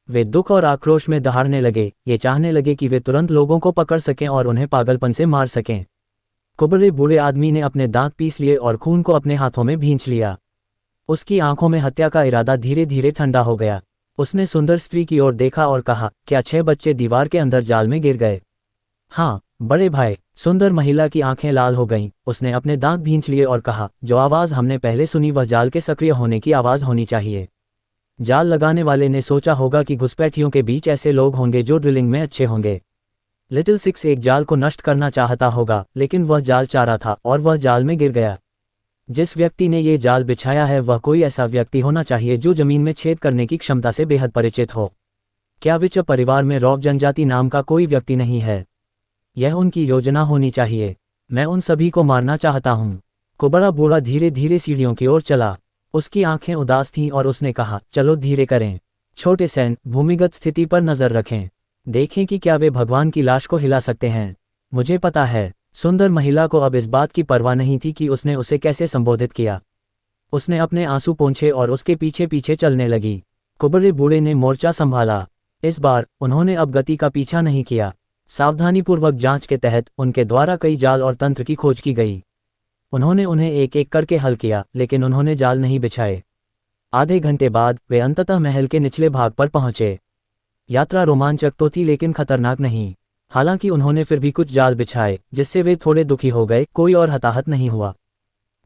वे दुख और आक्रोश में दहाड़ने लगे, ये चाहने लगे कि वे तुरंत लोगों को पकड़ सकें और उन्हें पागलपन से मार सकें। कुबड़े बूढ़े आदमी ने अपने दांत पीस लिए और खून को अपने हाथों में भींच लिया। उसकी आंखों में हत्या का इरादा धीरे धीरे ठंडा हो गया। उसने सुंदर स्त्री की ओर देखा और कहा, क्या 6 बच्चे दीवार के अंदर जाल में गिर गए? हाँ बड़े भाई। सुंदर महिला की आंखें लाल हो गईं। उसने अपने दांत भींच लिए और कहा, जो आवाज़ हमने पहले सुनी वह जाल के सक्रिय होने की आवाज़ होनी चाहिए। जाल लगाने वाले ने सोचा होगा कि घुसपैठियों के बीच ऐसे लोग होंगे जो ड्रिलिंग में अच्छे होंगे। लिटिल सिक्स एक जाल को नष्ट करना चाहता होगा, लेकिन वह जाल चारा था और वह जाल में गिर गया। जिस व्यक्ति ने ये जाल बिछाया है वह कोई ऐसा व्यक्ति होना चाहिए जो जमीन में छेद करने की क्षमता से बेहद परिचित हो। क्या विच परिवार में रॉक जनजाति नाम का कोई व्यक्ति नहीं है? यह उनकी योजना होनी चाहिए। मैं उन सभी को मारना चाहता हूँ। कुबड़ा बूढ़ा धीरे धीरे सीढ़ियों की ओर चला। उसकी आंखें उदास थीं और उसने कहा, चलो धीरे करें। छोटे सैन, भूमिगत स्थिति पर नजर रखें। देखें कि क्या वे भगवान की लाश को हिला सकते हैं। मुझे पता है। सुंदर महिला को अब इस बात की परवाह नहीं थी कि उसने उसे कैसे संबोधित किया। उसने अपने आंसू पोंछे और उसके पीछे पीछे चलने लगी। कुबड़े बूढ़े ने मोर्चा संभाला। इस बार उन्होंने अब गति का पीछा नहीं किया। सावधानीपूर्वक जांच के तहत उनके द्वारा कई जाल और तंत्र की खोज की गई। उन्होंने उन्हें एक एक करके हल किया, लेकिन उन्होंने जाल नहीं बिछाए। आधे घंटे बाद वे अंततः महल के निचले भाग पर पहुंचे। यात्रा रोमांचक तो थी लेकिन खतरनाक नहीं। हालांकि उन्होंने फिर भी कुछ जाल बिछाए, जिससे वे थोड़े दुखी हो गए। कोई और हताहत नहीं हुआ।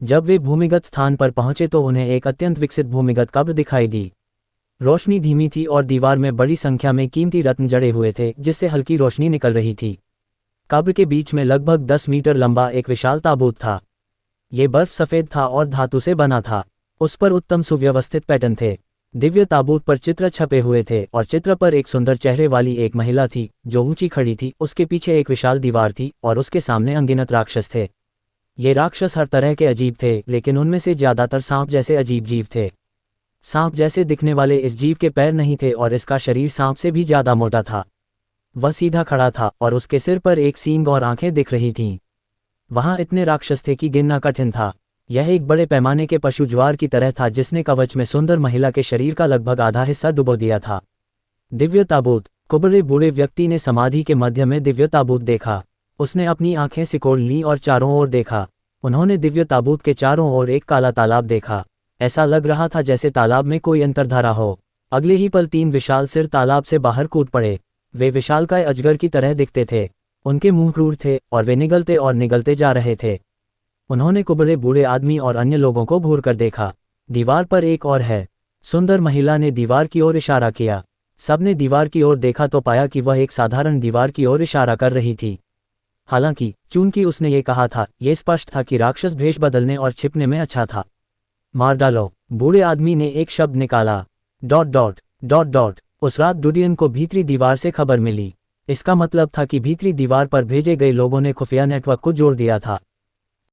जब वे भूमिगत स्थान पर पहुंचे तो उन्हें एक अत्यंत विकसित भूमिगत कब्र दिखाई दी। रोशनी धीमी थी और दीवार में बड़ी संख्या में कीमती रत्न जड़े हुए थे, जिससे हल्की रोशनी निकल रही थी। कब्र के बीच में लगभग 10 मीटर लंबा एक विशाल ताबूत था। ये बर्फ सफ़ेद था और धातु से बना था। उस पर उत्तम सुव्यवस्थित पैटर्न थे। दिव्य ताबूत पर चित्र छपे हुए थे और चित्र पर एक सुंदर चेहरे वाली एक महिला थी जो ऊंची खड़ी थी। उसके पीछे एक विशाल दीवार थी और उसके सामने अनगिनत राक्षस थे। ये राक्षस हर तरह के अजीब थे, लेकिन उनमें से ज्यादातर सांप जैसे अजीब जीव थे। सांप जैसे दिखने वाले इस जीव के पैर नहीं थे और इसका शरीर सांप से भी ज्यादा मोटा था। वह सीधा खड़ा था और उसके सिर पर एक सींग और आंखें दिख रही थीं। वहां इतने राक्षस थे कि गिनना कठिन था। यह एक बड़े पैमाने के पशु ज्वार की तरह था जिसने कवच में सुंदर महिला के शरीर का लगभग आधा हिस्सा डुबो दिया था। दिव्य ताबूत। कुबड़े बूढ़े व्यक्ति ने समाधि के मध्य में दिव्य ताबूत देखा। उसने अपनी आंखें सिकोड़ लीं और चारों ओर देखा। उन्होंने दिव्य ताबूत के चारों ओर एक काला तालाब देखा। ऐसा लग रहा था जैसे तालाब में कोई अंतर्धारा हो। अगले ही पल 3 विशाल सिर तालाब से बाहर कूद पड़े। वे विशालकाय अजगर की तरह दिखते थे। उनके मुंह क्रूर थे और वे निगलते और निगलते जा रहे थे। उन्होंने कुबड़े बूढ़े आदमी और अन्य लोगों को घूर कर देखा। दीवार पर एक और है। सुंदर महिला ने दीवार की ओर इशारा किया। सबने दीवार की ओर देखा तो पाया कि वह एक साधारण दीवार की ओर इशारा कर रही थी। हालांकि चूंकि उसने ये कहा था, यह स्पष्ट था कि राक्षस भेष बदलने और छिपने में अच्छा था। मार डालो। बूढ़े आदमी ने एक शब्द निकाला। ... उस रात डुडियन को भीतरी दीवार से खबर मिली। इसका मतलब था कि भीतरी दीवार पर भेजे गए लोगों ने खुफिया नेटवर्क को जोड़ दिया था।